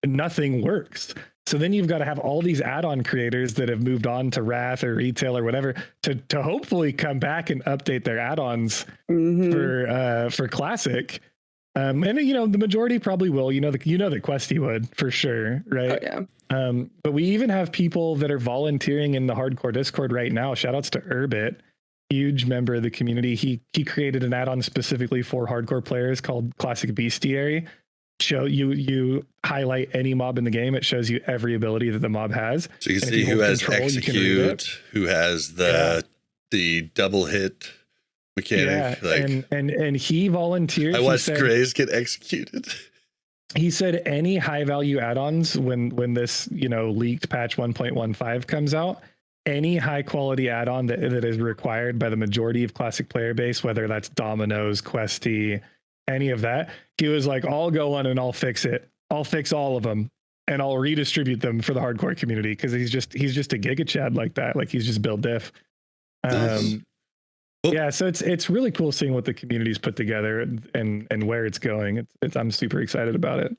Nothing works. So then you've got to have all these add-on creators that have moved on to Wrath or Retail or whatever to hopefully come back and update their add-ons for Classic. And you know, the majority probably will. You know that Questy would, for sure, right? Oh, yeah. But we even have people that are volunteering in the hardcore Discord right now. Shout outs to Urbit, huge member of the community. He created an add-on specifically for hardcore players called Classic Bestiary. Show you highlight any mob in the game, it shows you every ability that the mob has. So you can see who has execute, who has the double hit mechanic. And he volunteered. I watched Grays get executed. He said any high value add-ons when this leaked patch 1.15 comes out, any high quality add-on that is required by the majority of classic player base, whether that's Dominoes, Questy, any of that, he was like, I'll go on and I'll fix it. I'll fix all of them and I'll redistribute them for the hardcore community, because he's just a giga chad like that. Like, he's just built diff. Yeah, so it's really cool seeing what the community's put together and where it's going. I'm super excited about it.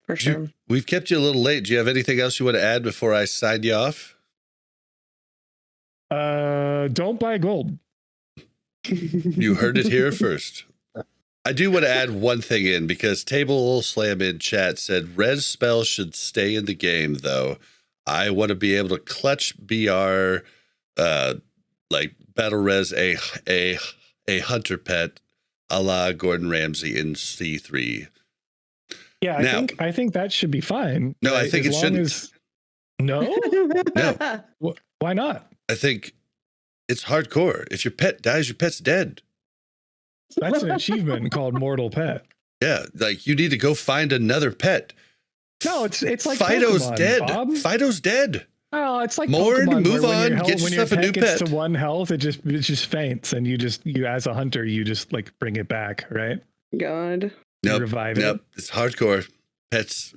For sure. We've kept you a little late. Do you have anything else you want to add before I sign you off? Don't buy gold. You heard it here first. I do want to add one thing in, because Table Slam in chat said res spell should stay in the game, though. I want to be able to clutch BR, like battle res a hunter pet a la Gordon Ramsay in C3. Yeah, I think that should be fine. No, I think it shouldn't. No? No. Why not? I think it's hardcore. If your pet dies, your pet's dead. That's an achievement called Mortal Pet. Yeah, like you need to go find another pet. No, it's like Fido's Pokemon, dead. Bob. Fido's dead. Oh, it's like Mourn, Pokemon, move on, get when yourself your a new gets pet. to 1 health, it just faints, and you as a hunter, you just like bring it back, right? God. Nope. Revive Nope. it. It's hardcore. Pets.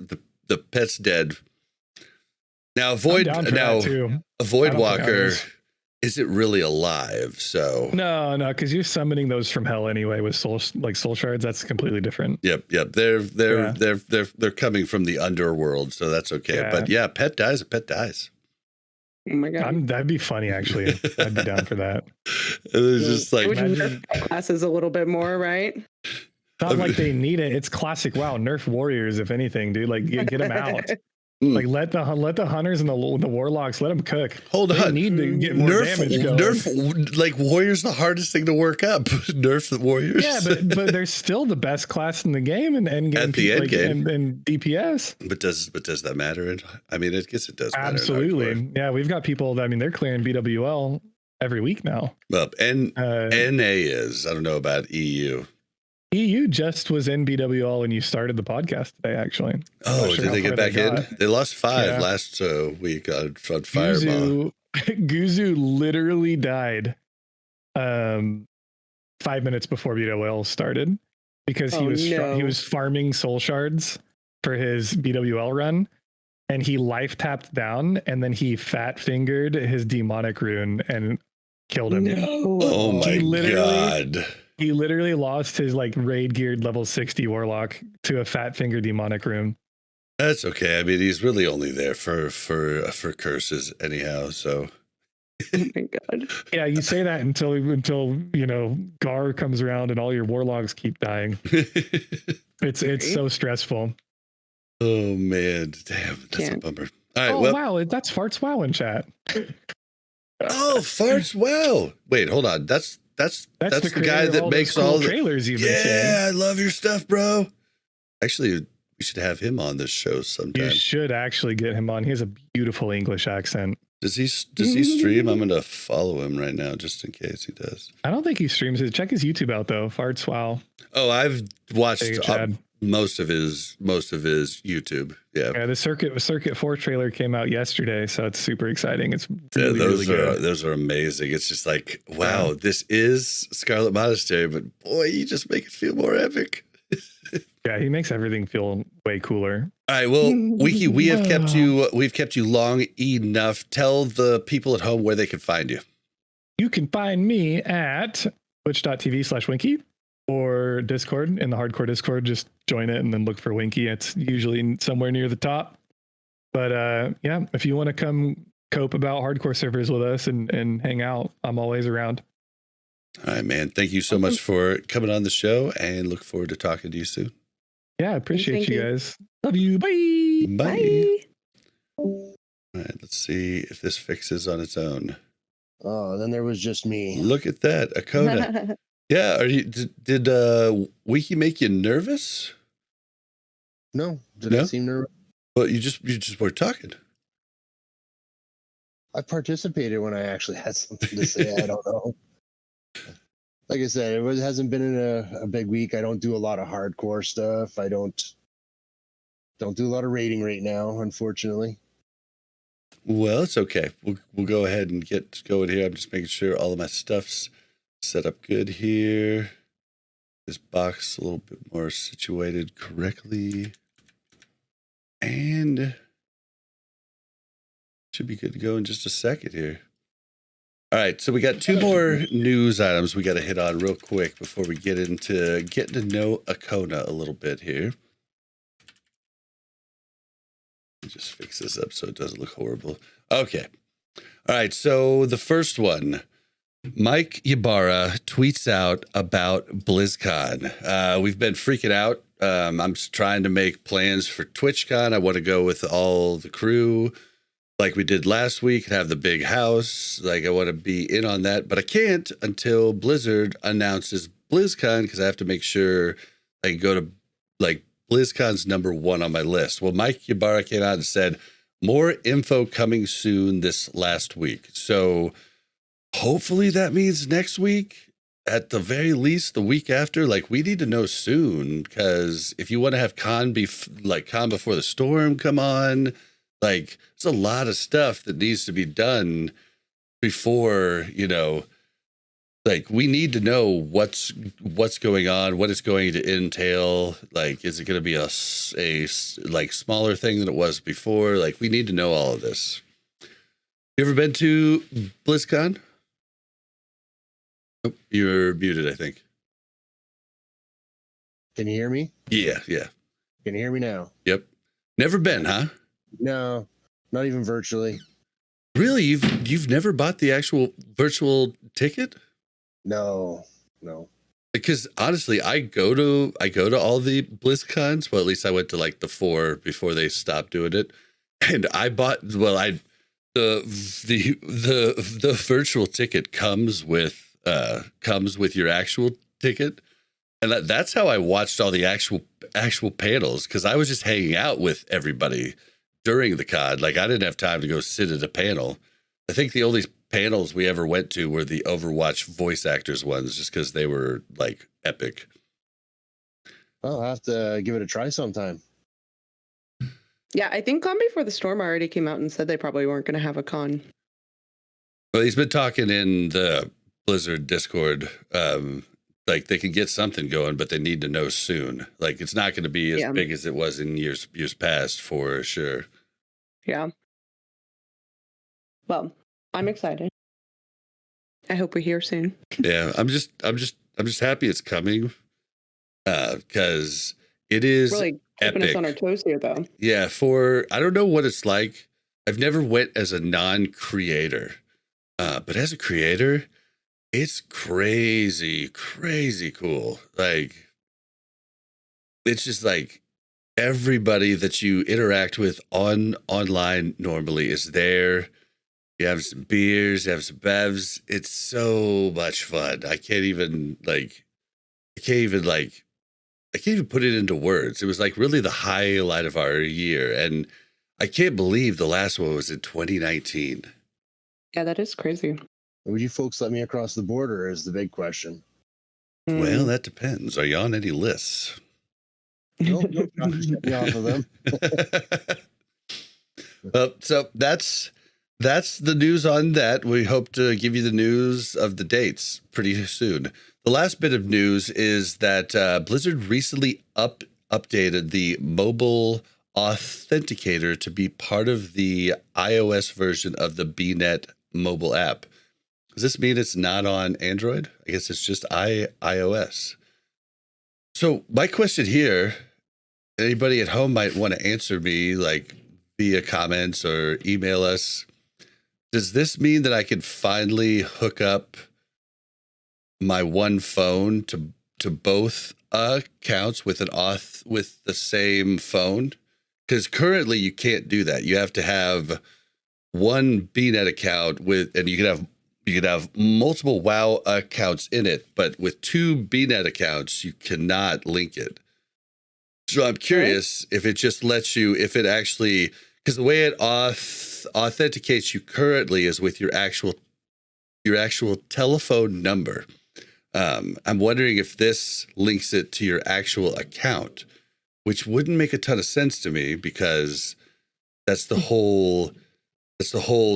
The pet's dead. Now avoid Walker. Is it really alive? So no, because you're summoning those from hell anyway with soul shards. That's completely different. Yep. They're coming from the underworld, so that's okay. Yeah. But yeah, pet dies. A pet dies. Oh my God. That'd be funny, actually. I'd be down for that. It was just like Would nerf classes a little bit more, right? Not like they need it. It's classic. Wow, nerf warriors, if anything, dude. Like get them out. Like let the hunters and the warlocks let them cook. Hold they on. need to get more damage going. Nerf like warriors the hardest thing to work up. Nerf the warriors. Yeah, but they're still the best class in the game and at the end game and DPS. But does that matter? I mean, I guess it does. Absolutely. Yeah, we've got people. I mean, they're clearing BWL every week now. Well, NA is. I don't know about EU. EU just was in BWL when you started the podcast today, actually. Oh, did they get back in? They lost 5 last week on Fireball. Guzu literally died 5 minutes before BWL started because he was farming soul shards for his BWL run, and he life tapped down, and then he fat fingered his demonic rune and killed him. No. Oh my God. He literally lost his like raid geared level 60 warlock to a fat finger demonic rune. That's okay. I mean, he's really only there for curses anyhow. So. Oh my God. Yeah, you say that until Gar comes around and all your warlocks keep dying. It's so stressful. Oh man, damn, that's a bummer. All right, wow, that's Farts Wow in chat. Oh, Farts Wow. Wait, hold on. That's the guy that makes all the trailers you've been seeing. Yeah, I love your stuff, bro. Actually, we should have him on this show sometime. You should actually get him on. He has a beautiful English accent. Does he stream? I'm gonna follow him right now just in case he does. I don't think he streams it. Check his YouTube out though. Farts Wow. Oh, I've watched most of his YouTube. Yeah. The Circuit 4 trailer came out yesterday, so it's super exciting. It's really good. Those are amazing. It's just like, wow, this is Scarlet Monastery, but boy, you just make it feel more epic. Yeah, he makes everything feel way cooler. All right, well, Winky, we've kept you long enough. Tell the people at home where they can find you. You can find me at twitch.tv/Winky or Discord, in the hardcore Discord. Just join it and then look for Winky. It's usually somewhere near the top. But yeah, if you want to come cope about hardcore servers with us and hang out, I'm always around. All right, man. Thank you so much for coming on the show, and look forward to talking to you soon. Yeah, I appreciate you guys. Love you. Bye. Bye. All right, let's see if this fixes on its own. Oh, then there was just me. Look at that, Okona. Yeah, did Winky make you nervous? No, did I seem nervous? Well, you just were talking. I participated when I actually had something to say. I don't know. Like I said, it hasn't been in a big week. I don't do a lot of hardcore stuff. I don't do a lot of raiding right now, unfortunately. Well, it's okay. We'll go ahead and get going here. I'm just making sure all of my stuff's set up good here. This box a little bit more situated correctly. And should be good to go in just a second here. All right, so we got 2 more news items we got to hit on real quick before we get into getting to know Okona a little bit here. Let me just fix this up so it doesn't look horrible. Okay. All right, so the first one, Mike Ybarra tweets out about BlizzCon. We've been freaking out. I'm trying to make plans for TwitchCon. I want to go with all the crew like we did last week and have the big house. Like I want to be in on that, but I can't until Blizzard announces BlizzCon because I have to make sure I can go to like BlizzCon's #1 on my list. Well, Mike Ybarra came out and said, more info coming soon this last week. So hopefully that means next week, at the very least the week after. Like, we need to know soon, because if you want to have Con Before the Storm come on, like, it's a lot of stuff that needs to be done before, you know, like, we need to know what's going on, what it's going to entail. Like, is it going to be a like smaller thing than it was before? Like, we need to know all of this. You ever been to BlizzCon? Oh, you're muted, I think. Can you hear me? Yeah. Can you hear me now? Yep. Never been, huh? No, not even virtually. Really? You've never bought the actual virtual ticket? No. Because honestly, I go to all the BlizzCons. Well, at least I went to like the 4 before they stopped doing it, and I bought. Well, the virtual ticket comes with your actual ticket, and that's how I watched all the actual panels, because I was just hanging out with everybody during the con. Like, I didn't have time to go sit at a panel. I think the only panels we ever went to were the Overwatch voice actors ones, just because they were like epic. I'll have to give it a try sometime. Yeah, I think Con Before the Storm already came out and said they probably weren't going to have a con. Well, he's been talking in the Blizzard Discord. Like, they can get something going, but they need to know soon. Like, it's not going to be as big as it was in years past, for sure. Yeah. Well, I'm excited. I hope we hear soon. Yeah, I'm just happy it's coming, because it is really keeping epic. us on our toes here, though. Yeah, I don't know what it's like. I've never went as a non-creator, but as a creator, it's crazy cool. Like, it's just like everybody that you interact with online normally is there. You have some beers, you have some bevs. It's so much fun. I can't even put it into words. It was like really the highlight of our year. And I can't believe the last one was in 2019. Yeah, that is crazy. Would you folks let me across the border is the big question. Well, that depends. Are you on any lists? Nope, just get me off of them. So that's the news on that. We hope to give you the news of the dates pretty soon. The last bit of news is that Blizzard recently updated the mobile Authenticator to be part of the iOS version of the BNet mobile app. Does this mean it's not on Android? I guess it's just iOS. So my question here, anybody at home might want to answer me, like via comments or email us. Does this mean that I can finally hook up my one phone to both accounts with an auth with the same phone? Because currently you can't do that. You have to have one BNet account and you can have multiple WoW accounts in it, but with 2 BNet accounts, you cannot link it. So I'm curious if it just lets you, if it actually, because the way it authenticates you currently is with your actual telephone number. I'm wondering if this links it to your actual account, which wouldn't make a ton of sense to me, because that's the whole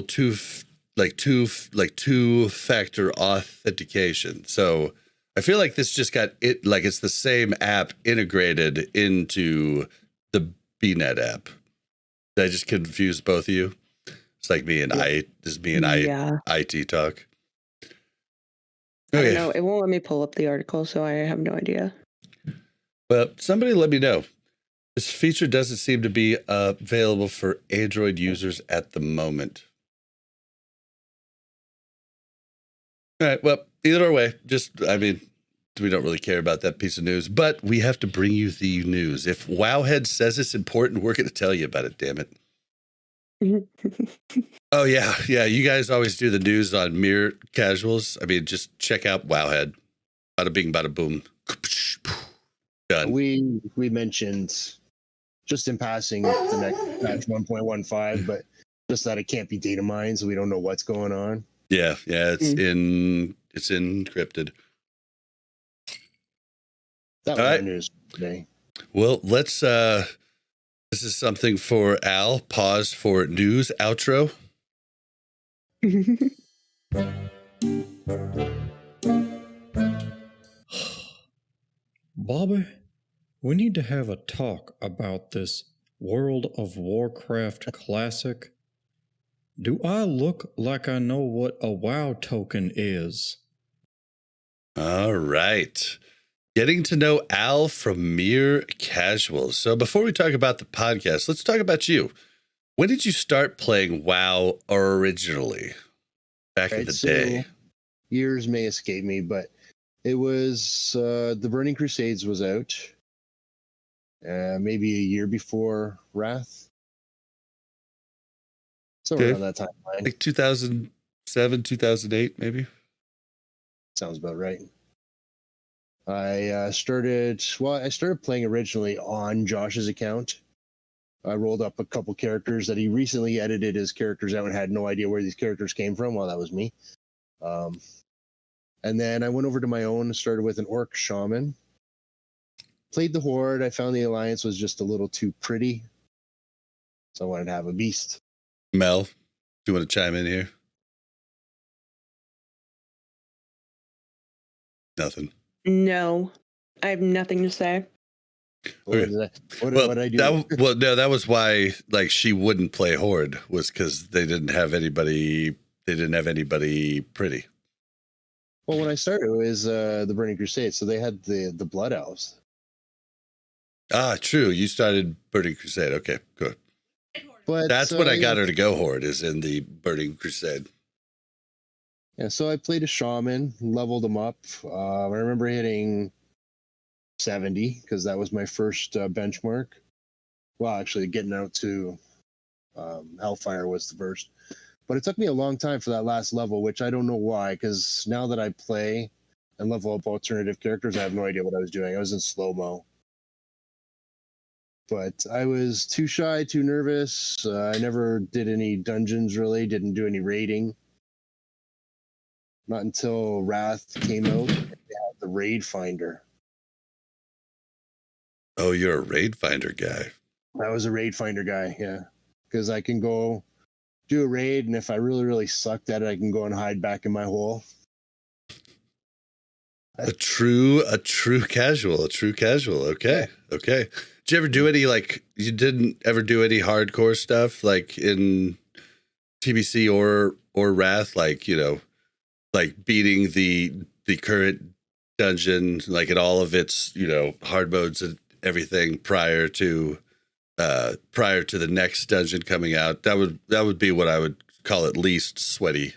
two-factor authentication. So I feel like this just got it, like it's the same app integrated into the BNet app. Did I just confuse both of you? It's like me and IT talk. I don't know. It won't let me pull up the article, so I have no idea. Well, somebody let me know. This feature doesn't seem to be available for Android users at the moment. All right. Well, either way, we don't really care about that piece of news, but we have to bring you the news. If Wowhead says it's important, we're going to tell you about it, damn it. Oh, yeah. Yeah. You guys always do the news on Mere Casuals. I mean, just check out Wowhead. Bada bing, bada boom. Done. We mentioned just in passing the next patch 1.15, but just that it can't be data mined, so we don't know what's going on. Yeah, it's encrypted. That was our news today. Well, let's this is something for Al. Pause for news outro. Bobby, we need to have a talk about this World of Warcraft Classic. Do I look like I know what a WoW token is? All right. Getting to know Al from Mere Casual. So before we talk about the podcast, let's talk about you. When did you start playing WoW originally? Back in the day. Years may escape me, but it was the Burning Crusades was out. Maybe a year before Wrath. Somewhere around that timeline. Like 2007, 2008, maybe? Sounds about right. I started playing originally on Josh's account. I rolled up a couple characters that he recently edited his characters out and had no idea where these characters came from. Well, that was me. And then I went over to my own and started with an orc shaman. Played the horde. I found the alliance was just a little too pretty. So I wanted to have a beast. Mel, do you want to chime in here? Nothing. No, I have nothing to say. What did I do? That was why like she wouldn't play horde, was because they didn't have anybody pretty. Well, when I started, it was the Burning Crusade, so they had the Blood Elves. Ah, true. You started Burning Crusade. Okay, good. But that's when I got her to go horde, is in the Burning Crusade. Yeah, so I played a shaman, leveled him up. I remember hitting 70 because that was my first benchmark. Well, actually, getting out to Hellfire was the first. But it took me a long time for that last level, which I don't know why, because now that I play and level up alternative characters, I have no idea what I was doing. I was in slow-mo. But I was too shy, too nervous. I never did any dungeons, really. Didn't do any raiding. Not until Wrath came out, they had the Raid Finder. Oh, you're a Raid Finder guy. I was a Raid Finder guy, yeah. Because I can go do a raid, and if I really, really sucked at it, I can go and hide back in my hole. A true casual. Okay. Did you ever do any, like, you didn't ever do any hardcore stuff, like in TBC or Wrath, like, you know, like beating the current dungeon, like in all of its, you know, hard modes and everything prior to the next dungeon coming out? That would be what I would call at least sweaty.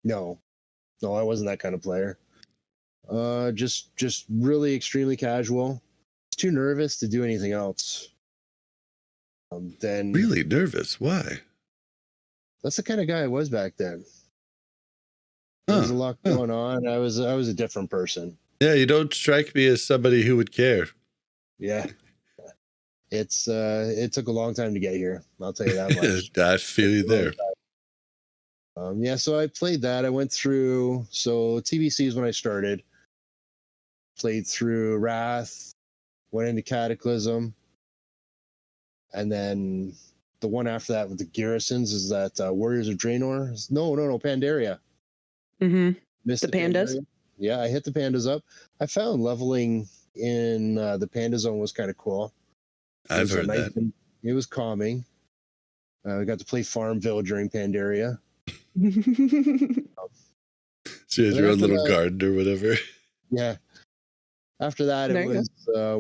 No, I wasn't that kind of player. Just really extremely casual. Too nervous to do anything else. Then really nervous. Why? That's the kind of guy I was back then. There was a lot going on. I was a different person. Yeah, you don't strike me as somebody who would care. Yeah. It took a long time to get here. I'll tell you that much. I feel you there. Yeah, so I played that. I went through, so TBC is when I started. Played through Wrath, went into Cataclysm, and then the one after that with the garrisons is that Warriors of Draenor. No, Pandaria. Mm-hmm. Missed the pandas. Pandaria. Yeah, I hit the pandas up. I found leveling in the Panda Zone was kind of cool. I've heard that. It was calming. I got to play Farmville during Pandaria. So you had your own little garden or whatever. Yeah. After that, it was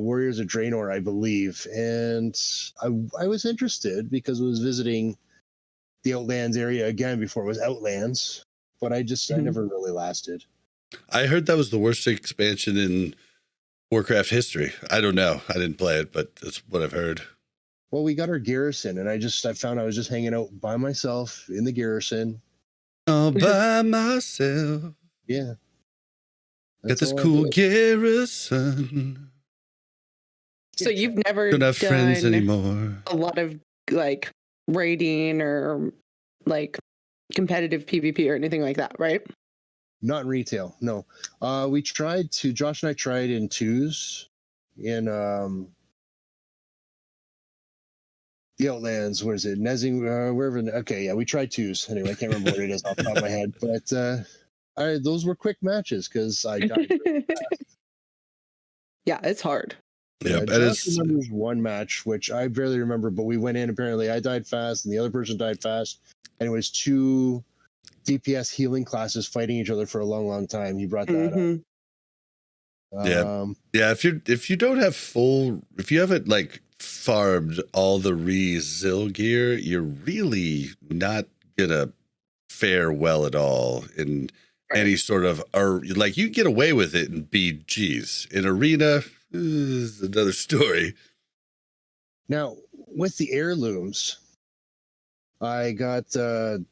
Warriors of Draenor, I believe. And I was interested because I was visiting the Outlands area again before it was Outlands. But I never really lasted. I heard that was the worst expansion in Warcraft history. I don't know. I didn't play it, but that's what I've heard. Well, we got our garrison, and I found I was just hanging out by myself in the garrison. All by myself. Yeah. Got this cool garrison. So you've never Don't have friends done anymore. a lot of like raiding or like competitive PvP or anything like that, right? Not in retail, no. We tried to. Josh and I tried in twos in the Outlands. What is it? Nezing, wherever. Okay, yeah, we tried twos. Anyway, I can't remember what it is off the top of my head, but those were quick matches because I died. Yeah, it's hard. Yeah, Josh remembers one match, which I barely remember, but we went in. Apparently, I died fast, and the other person died fast, and it was two DPS healing classes fighting each other for a long, long time. He brought that up. Yeah. If you don't have if you haven't like farmed all the re-Zil gear, you're really not gonna fare well at all in any sort of, or like you get away with it in BGs. In arena is another story. Now with the heirlooms, I got the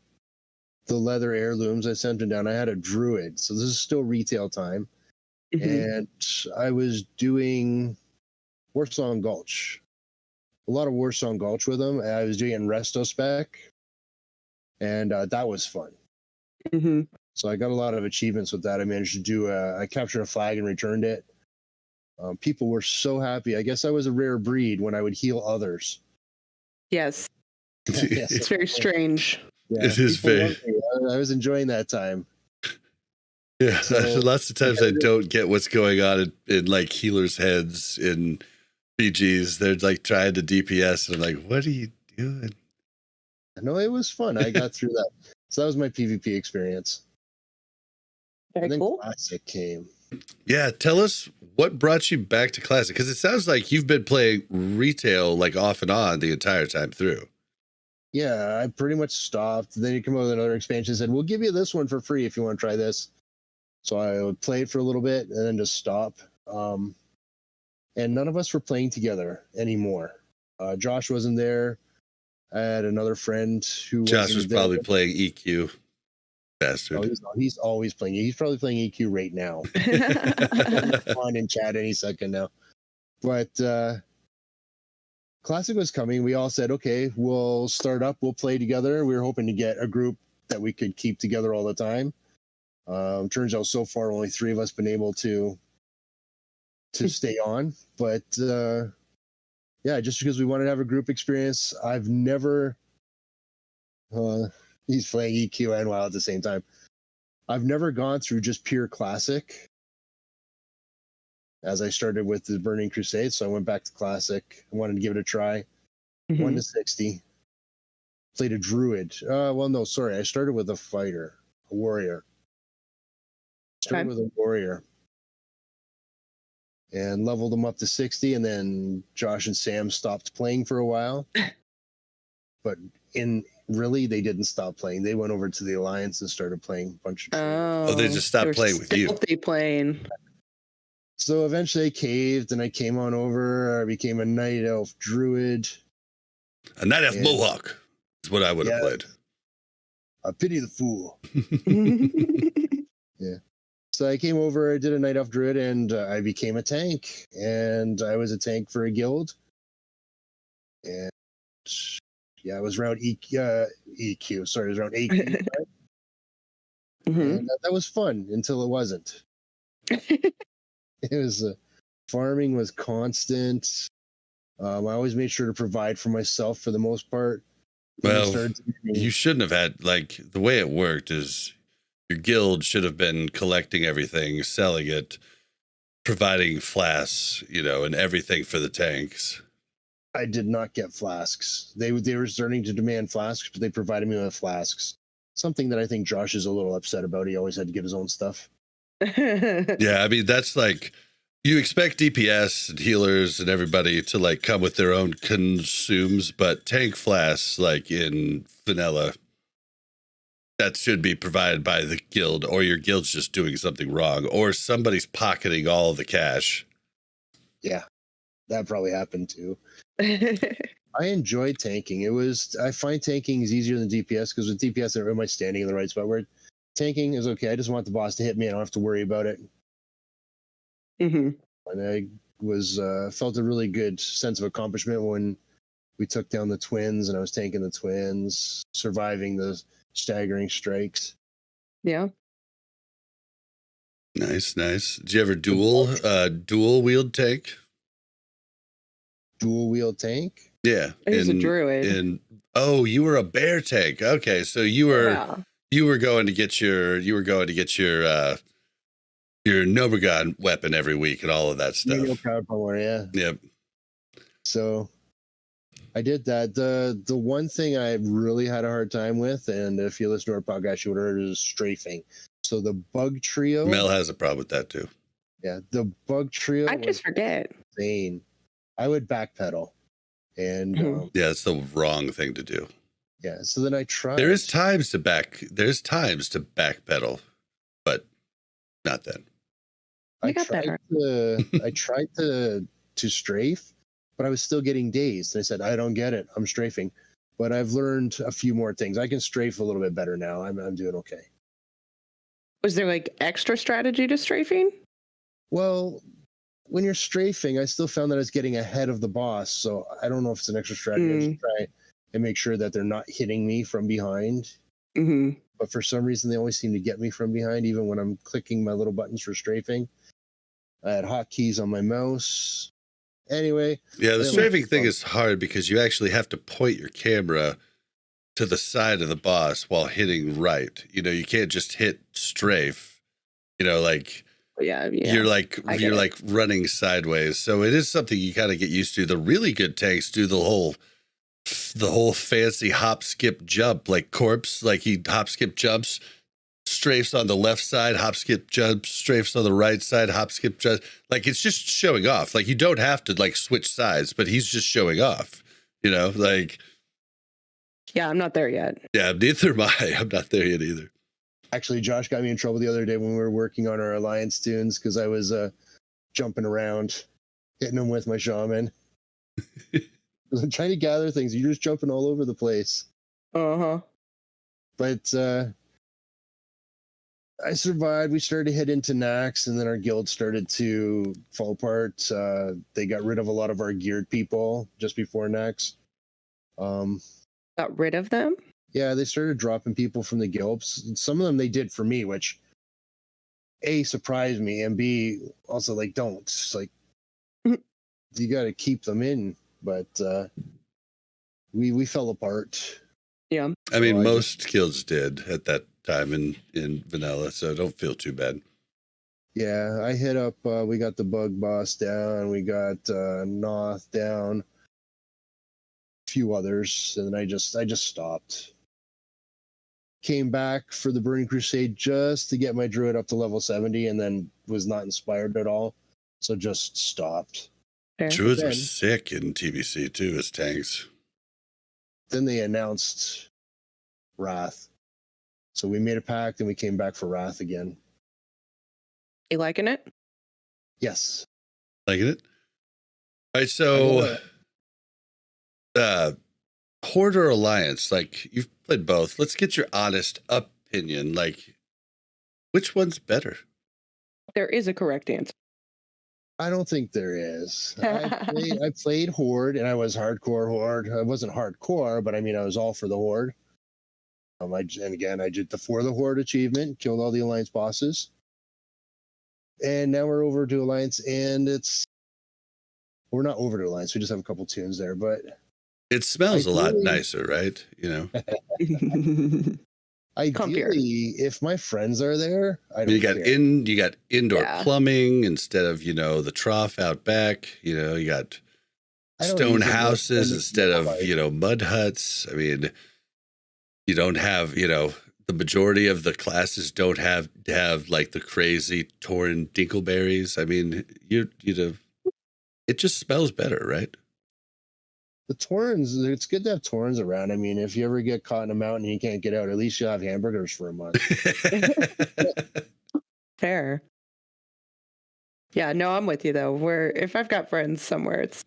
leather heirlooms. I sent them down. I had a druid, so this is still retail time, and I was doing Warsong Gulch, a lot of Warsong Gulch with them. I was doing it in Resto spec, and that was fun. So I got a lot of achievements with that. I managed to do I captured a flag and returned it. People were so happy. I guess I was a rare breed when I would heal others. Yes. Yes. It's very strange. Yeah, it is very. I was enjoying that time. Yeah, So, lots of times I don't get what's going on in like healers' heads in BGs. They're like trying to DPS, and I'm like, what are you doing? No, it was fun. I got through that. So that was my PvP experience. Very and then cool. Classic came. Yeah, tell us what brought you back to Classic, because it sounds like you've been playing retail like off and on the entire time through. Yeah, I pretty much stopped. Then you come up with another expansion and said, we'll give you this one for free if you want to try this. So I would play it for a little bit and then just stop. And none of us were playing together anymore. Josh wasn't there. I had another friend who Josh was probably playing EQ. Bastard. Oh, he's always playing. He's probably playing EQ right now. On in chat any second now. But Classic was coming. We all said, okay, we'll start up. We'll play together. We were hoping to get a group that we could keep together all the time. Turns out so far only 3 of us been able to stay on. But yeah, just because we wanted to have a group experience. I've never he's playing EQ and WoW at the same time. I've never gone through just pure Classic, as I started with the Burning Crusade, so I went back to Classic. I wanted to give it a try. 1 to 60. Played a Druid. Well, no, sorry. I started with a fighter, a warrior. Started with a warrior. And leveled them up to 60, and then Josh and Sam stopped playing for a while. But really, they didn't stop playing. They went over to the Alliance and started playing a bunch of Oh, they just stopped playing with you. They playing. So eventually I caved and I came on over. I became a Night Elf Druid. A Night Elf Mohawk is what I would have played. I pity the fool. Yeah. So I came over, I did a Night Elf Druid, and I became a tank. And I was a tank for a guild. And yeah, it was around EQ. Sorry, it was around AQ. And that was fun until it wasn't. It was farming was constant. I always made sure to provide for myself for the most part. Well, you shouldn't have had, like, the way it worked is your guild should have been collecting everything, selling it, providing flasks, and everything for the tanks. I did not get flasks. They were starting to demand flasks, but they provided me with flasks. Something that I think Josh is a little upset about. He always had to get his own stuff. Yeah, I mean, that's like, you expect DPS and healers and everybody to like come with their own consumes, but tank flasks, like in vanilla, that should be provided by the guild, or your guild's just doing something wrong, or somebody's pocketing all the cash. Yeah, that probably happened too. I enjoyed tanking. I find tanking is easier than DPS, because with DPS, am I standing in the right spot? Where tanking is okay. I just want the boss to hit me. I don't have to worry about it. And was felt a really good sense of accomplishment when we took down the twins and I was tanking the twins, surviving the staggering strikes. Yeah. Nice. Did you ever dual wield tank? Dual wield tank? Yeah. He was a druid. Oh, you were a bear tank. Okay, so you were going to get your Nobragon weapon every week and all of that stuff. Yeah. Yep. So I did that. The one thing I really had a hard time with, and if you listen to our podcast, you would have heard, is strafing. So the bug trio. Mel has a problem with that too. Yeah, the bug trio. I just forget. Insane. I would backpedal, and yeah, it's the wrong thing to do. Yeah. So then I tried. There's times to backpedal, but not then. I got better. I tried to strafe, but I was still getting dazed. And I said, I don't get it. I'm strafing. But I've learned a few more things. I can strafe a little bit better now. I'm doing okay. Was there like extra strategy to strafing? Well, when you're strafing, I still found that I was getting ahead of the boss. So I don't know if it's an extra strategy. I should try and make sure that they're not hitting me from behind. Mm-hmm. But for some reason, they always seem to get me from behind, even when I'm clicking my little buttons for strafing. I had hotkeys on my mouse. Anyway. Yeah, the strafing thing is hard because you actually have to point your camera to the side of the boss while hitting right. You know, you can't just hit strafe. You know, like you're like running sideways. So it is something you kind of get used to. The really good tanks do the whole fancy hop, skip, jump, like Corpse. Like he hop, skip, jumps, strafes on the left side, hop, skip, jumps, strafes on the right side, hop, skip, jump. Like it's just showing off. Like you don't have to like switch sides, but he's just showing off. You know, like. Yeah, I'm not there yet. Yeah, neither am I. I'm not there yet either. Actually, Josh got me in trouble the other day when we were working on our Alliance tunes because I was jumping around, hitting them with my shaman. I'm trying to gather things. You're just jumping all over the place. Uh-huh. But I survived. We started to hit into Nax, and then our guild started to fall apart. They got rid of a lot of our geared people just before Nax. Got rid of them? Yeah, they started dropping people from the guilds. Some of them they did for me, which A, surprised me, and B, also like, don't. It's like, you got to keep them in. But we fell apart. Yeah. I mean, most guilds did at that time in vanilla, so don't feel too bad. Yeah, I hit up, we got the bug boss down, we got Noth down, a few others, and then I just stopped. Came back for the Burning Crusade just to get my druid up to level 70, and then was not inspired at all, so just stopped. Fair. Druids were sick in TBC too as tanks. Then they announced Wrath. So we made a pact and we came back for Wrath again. You liking it? Yes. Liking it? All right, so Horde or Alliance, like you've played both. Let's get your honest opinion. Like, which one's better? There is a correct answer. I don't think there is. I played Horde, and I was hardcore Horde. I wasn't hardcore, but I mean, I was all for the Horde. And again, I did the For the Horde achievement, killed all the Alliance bosses. And now we're over to Alliance, and we're not over to Alliance. We just have a couple tunes there, but it smells a lot nicer, right? You know. Ideally, if my friends are there, I don't care. You got indoor plumbing instead of, you know, the trough out back. You know, you got stone houses instead of, you know, mud huts. I mean, you don't have, you know, the majority of the classes don't have like the crazy torn dinkleberries. I mean, you know, it just smells better, right? The Torrens, it's good to have Torrens around. I mean, if you ever get caught in a mountain and you can't get out, at least you'll have hamburgers for a month. Fair. Yeah, no, I'm with you though. Where if I've got friends somewhere, it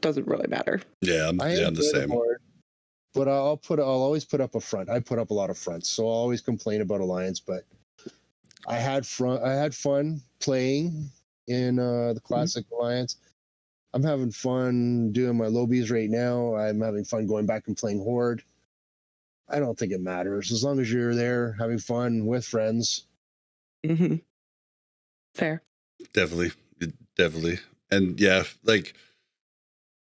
doesn't really matter. Yeah, I'm the same. But I'll always put up a front. I put up a lot of fronts, so I'll always complain about Alliance. But I had fun playing in the classic Alliance. I'm having fun doing my lobies right now. I'm having fun going back and playing Horde. I don't think it matters as long as you're there having fun with friends. Mm-hmm. Fair. Definitely. And yeah, like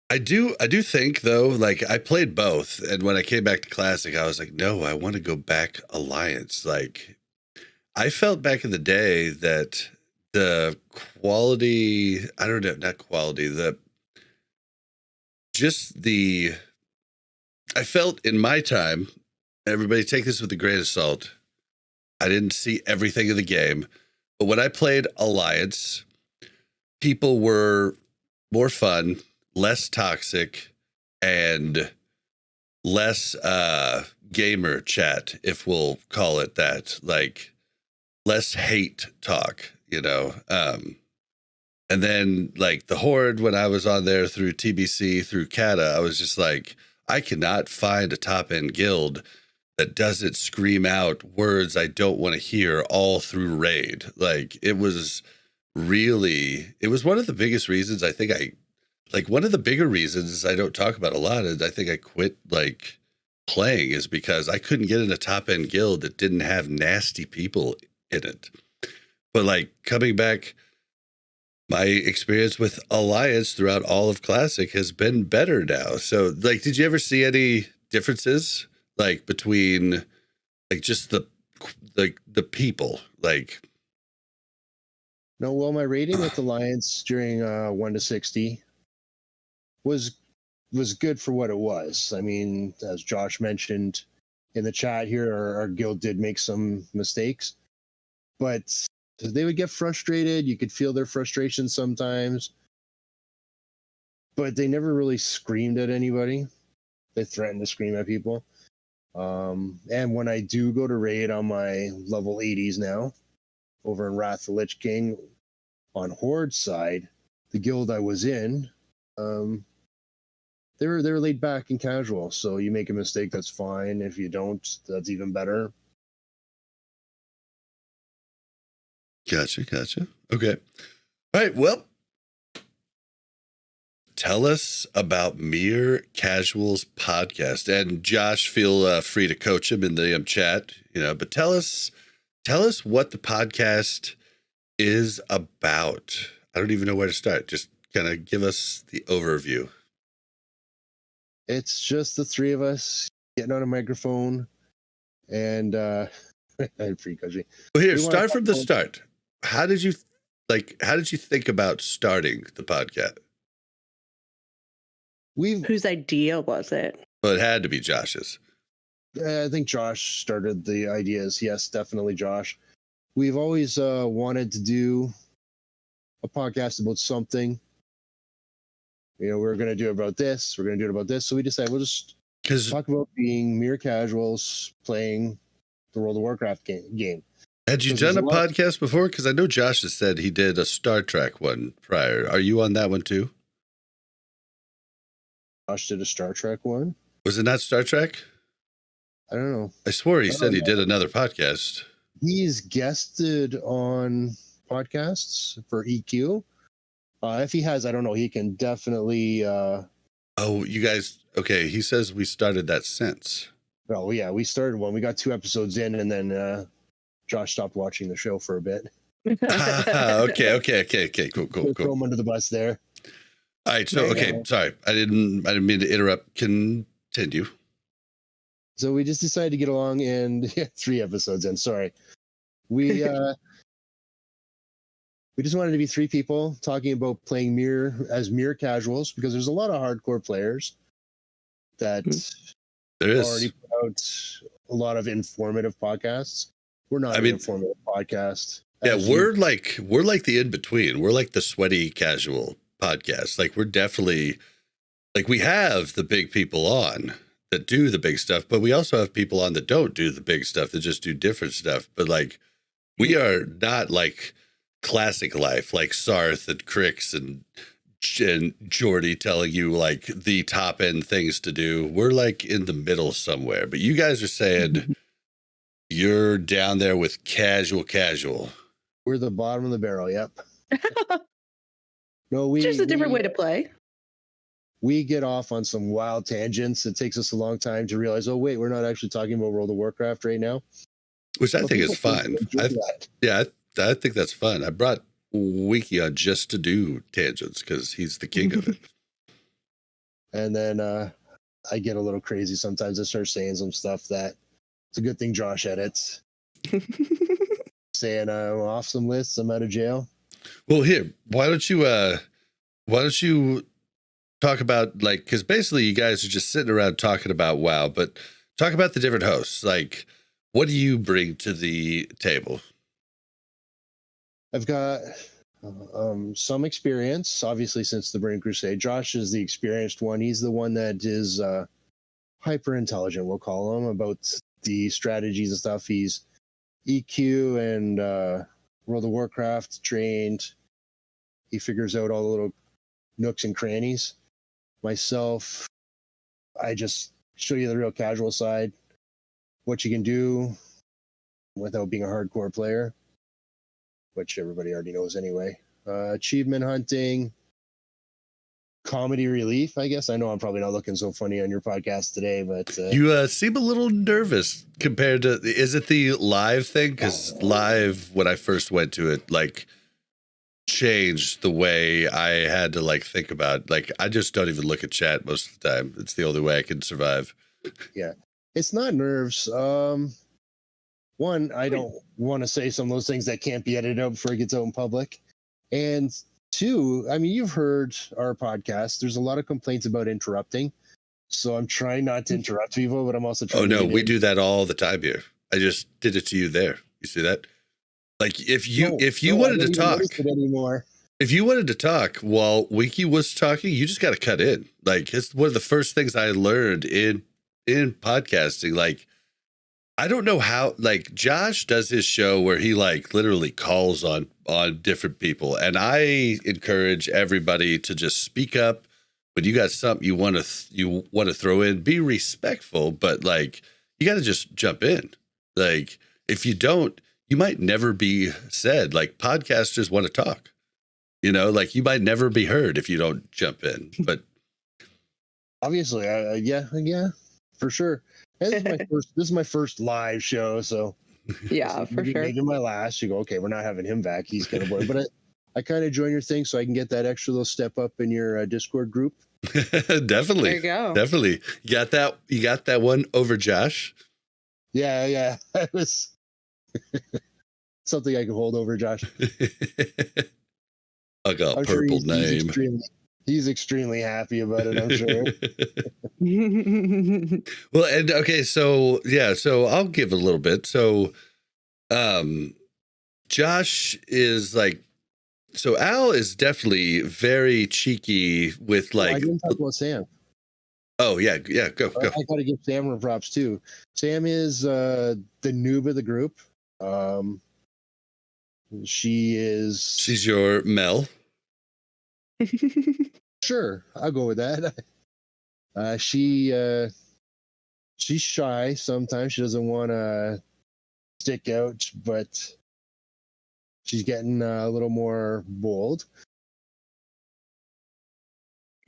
I do think though, like I played both, and when I came back to Classic, I was like, no, I want to go back Alliance. Like I felt back in the day that the quality, I don't know, not quality, I felt in my time, everybody take this with a grain of salt. I didn't see everything of the game, but when I played Alliance, people were more fun, less toxic, and less gamer chat, if we'll call it that, like less hate talk, you know. And then like the Horde, when I was on there through TBC, through Kata, I was just like, I cannot find a top end guild that doesn't scream out words I don't want to hear all through raid. Like it was one of the biggest reasons one of the bigger reasons I don't talk about a lot is I think I quit like playing is because I couldn't get in a top end guild that didn't have nasty people in it. But like coming back, my experience with Alliance throughout all of Classic has been better now. So like, did you ever see any differences like between like just the people like? No, well, my rating with Alliance during 1 to 60 was good for what it was. I mean, as Josh mentioned in the chat here, our guild did make some mistakes, but they would get frustrated. You could feel their frustration sometimes, but they never really screamed at anybody. They threatened to scream at people. And when I do go to raid on my level 80s now, over in Wrath of the Lich King, on Horde side, the guild I was in, they were laid back and casual. So you make a mistake, that's fine. If you don't, that's even better. Gotcha. Okay. All right. Well, tell us about Mere Casuals podcast, and Josh, feel free to coach him in the chat, you know, but tell us what the podcast is about. I don't even know where to start. Just kind of give us the overview. It's just the three of us getting on a microphone and pretty cozy. Well, here, start from the start. How did you think about starting the podcast? Whose idea was it? Well, it had to be Josh's. I think Josh started the ideas. Yes, definitely Josh. We've always wanted to do a podcast about something. You know, we're going to do it about this. We're going to do it about this. So we decided we'll just talk about being mere casuals playing the World of Warcraft game. Had you done a podcast before? Because I know Josh has said he did a Star Trek one prior. Are you on that one too? Josh did a Star Trek one. Was it not Star Trek? I don't know. I swore he said he did another podcast. He's guested on podcasts for EQ. If he has, I don't know. He can definitely. Oh, you guys. Okay. He says we started that since. Oh, yeah. We started one. We got 2 episodes in, and then Josh stopped watching the show for a bit. Okay. Cool. Throw him under the bus there. All right. So, okay. Sorry. I didn't mean to interrupt. Continue. So we just decided to get along, and 3 episodes in. Sorry. We just wanted to be 3 people talking about playing mere casuals, because there's a lot of hardcore players that already put out a lot of informative podcasts. We're not an informative podcast. Yeah, we're like the in between. We're like the sweaty casual podcast. Like we're definitely like we have the big people on that do the big stuff, but we also have people on that don't do the big stuff, that just do different stuff. But like we are not like Classic Life, like Sarth and Crix and Jordy telling you like the top end things to do. We're like in the middle somewhere, but you guys are saying you're down there with casual. We're the bottom of the barrel. Yep. No, Just a different way to play. We get off on some wild tangents. It takes us a long time to realize, oh, wait, we're not actually talking about World of Warcraft right now. Which I think is fun. I think that's fun. I brought Winky on just to do tangents because he's the king of it. And then I get a little crazy sometimes. I start saying some stuff that it's a good thing Josh edits. Saying I'm off some lists, I'm out of jail. Well, here, why don't you talk about, like, because basically you guys are just sitting around talking about WoW, but talk about the different hosts. Like, what do you bring to the table? I've got some experience, obviously, since the Burning Crusade. Josh is the experienced one. He's the one that is hyper intelligent, we'll call him, about the strategies and stuff. He's EQ and World of Warcraft trained. He figures out all the little nooks and crannies. Myself, I just show you the real casual side, what you can do without being a hardcore player, which everybody already knows anyway. Achievement hunting, comedy relief, I guess. I know I'm probably not looking so funny on your podcast today, but you seem a little nervous compared to, is it the live thing? Because live, when I first went to it, like, changed the way I had to, like, think about, like, I just don't even look at chat most of the time. It's the only way I can survive. Yeah, it's not nerves. One, I don't want to say some of those things that can't be edited out before it gets out in public. And two, I mean, you've heard our podcast. There's a lot of complaints about interrupting. So I'm trying not to interrupt people, but I'm also trying to. Oh, no, we do that all the time here. I just did it to you there. You see that? Like, if you wanted to talk anymore. If you wanted to talk while Winky was talking, you just got to cut in. Like, it's one of the first things I learned in podcasting. Like, I don't know how, like, Josh does his show where he, like, literally calls on different people. And I encourage everybody to just speak up when you got something you want to throw in. Be respectful, but, like, you got to just jump in. Like, if you don't, you might never be said. Like, podcasters want to talk, you know, like, you might never be heard if you don't jump in. But obviously, yeah, for sure. And this is my first live show, so yeah, for sure. Maybe my last. You go, okay, we're not having him back. He's kind of boring, but I kind of join your thing so I can get that extra little step up in your Discord group. Definitely, there you go. Definitely, you got that one over Josh. Yeah, that was something I can hold over Josh. I got a purple name. He's extremely happy about it, I'm sure. Well, and okay, so I'll give a little bit. So Josh is like, so Al is definitely very cheeky with, like, I didn't talk about Sam. Oh yeah, go. I gotta give Sam her props too. Sam is the noob of the group. She's your Mel. Sure, I'll go with that. She's shy sometimes. She doesn't want to stick out, but she's getting a little more bold.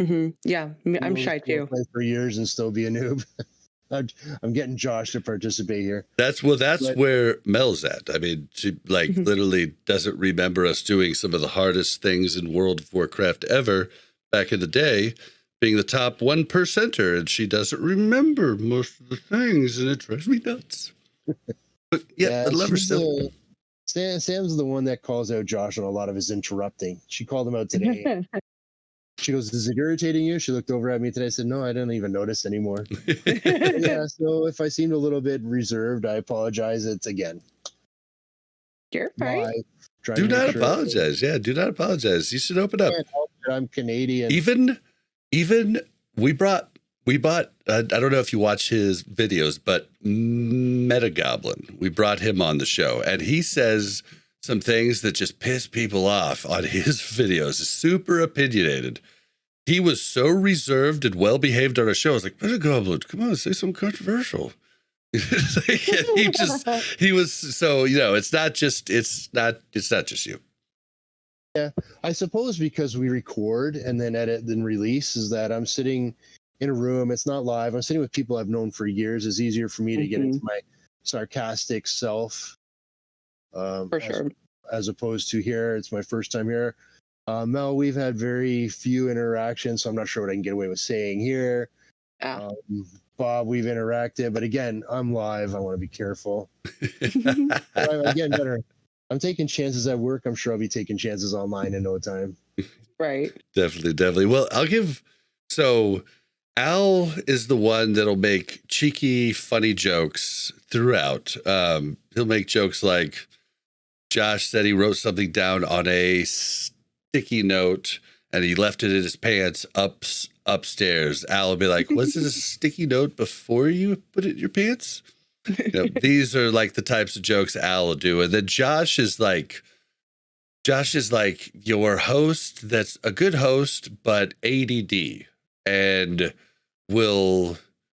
Mm-hmm. Yeah, I'm shy too. Play for years and still be a noob. I'm getting Josh to participate here. That's where Mel's at. I mean, she, like, literally doesn't remember us doing some of the hardest things in World of Warcraft ever back in the day, being the top 1%er, and she doesn't remember most of the things, and it drives me nuts. But yeah, I love her still. Sam's the one that calls out Josh on a lot of his interrupting. She called him out today. She goes, "Is it irritating you?" She looked over at me today. I said, "No, I don't even notice anymore." Yeah, so if I seemed a little bit reserved, I apologize. It's again. You're fine. Do not apologize. Yeah, do not apologize. You should open up. I'm Canadian. Even we bought. I don't know if you watch his videos, but Metagoblin. We brought him on the show, and he says some things that just piss people off on his videos. Super opinionated. He was so reserved and well behaved on our show. I was like, Metagoblin, come on, say something controversial. He was so, you know, it's not just you. Yeah, I suppose because we record and then edit then release is that I'm sitting in a room. It's not live. I'm sitting with people I've known for years. It's easier for me to get into my sarcastic self. For sure. As opposed to here, it's my first time here. Mel, we've had very few interactions, so I'm not sure what I can get away with saying here. Bob, we've interacted, but again, I'm live. I want to be careful. Again, I'm taking chances at work. I'm sure I'll be taking chances online in no time. Right. Definitely. Well, so Al is the one that'll make cheeky, funny jokes throughout. He'll make jokes like Josh said he wrote something down on a sticky note and he left it in his pants upstairs. Al will be like, was it a sticky note before you put it in your pants? These are like the types of jokes Al will do. And then Josh is like your host that's a good host, but ADD and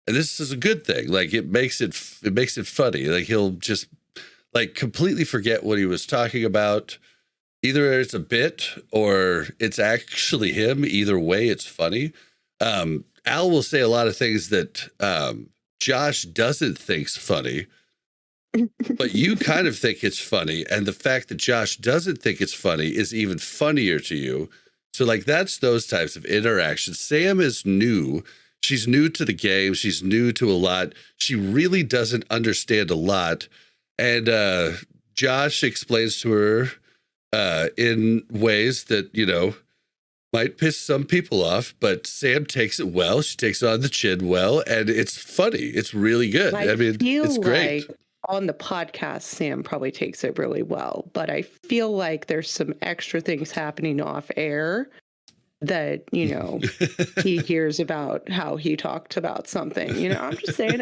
this is a good thing. Like it makes it funny. Like he'll just like completely forget what he was talking about. Either it's a bit or it's actually him. Either way, it's funny. Al will say a lot of things that Josh doesn't think's funny, but you kind of think it's funny. And the fact that Josh doesn't think it's funny is even funnier to you. So like that's those types of interactions. Sam is new. She's new to the game. She's new to a lot. She really doesn't understand a lot. And Josh explains to her in ways that, might piss some people off, but Sam takes it well. She takes it on the chin well, and it's funny. It's really good. I mean, it's great. Like on the podcast, Sam probably takes it really well, but I feel like there's some extra things happening off air that, he hears about how he talked about something. I'm just saying,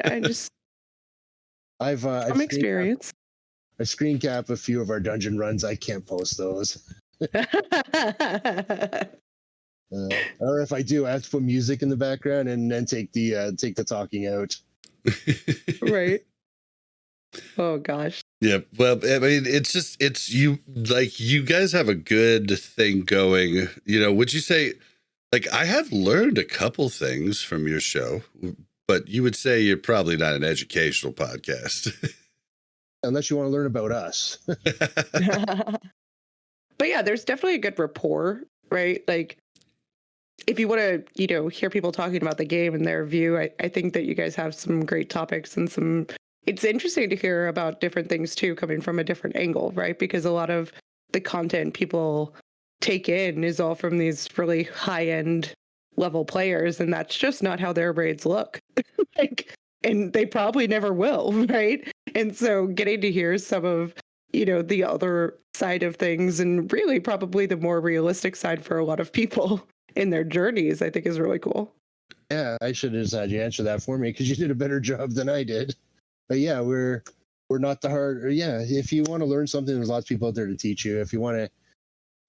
from experience. I screen cap a few of our dungeon runs. I can't post those. Or if I do, I have to put music in the background and then take the talking out. Right. Oh gosh. Yeah. Well, I mean, it's you guys have a good thing going. Would you say, like, I have learned a couple things from your show, but you would say you're probably not an educational podcast. Unless you want to learn about us. But yeah, there's definitely a good rapport, right? Like, if you want to, hear people talking about the game and their view, I think that you guys have some great topics and it's interesting to hear about different things too, coming from a different angle, right? Because a lot of the content people take in is all from these really high-end level players, and that's just not how their raids look. And they probably never will, right? And so getting to hear some of, the other side of things and really probably the more realistic side for a lot of people in their journeys, I think is really cool. Yeah, I should have just had you answer that for me because you did a better job than I did. But yeah, we're not the hard. Yeah, if you want to learn something, there's lots of people out there to teach you. If you want to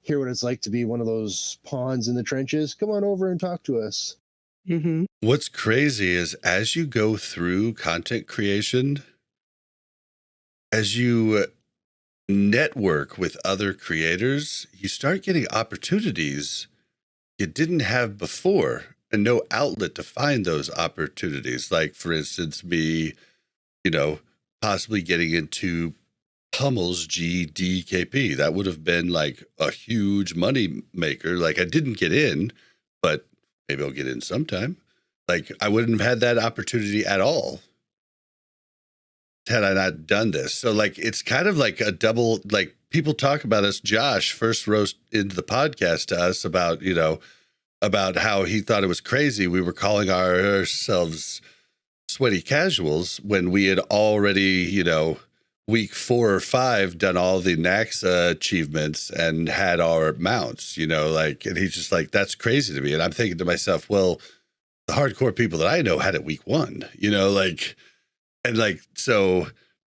hear what it's like to be one of those pawns in the trenches, come on over and talk to us. Mm-hmm. What's crazy is as you go through content creation, as you network with other creators, you start getting opportunities you didn't have before and no outlet to find those opportunities. Like, for instance, me, possibly getting into Pummel's GDKP. That would have been like a huge money maker. Like, I didn't get in, but maybe I'll get in sometime. Like, I wouldn't have had that opportunity at all had I not done this. So like, it's kind of like a double, like people talk about us. Josh first rose into the podcast to us about, about how he thought it was crazy. We were calling ourselves sweaty casuals when we had already, week 4 or 5 done all the Naxa achievements and had our mounts, and he's just like, that's crazy to me. And I'm thinking to myself, well, the hardcore people that I know had it week 1,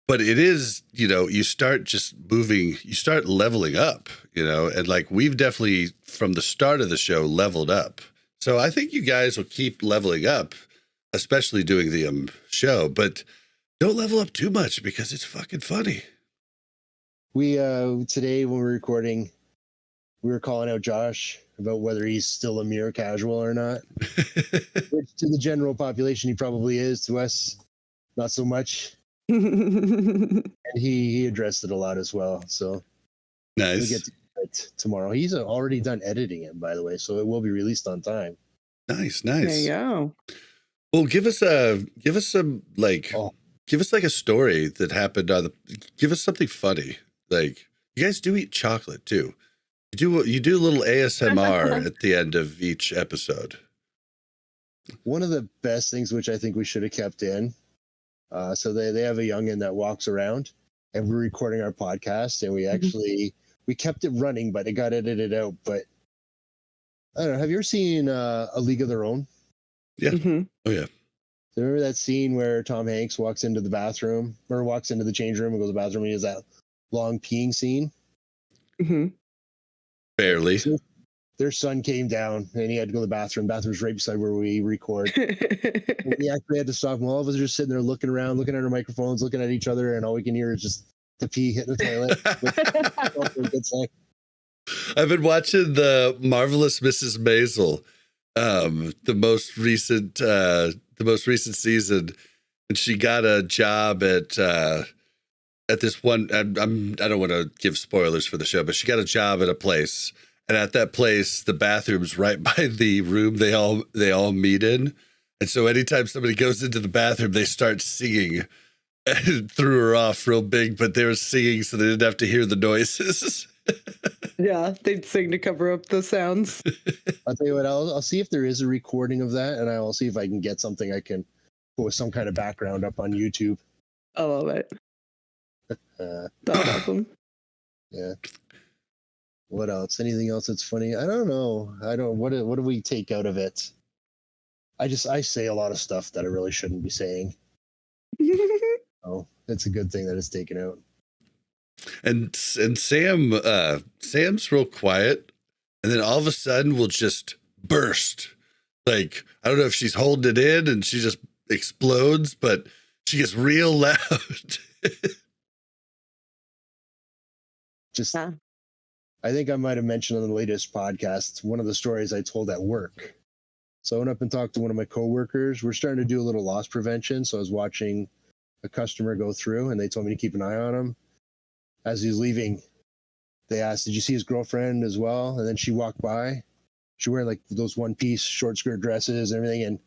but it is, you start just moving, you start leveling up, and like we've definitely from the start of the show leveled up. So I think you guys will keep leveling up, especially doing the show, but don't level up too much because it's fucking funny. We today when we're recording, we were calling out Josh about whether he's still a mere casual or not. Which to the general population, he probably is. To us, not so much. And he addressed it a lot as well. So nice. We'll get to it tomorrow. He's already done editing it, by the way, so it will be released on time. Nice. There you go. Well, give us like a story that happened on give us something funny. Like, you guys do eat chocolate too. You do a little ASMR at the end of each episode. One of the best things, which I think we should have kept in, so they have a youngin that walks around, and we're recording our podcast, and we kept it running, but it got edited out. But I don't know. Have you ever seen A League of Their Own? Yeah. Mm-hmm. Oh yeah. So remember that scene where Tom Hanks walks into the bathroom or walks into the change room and goes to the bathroom, and he has that long peeing scene? Mm-hmm. Barely. So their son came down and he had to go to the bathroom. Bathroom's right beside where we record. And we actually had to stop him. All of us are just sitting there looking around, looking at our microphones, looking at each other, and all we can hear is just the pee hitting the toilet. It's like, I've been watching the Marvelous Mrs. Maisel, the most recent season, and she got a job at this one. I don't want to give spoilers for the show, but she got a job at a place, and at that place, the bathroom's right by the room they all meet in, and so anytime somebody goes into the bathroom, they start singing. And threw her off real big, but they were singing, so they didn't have to hear the noises. Yeah, they'd sing to cover up the sounds. I'll tell you what, I'll see if there is a recording of that, and I'll see if I can get something I can put with some kind of background up on YouTube. I love it. That's awesome. Yeah. What else? Anything else that's funny? I don't know. What do we take out of it? I say a lot of stuff that I really shouldn't be saying. Oh, it's a good thing that it's taken out. And Sam's real quiet, and then all of a sudden will just burst. Like, I don't know if she's holding it in and she just explodes, but she gets real loud. I think I might have mentioned on the latest podcast one of the stories I told at work. So I went up and talked to one of my coworkers. We're starting to do a little loss prevention. So I was watching a customer go through, and they told me to keep an eye on him. As he's leaving, they asked, "Did you see his girlfriend as well?" And then she walked by. She wearing like those one-piece short skirt dresses and everything. And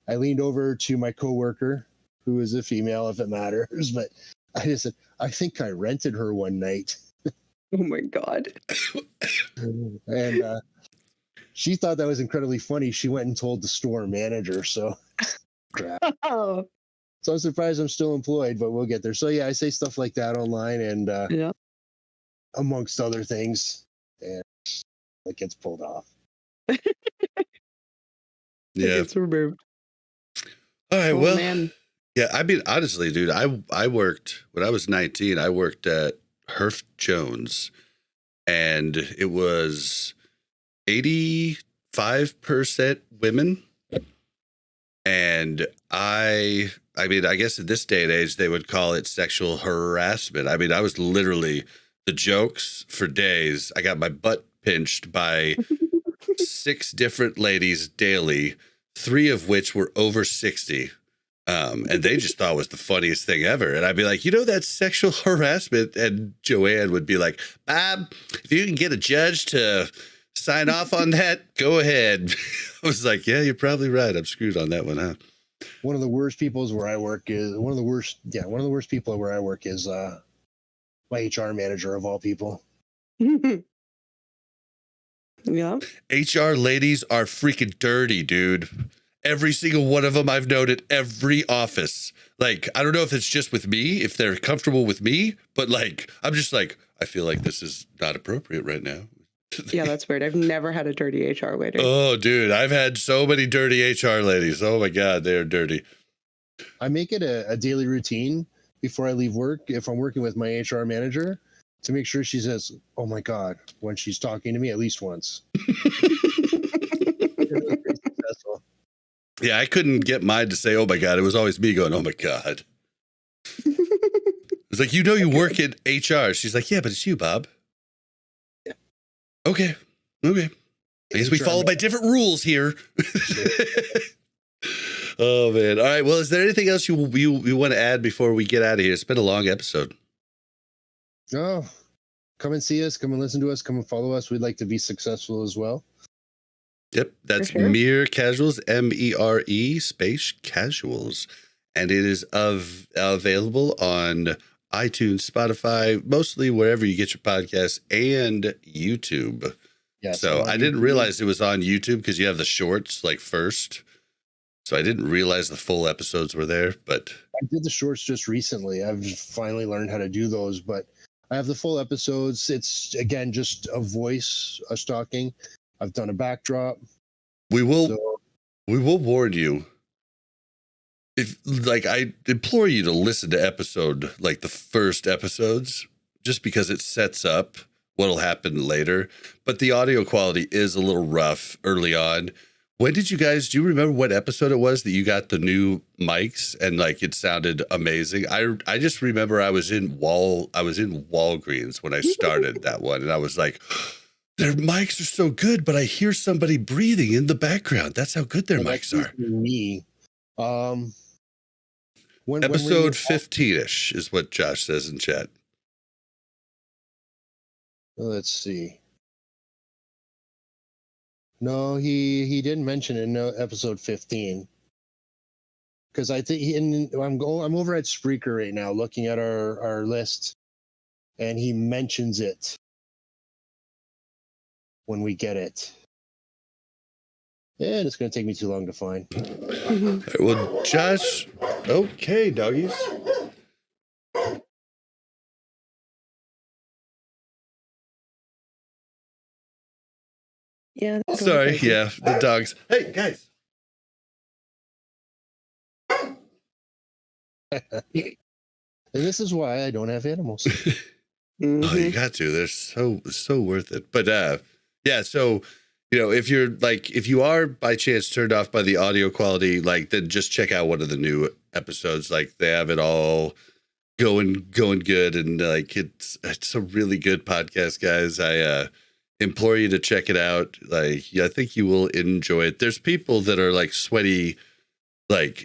I leaned over to my coworker, who is a female, if it matters. But I just said, "I think I rented her one night." Oh my God. And she thought that was incredibly funny. She went and told the store manager. So crap. Oh. So I'm surprised I'm still employed, but we'll get there. So yeah, I say stuff like that online, and Yeah. amongst other things, and it gets pulled off. Yeah. It's removed. All right. Oh, well, man. yeah. I mean, honestly, dude, I worked when I was 19. I worked at Herf Jones, and it was 85% women. And I mean, I guess in this day and age, they would call it sexual harassment. I mean, I was literally the jokes for days. I got my butt pinched by 6 different ladies daily, 3 of which were over 60. And they just thought it was the funniest thing ever. And I'd be like, that's sexual harassment. And Joanne would be like, "Bob, if you can get a judge to sign off on that, go ahead." I was like, yeah, you're probably right. I'm screwed on that one, huh? One of the worst people where I work is my HR manager of all people. Yeah. HR ladies are freaking dirty, dude. Every single one of them I've known at every office. Like, I don't know if it's just with me, if they're comfortable with me, but like, I'm just like, I feel like this is not appropriate right now. Yeah, that's weird. I've never had a dirty HR lady. Oh, dude, I've had so many dirty HR ladies. Oh my God, they're dirty. I make it a daily routine before I leave work, if I'm working with my HR manager, to make sure she says, "Oh my God," when she's talking to me at least once. Yeah, I couldn't get mine to say, "Oh my God." It was always me going, "Oh my God." It's like, you work in HR. She's like, "Yeah, but it's you, Bob." Yeah. Okay. I guess we follow by different rules here. Oh, man. All right. Well, is there anything else you want to add before we get out of here? It's been a long episode. Oh, come and see us. Come and listen to us. Come and follow us. We'd like to be successful as well. Yep. That's Mere Casuals, MERE space casuals. And it is available on iTunes, Spotify, mostly wherever you get your podcasts, and YouTube. Yeah, so I didn't realize it was on YouTube because you have the shorts like first. So I didn't realize the full episodes were there, but I did the shorts just recently. I've finally learned how to do those, but I have the full episodes. It's again just a voice, a stalking. I've done a backdrop. We will warn you. If I implore you to listen to episode the first episodes, just because it sets up what'll happen later. But the audio quality is a little rough early on. When did do you remember what episode it was that you got the new mics and it sounded amazing? I just remember I was in Walgreens when I started that one, and I was like, their mics are so good, but I hear somebody breathing in the background. That's how good their mics are. Me. Episode 15-ish is what Josh says in chat. Let's see. No, he didn't mention it in episode 15. Because I think I'm over at Spreaker right now looking at our list, and he mentions it when we get it. And it's going to take me too long to find. Right, well, Josh, okay, doggies. Yeah. Sorry, yeah, the dogs. Hey, guys. And this is why I don't have animals. Oh, you got to. They're so worth it. But yeah, so if you are by chance turned off by the audio quality, then just check out one of the new episodes. They have it all going good, and it's a really good podcast, guys. I implore you to check it out. I think you will enjoy it. There's people that are sweaty,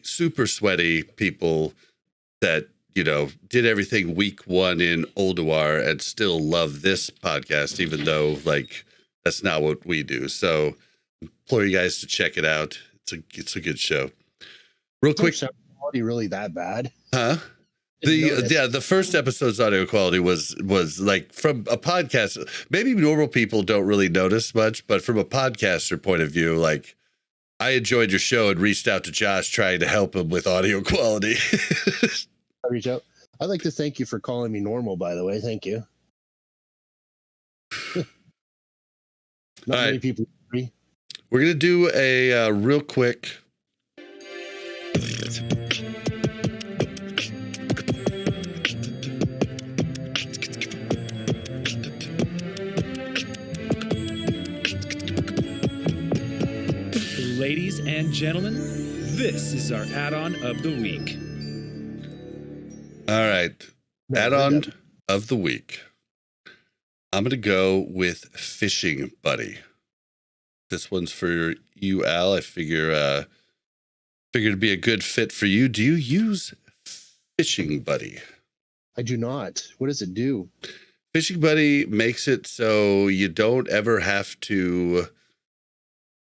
super sweaty people that did everything week one in Ulduar and still love this podcast, even though that's not what we do. So implore you guys to check it out. It's a good show. Real quick, sound quality really that bad? Huh? The first episode's audio quality was from a podcast. Maybe normal people don't really notice much, but from a podcaster point of view, I enjoyed your show and reached out to Josh trying to help him with audio quality. I reach out. I'd like to thank you for calling me normal, by the way. Thank you. Not many people agree. We're gonna do a real quick. Ladies and gentlemen, this is our add-on of the week. All right. Add-on of the week. I'm going to go with Fishing Buddy. This one's for you, Al. I figured it'd be a good fit for you. Do you use Fishing Buddy? I do not. What does it do? Fishing Buddy makes it so you don't ever have to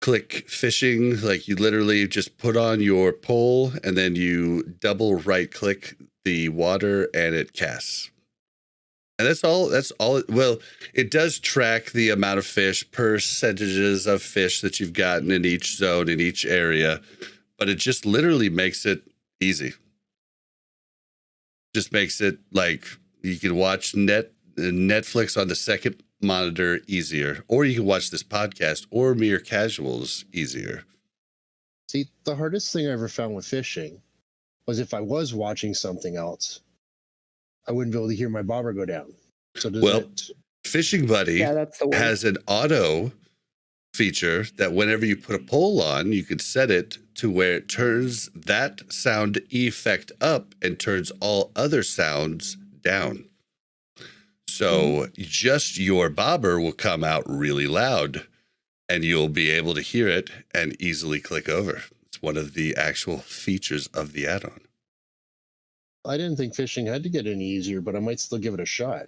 click fishing. You literally just put on your pole and then you double right click the water and it casts. And that's all. Well, it does track the amount of fish, percentages of fish that you've gotten in each zone, in each area, but it just literally makes it easy. Just makes it you can watch Netflix on the second monitor easier, or you can watch this podcast or Mere Casuals easier. See, the hardest thing I ever found with fishing was if I was watching something else, I wouldn't be able to hear my bobber go down. So Fishing Buddy has an auto feature that whenever you put a pole on, you can set it to where it turns that sound effect up and turns all other sounds down. So just your bobber will come out really loud and you'll be able to hear it and easily click over. It's one of the actual features of the add-on. I didn't think fishing had to get any easier, but I might still give it a shot.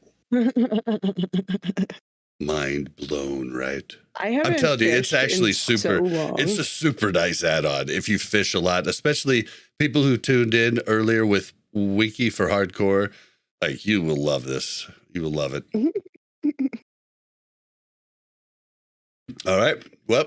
Mind blown, right? I'm telling you, it's actually super. It's a super nice add-on if you fish a lot, especially people who tuned in earlier with Winky for hardcore. Like, you will love this. You will love it. All right. Well,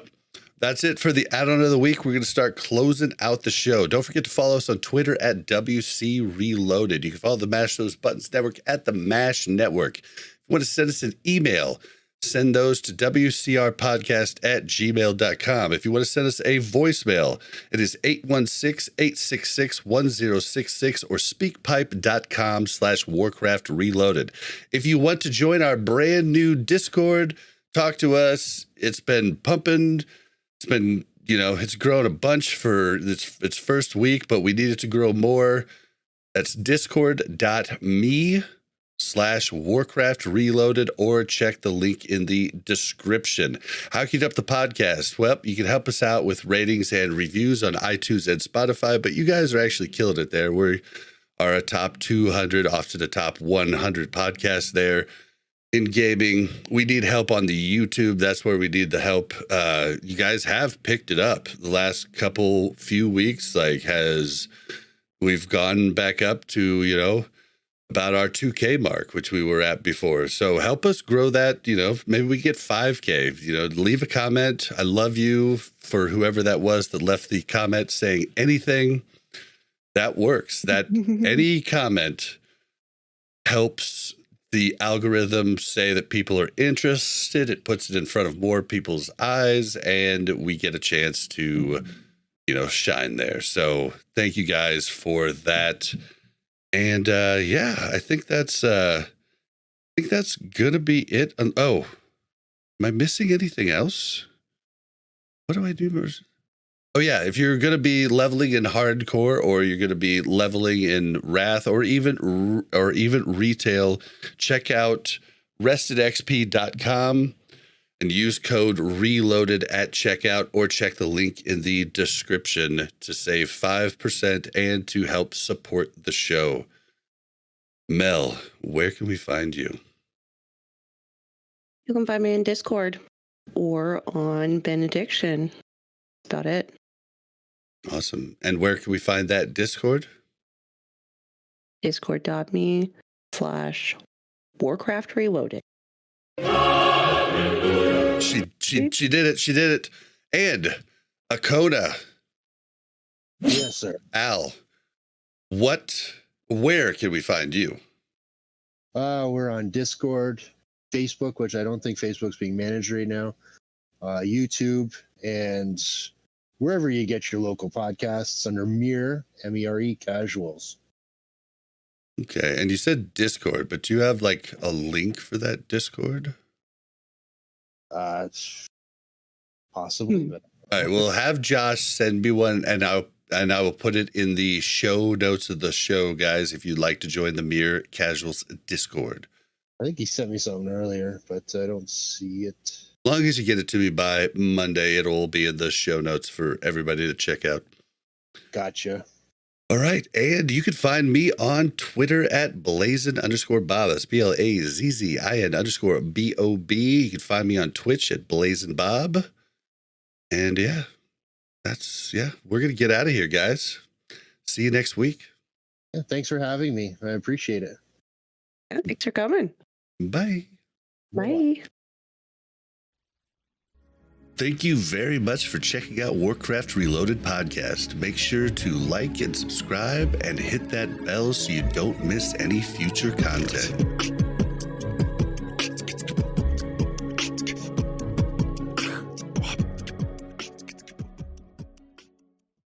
that's it for the add-on of the week. We're going to start closing out the show. Don't forget to follow us on Twitter at WC Reloaded. You can follow the Mash Those Buttons Network at the Mash Network. If you want to send us an email, send those to wcrpodcast@gmail.com. If you want to send us a voicemail, it is 816-866-1066 or speakpipe.com/Warcraft Reloaded. If you want to join our brand new Discord, talk to us. It's been pumping. It's been, it's grown a bunch for its first week, but we need it to grow more. That's discord.me/Warcraft Reloaded, or check the link in the description. How can you help the podcast? Well, you can help us out with ratings and reviews on iTunes and Spotify, but you guys are actually killing it there. We are a top 200, off to the top 100 podcast there in gaming. We need help on the YouTube. That's where we need the help. You guys have picked it up the last few weeks. We've gone back up to, about our 2K mark, which we were at before. So help us grow that, maybe we get 5K, leave a comment. I love you for whoever that was that left the comment saying anything. That works. That any comment helps the algorithm say that people are interested. It puts it in front of more people's eyes and we get a chance to, shine there. So thank you guys for that. And I think that's gonna be it. Am I missing anything else? What do I do? Oh yeah, if you're gonna be leveling in hardcore, or you're gonna be leveling in Wrath, or even retail, check out restedxp.com and use code RELOADED at checkout, or check the link in the description to save 5% and to help support the show. Mel, where can we find you? You can find me in Discord or on Benediction. That's about it. Awesome. And where can we find that Discord? Discord.me/Warcraft Reloaded. She did it. She did it. And Okona. Yes, sir. Al, where can we find you? We're on Discord, Facebook, which I don't think Facebook's being managed right now, YouTube, and wherever you get your local podcasts under MERE, MERE Casuals. Okay. And you said Discord, but do you have a link for that Discord? Possibly. But all right, we'll have Josh send me one, and I will put it in the show notes of the show, guys, if you'd like to join the MERE Casuals Discord. I think he sent me something earlier, but I don't see it. As long as you get it to me by Monday, it'll be in the show notes for everybody to check out. Gotcha. All right, and you can find me on Twitter at Blazin_Bob. That's BLAZZIN_BOB. You can find me on Twitch at BlazinBob. And we're going to get out of here, guys. See you next week. Yeah, thanks for having me. I appreciate it. Yeah, thanks for coming. Bye. Bye. Thank you very much for checking out Warcraft Reloaded podcast. Make sure to like and subscribe and hit that bell so you don't miss any future content.